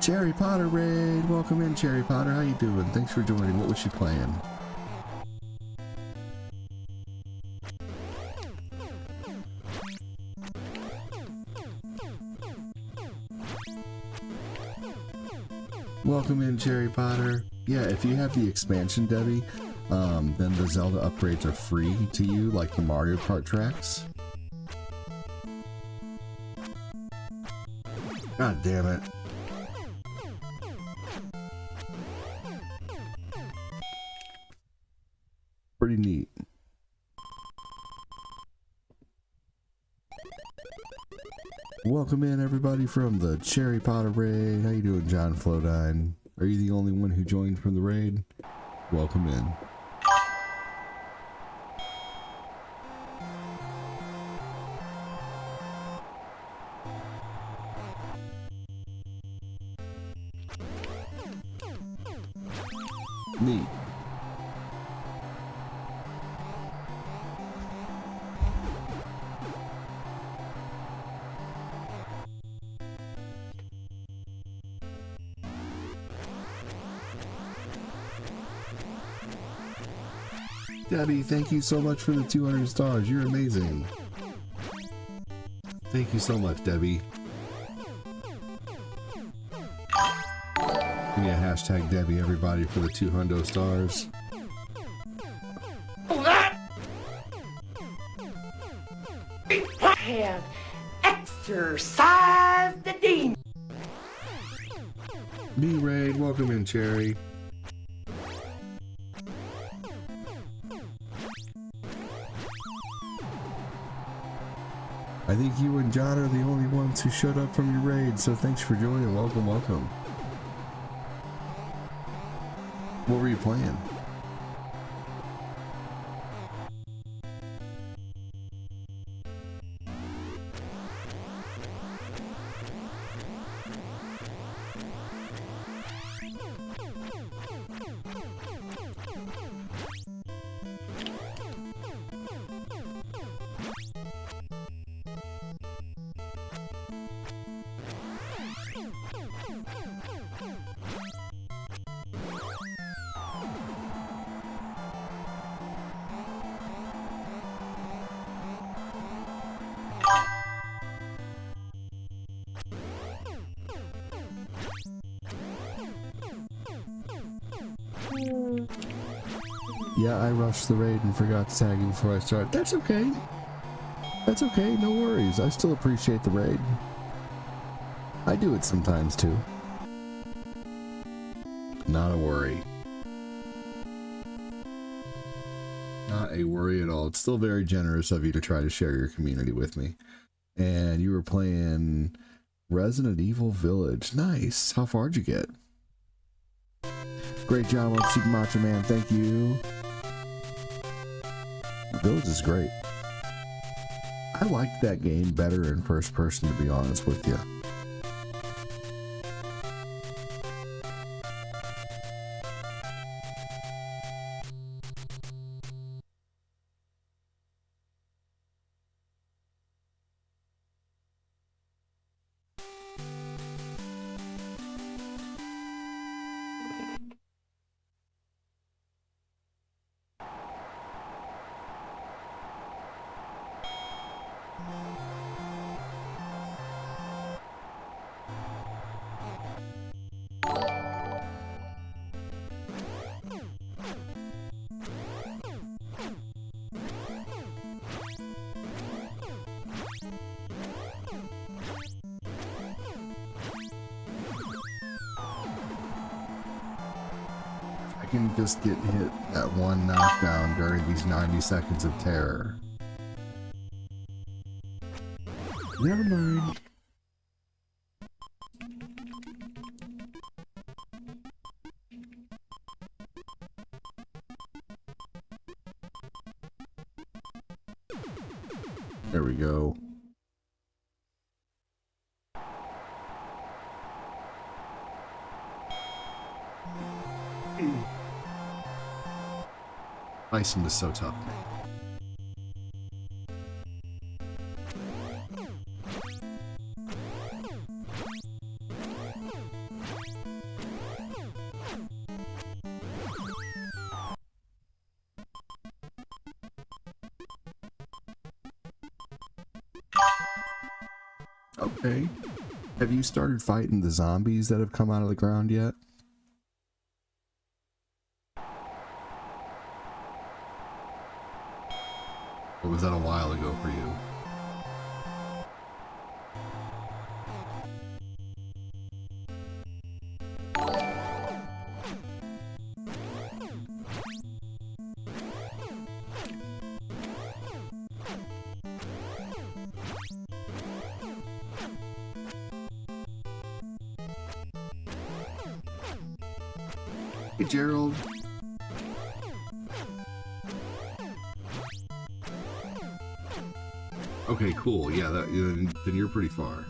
Cherry Potter Raid, welcome in, Cherry Potter. How you doing? Thanks for joining. What was she playing? Welcome in, Cherry Potter. Yeah, if you have the expansion, Debbie, then the Zelda upgrades are free to you, like the Mario Kart tracks. God damn it. Pretty neat. Welcome in, everybody, from the Cherry Potter Raid. How you doing, John Flodine? Are you the only one who joined from the raid? Welcome in. Neat. Debbie, thank you so much for the 200 stars. You're amazing. Thank you so much, Debbie. Give me a hashtag Debbie, everybody, for the 200 stars. Have exercise the demon. B-Raid, welcome in, Cherry. I think you and John are the only ones who showed up from your raid, so thanks for joining. Welcome, welcome. What were you playing? Yeah, I rushed the raid and forgot to tag you before I started. That's okay. That's okay, no worries. I still appreciate the raid. I do it sometimes too. Not a worry. Not a worry at all. It's still very generous of you to try to share your community with me. And you were playing Resident Evil Village. Nice. How far'd you get? Great job on Super Macho Man. Thank you. Village is great. I liked that game better in first person, to be honest with you. Can just get hit at one knockdown during these 90 seconds of terror. Never mind. There we go. Bison is so tough, man. Okay. Have you started fighting the zombies that have come out of the ground yet? Or was that a while ago for you? Hey, Gerald. Okay, cool. Yeah, then you're pretty far.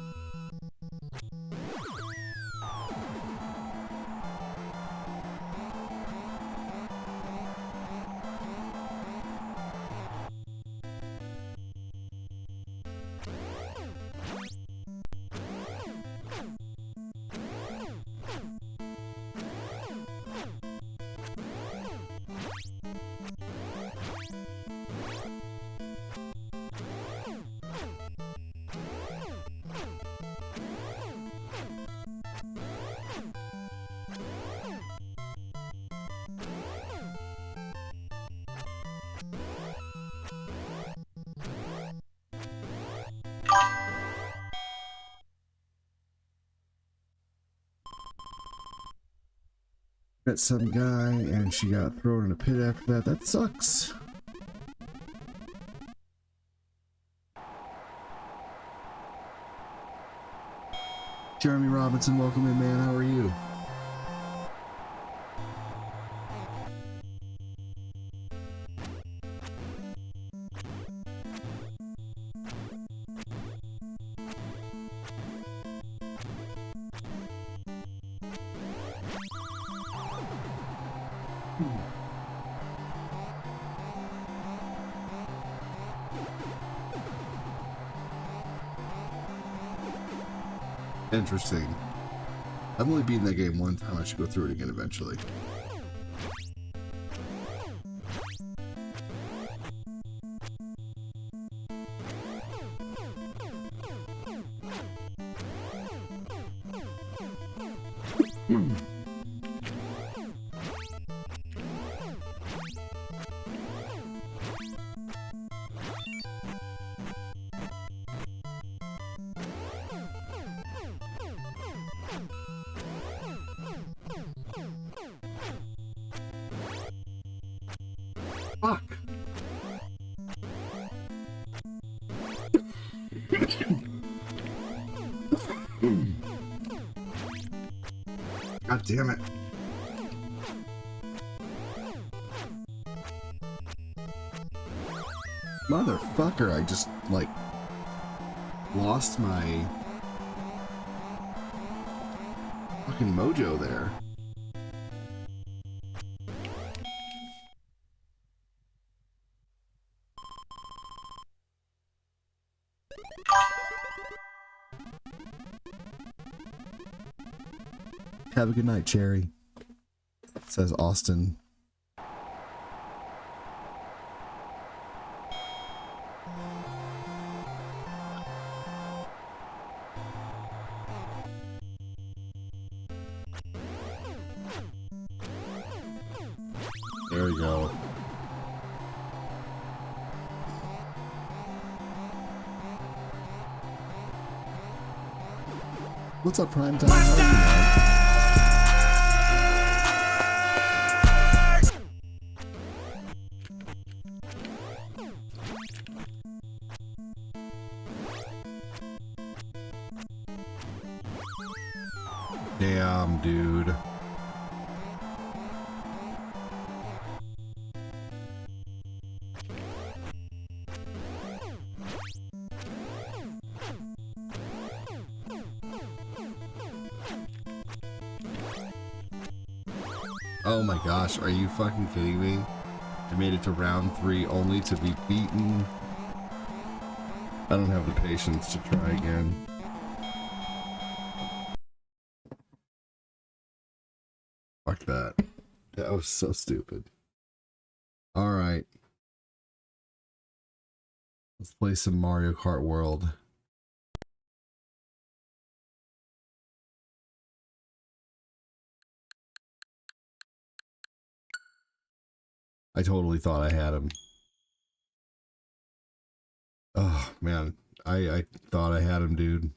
Met some guy and she got thrown in a pit after that. That sucks. Jeremy Robinson, welcome in, man. How are you? Interesting. I've only beaten that game one time. I should go through it again eventually. Fuck. God damn it. Motherfucker, I just, like, lost my fucking mojo there. Have a good night, Cherry. Says Austin. There we go. What's up, Prime Time? How are you, man? Damn, dude. Oh my gosh, are you fucking kidding me? I made it to round 3 only to be beaten. I don't have the patience to try again. Fuck that. That was so stupid. Alright. Let's play some Mario Kart World. I totally thought I had him. Oh, man. I thought I had him, dude.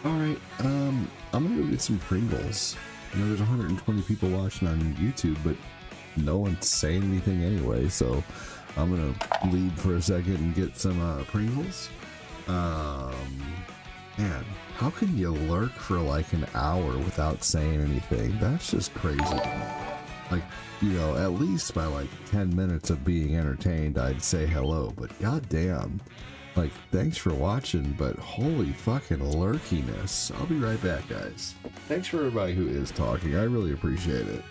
Alright, I'm gonna go get some Pringles. You know, there's 120 people watching on YouTube, but no one's saying anything anyway, so I'm gonna leave for a second and get some Pringles. Man, how can you lurk for like an hour without saying anything? That's just crazy. Like, you know, at least by like 10 minutes of being entertained, I'd say hello, but goddamn. Like, thanks for watching, but holy fucking lurkiness. I'll be right back, guys. Thanks for everybody who is talking. I really appreciate it.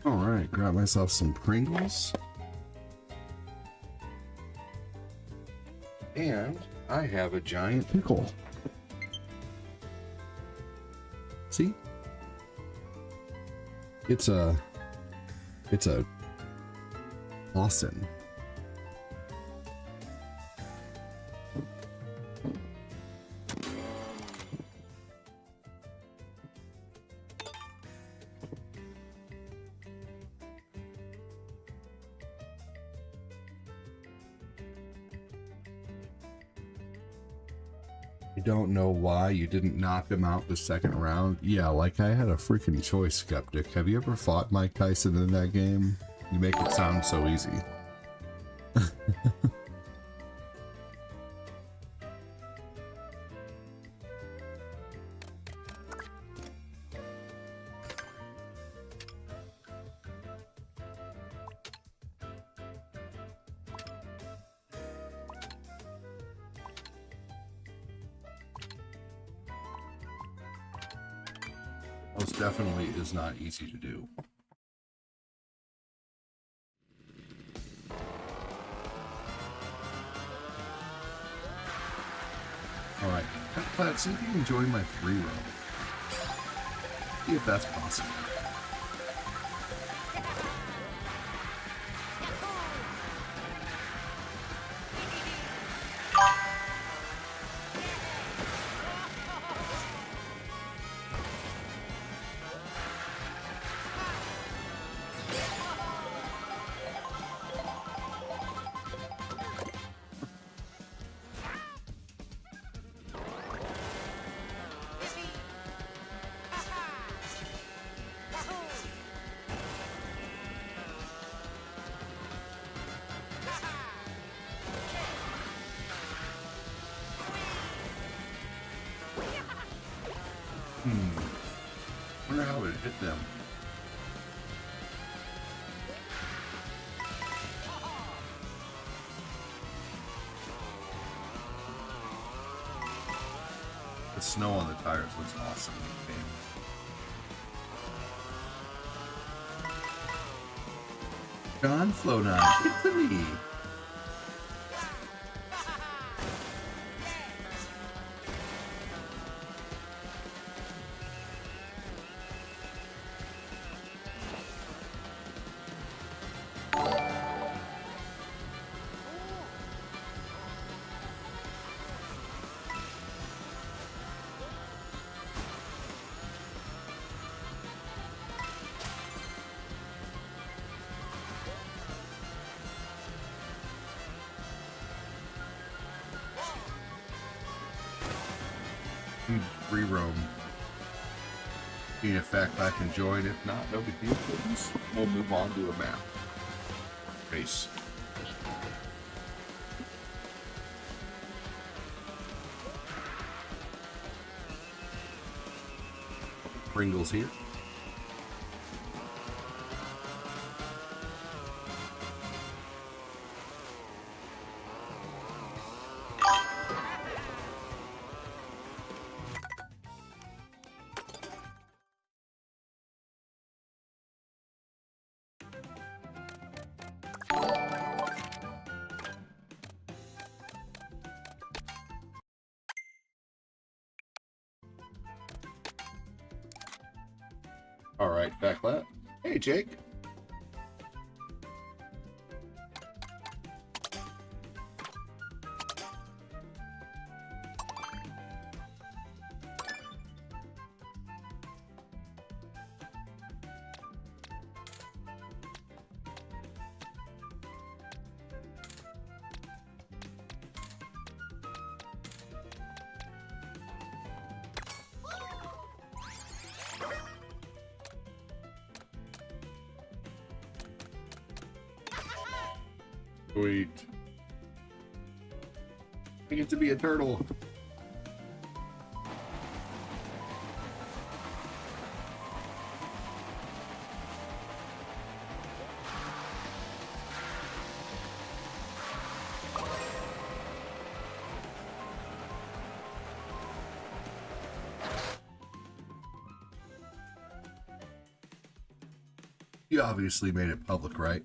Alright, grab myself some Pringles. And I have a giant pickle. See? It's a Lawson. Don't know why you didn't knock him out the second round. Yeah, like I had a freaking choice, Skeptic. Have you ever fought Mike Tyson in that game? You make it sound so easy. Most definitely is not easy to do. Alright, let's see if you can join my free roam. See if that's possible. Wonder how it hit them. The snow on the tires looks awesome. John Flownon, it's me. Free roam. In effect, I can join. If not, no big deal. We'll move on to a map. Race. Pringles here. All right, back left. Hey, Jake. Sweet. I get to be a turtle. You obviously made it public, right?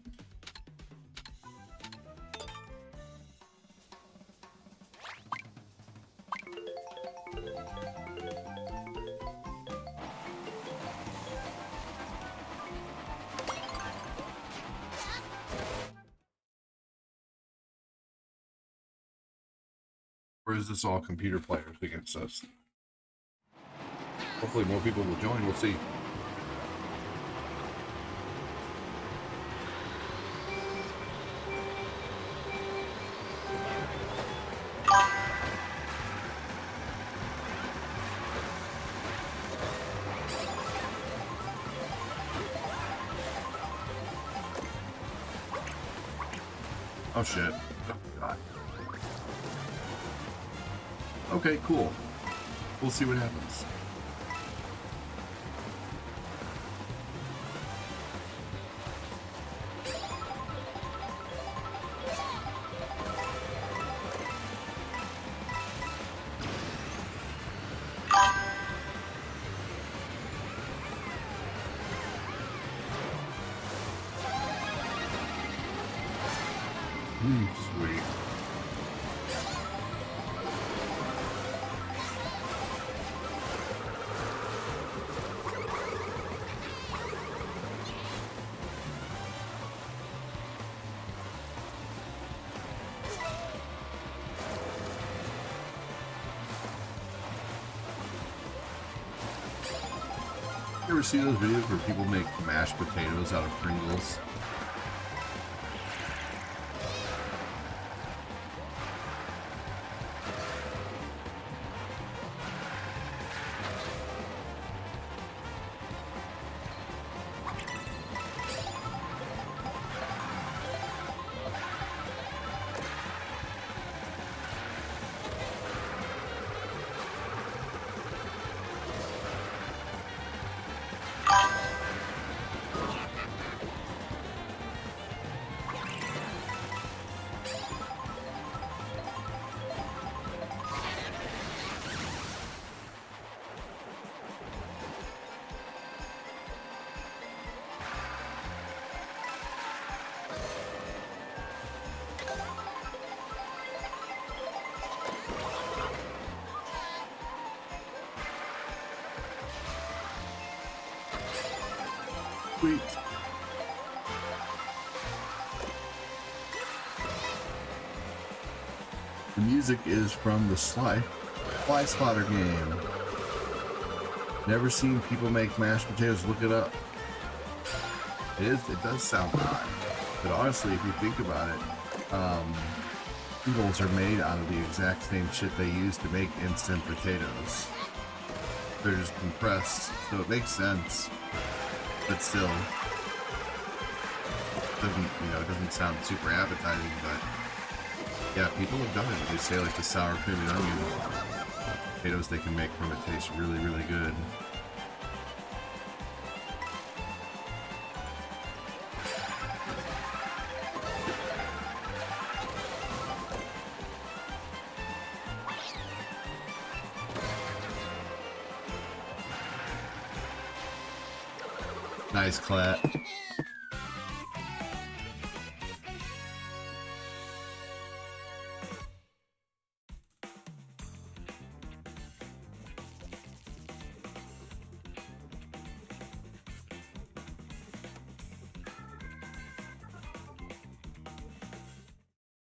Or is this all computer players against us? Hopefully more people will join, we'll see. Oh shit. Oh god. Okay, cool. We'll see what happens. Sweet. You ever see those videos where people make mashed potatoes out of Pringles? Sweet. The music is from the Fly Spotter game. Never seen people make mashed potatoes. Look it up. It does sound odd, but honestly, if you think about it, noodles are made out of the exact same shit they use to make instant potatoes. They're just compressed, so it makes sense. But still, it doesn't sound super appetizing, but yeah, people have done it. They say like the sour cream and onion potatoes they can make from it taste really, really good. Nice clap.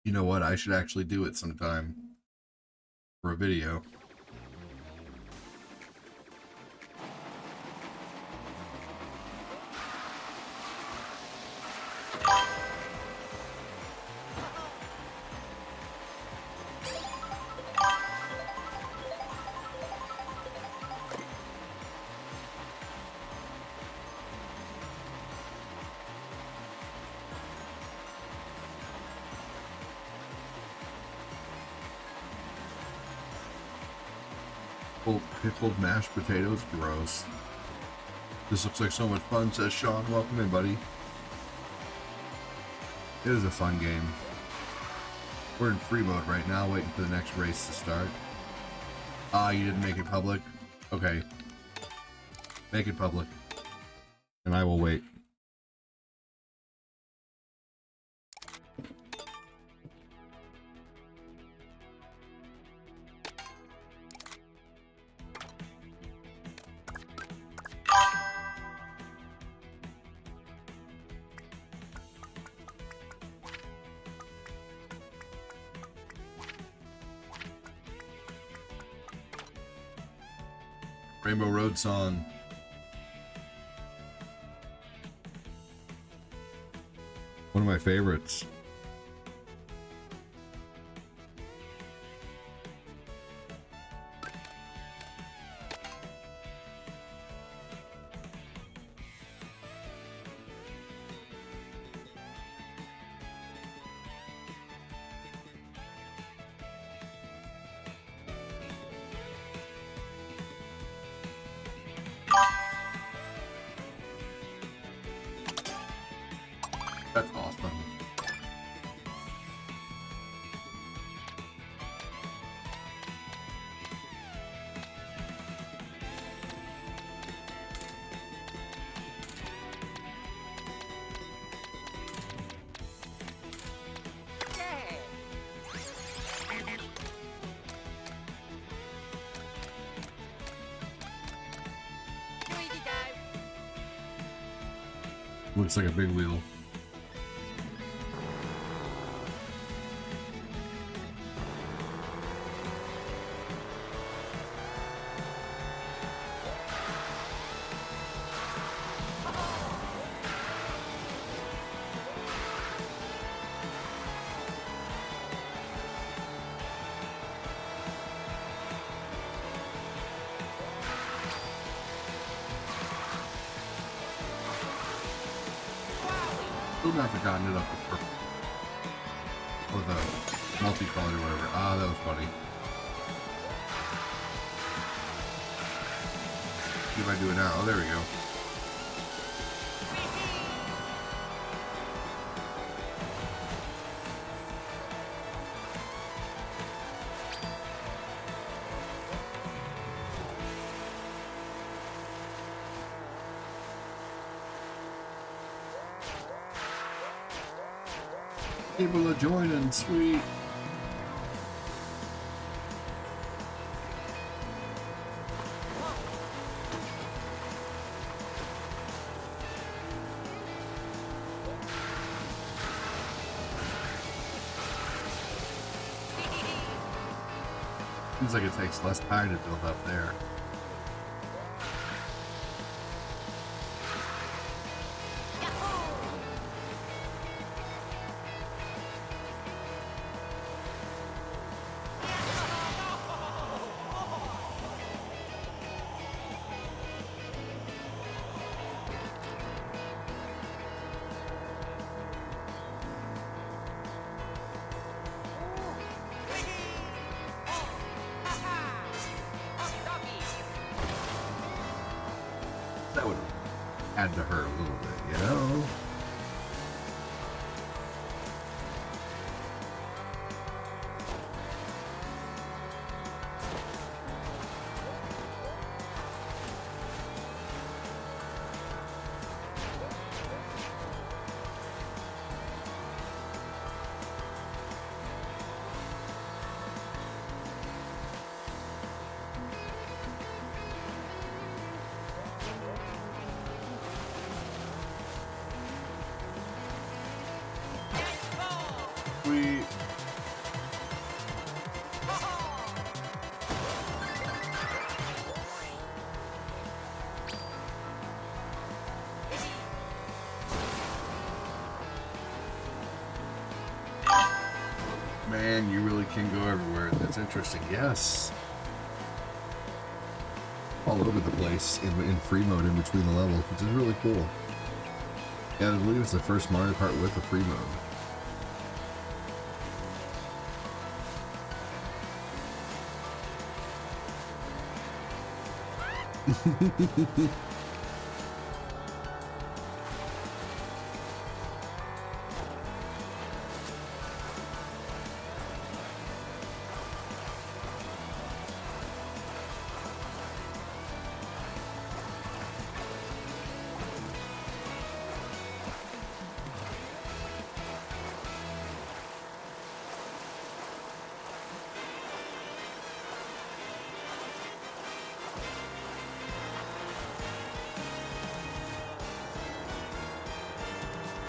You know what? I should actually do it sometime for a video. Pickled mashed potatoes, gross. This looks like so much fun, says Sean. Welcome in, buddy. It is a fun game. We're in free mode right now, waiting for the next race to start. Ah, you didn't make it public? Okay. Make it public. And I will wait. Rainbow Road song. One of my favorites. That's awesome. Looks like a big wheel. Still not forgotten it up with purple. Or the multicolored or whatever. Ah, that was funny. See if I do it now. Oh, there we go. People are joining, sweet. Seems like it takes less time to build up there. That would add to her a little bit, you know? Sweet. Man, you really can go everywhere. That's interesting. Yes. All over the place in free mode in between the levels, which is really cool. Yeah, I believe it's the first Mario Kart with a free mode.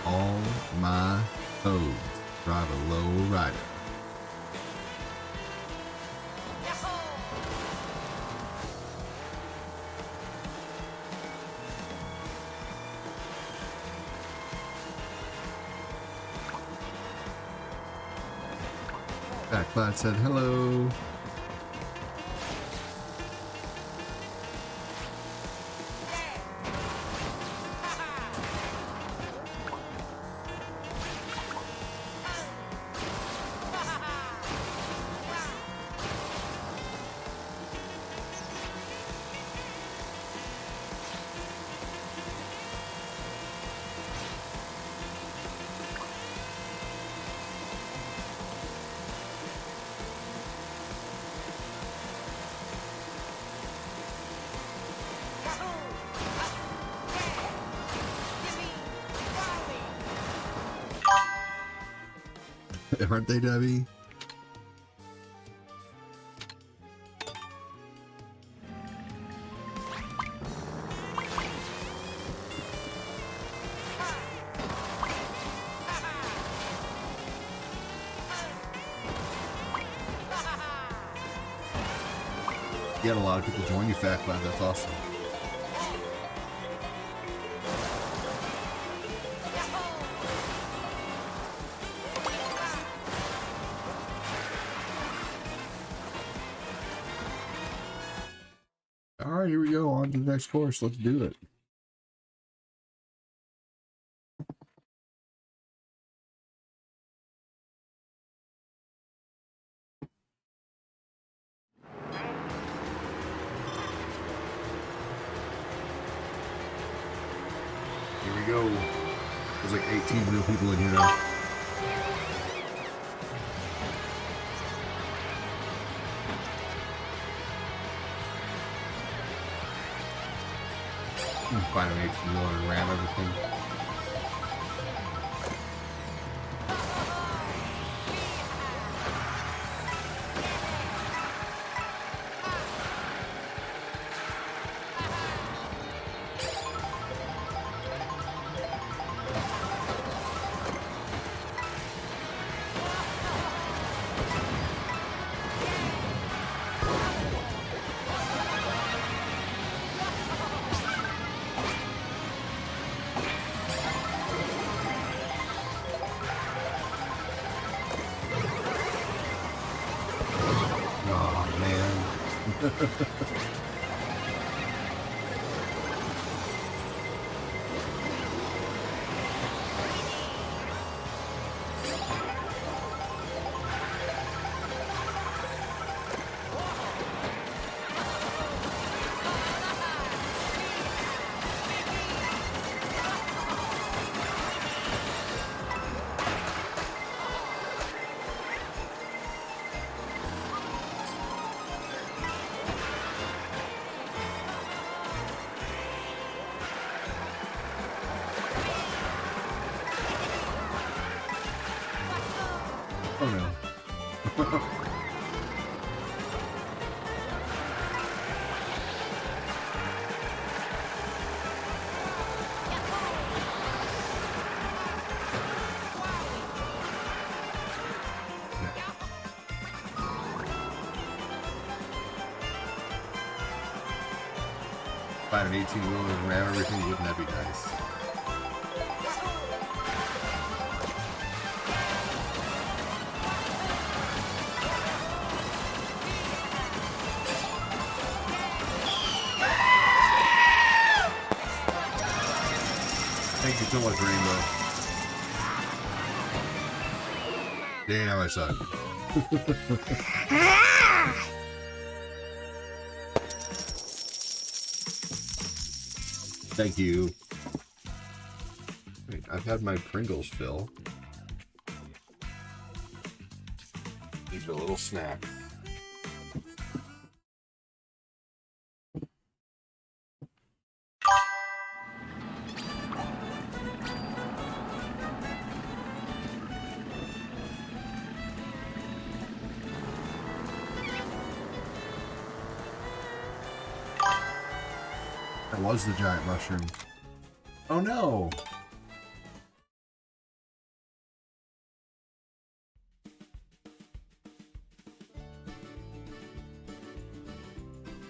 All my toads drive a low rider. Backbot said hello. Aren't they, Debbie? You had a lot of people join you, Fat Lab. That's awesome. All right, here we go. On to the next course. Let's do it. Here we go. There's like 18 real people in here now. Finally, you want to ram everything. Oh no. Find an 18-wheeler and ram everything, wouldn't that be nice? Thank you so much, Rainbow. Damn, I suck. Thank you. Wait, I've had my Pringles fill. Need a little snack. That was the giant mushroom. Oh no!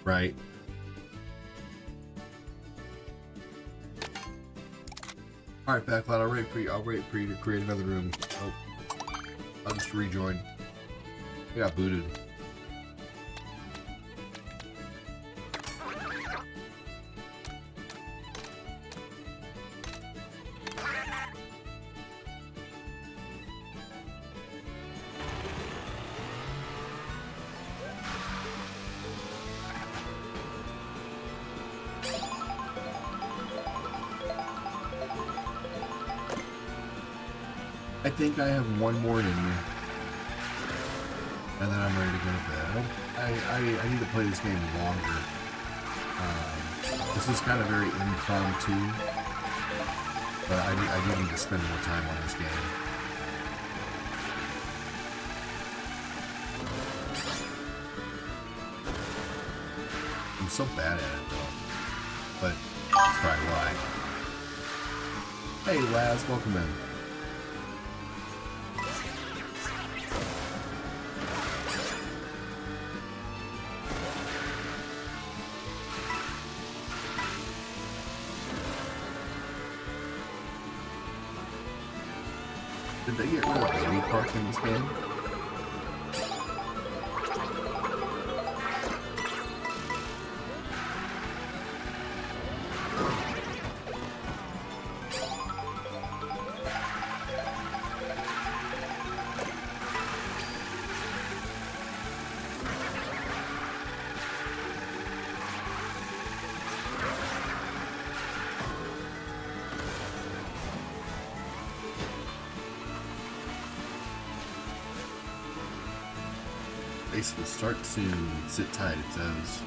Right. Alright, Backcloud, I'll wait for you to create another room. Oh, I'll just rejoin. I got booted. I think I have one more in me. And then I'm ready to go to bed. I need to play this game longer. This is kind of very impromptu. But I do need to spend more time on this game. I'm so bad at it though. But that's probably why. Hey Laz, welcome in. Did they get rid of any park in this game? Race will start soon. Sit tight, it says.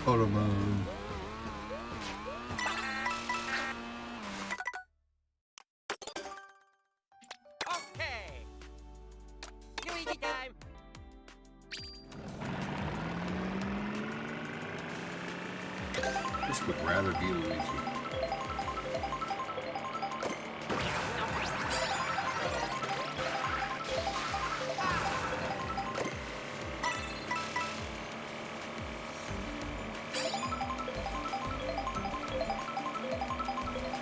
Photo mode. Okay. Luigi time. This would rather be Luigi.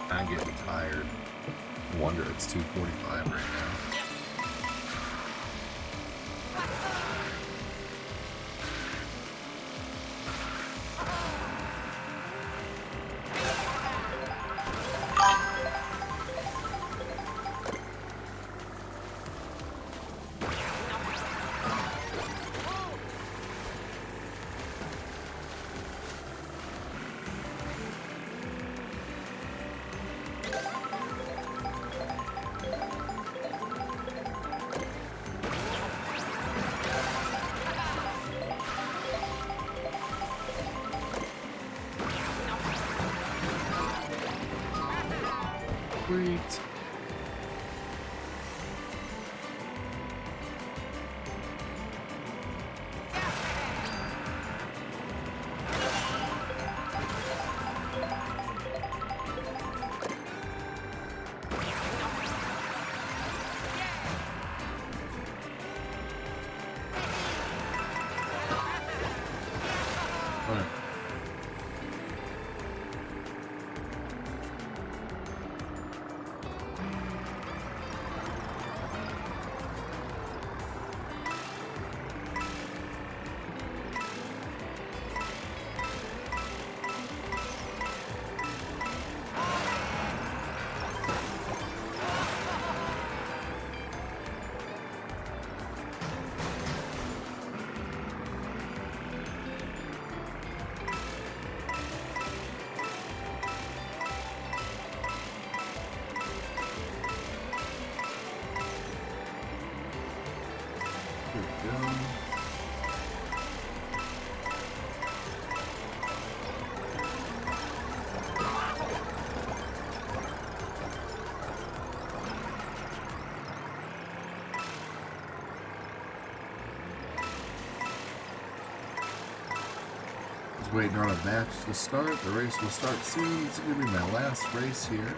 I'm getting tired. No wonder it's 2:45 right now. Sweet. Alright. Here we go. Just waiting on a match to start. The race will start soon. This is going to be my last race here.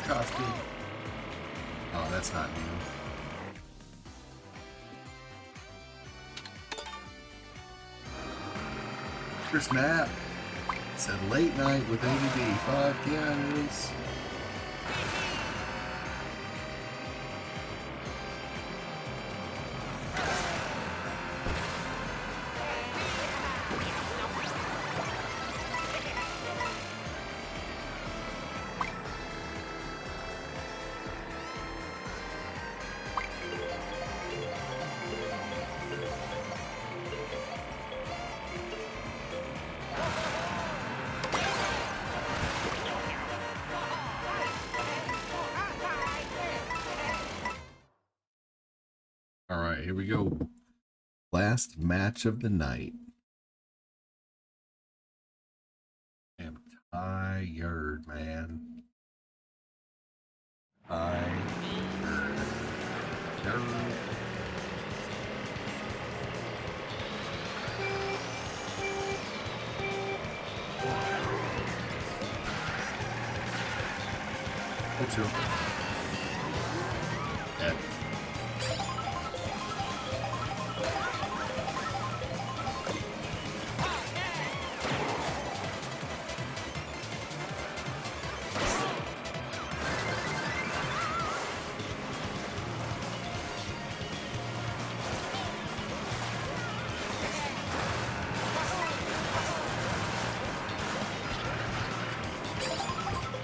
costume. Oh, that's not new. Chris Knapp said late night with ADD. Fuck yeah, it is. All right, here we go. Last match of the night. I'm tired, man. Tired. What's your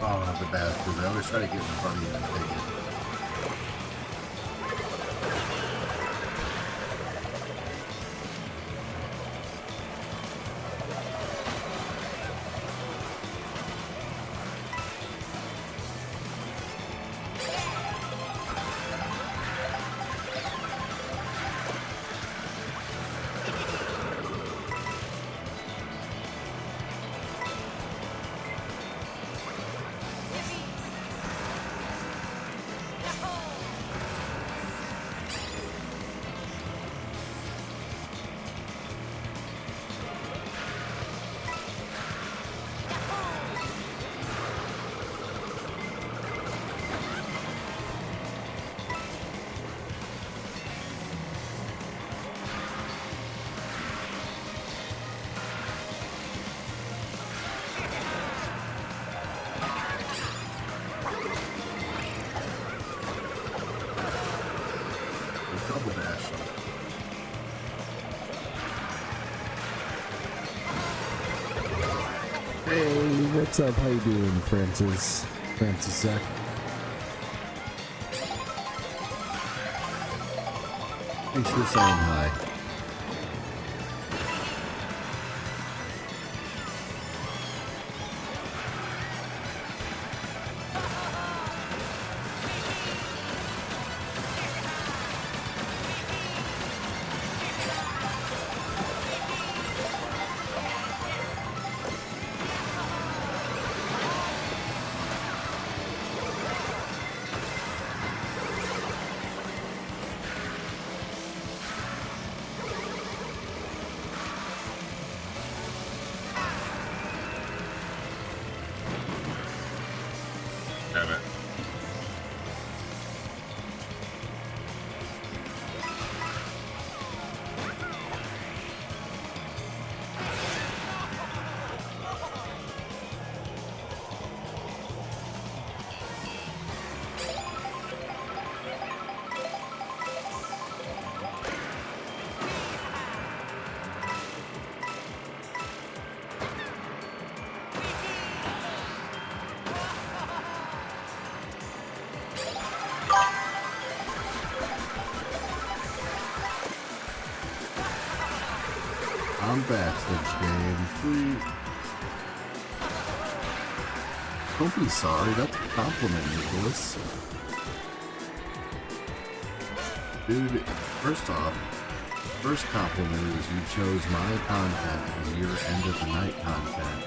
Oh, the bastard. I always try to get in front of you and take it. Hey, what's up? How you doing, Francis? Francis Zach. Thanks for saying hi. Damn it. I'm backstage game. Don't be sorry, that's a compliment, Nicholas. Dude, first off, first compliment is you chose my content as your end of the night content.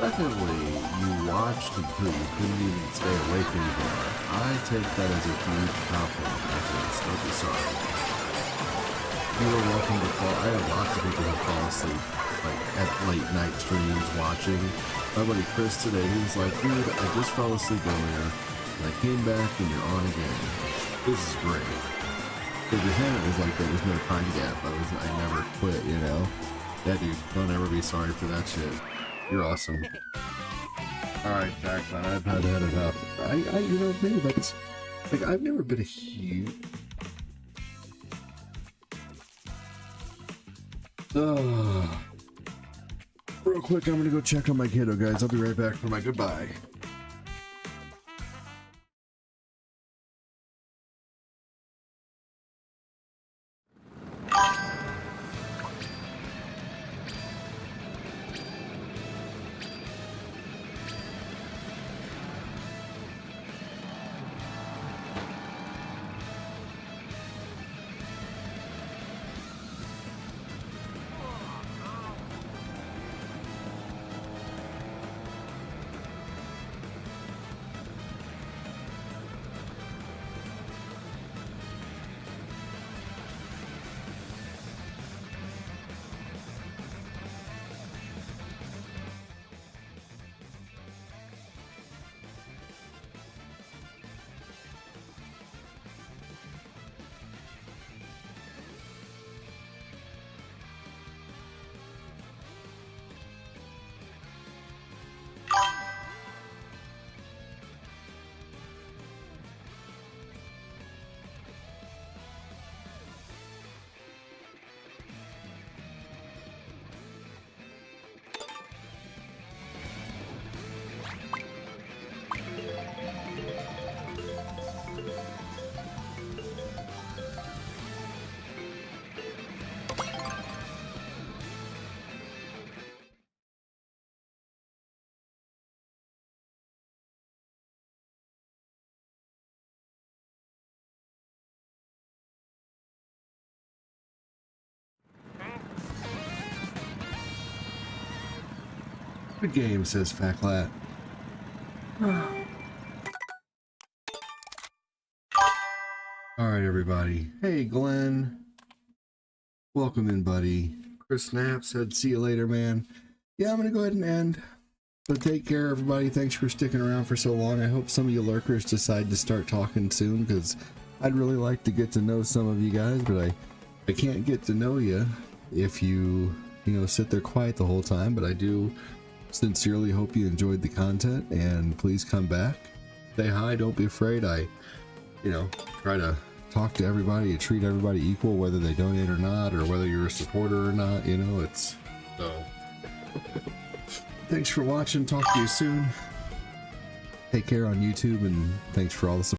Secondly, you watched until you couldn't even stay awake anymore. I take that as a huge compliment, Nicholas. Don't be sorry. You are welcome to fall. I have lots of people who fall asleep, like at late night streams watching. My buddy Chris today, he was like, dude, I just fell asleep earlier. And I came back and you're on again. This is great. Because before it was like there was no time gap. I never quit, you know? Yeah, dude, don't ever be sorry for that shit. You're awesome. Alright, Jackson, I've had enough. You know, maybe that's... Like, I've never been a huge... Real quick, I'm gonna go check on my kiddo, guys. I'll be right back for my goodbye. Good game, says Faclat. Alright, everybody. Hey, Glenn. Welcome in, buddy. Chris Snap said, see you later, man. Yeah, I'm going to go ahead and end. So take care, everybody. Thanks for sticking around for so long. I hope some of you lurkers decide to start talking soon, because I'd really like to get to know some of you guys, but I can't get to know you if you sit there quiet the whole time. But I do sincerely hope you enjoyed the content, and please come back. Say hi, don't be afraid. I try to talk to everybody and treat everybody equal, whether they donate or not, or whether you're a supporter or not. It's so. Thanks for watching. Talk to you soon. Take care on YouTube, and thanks for all the support.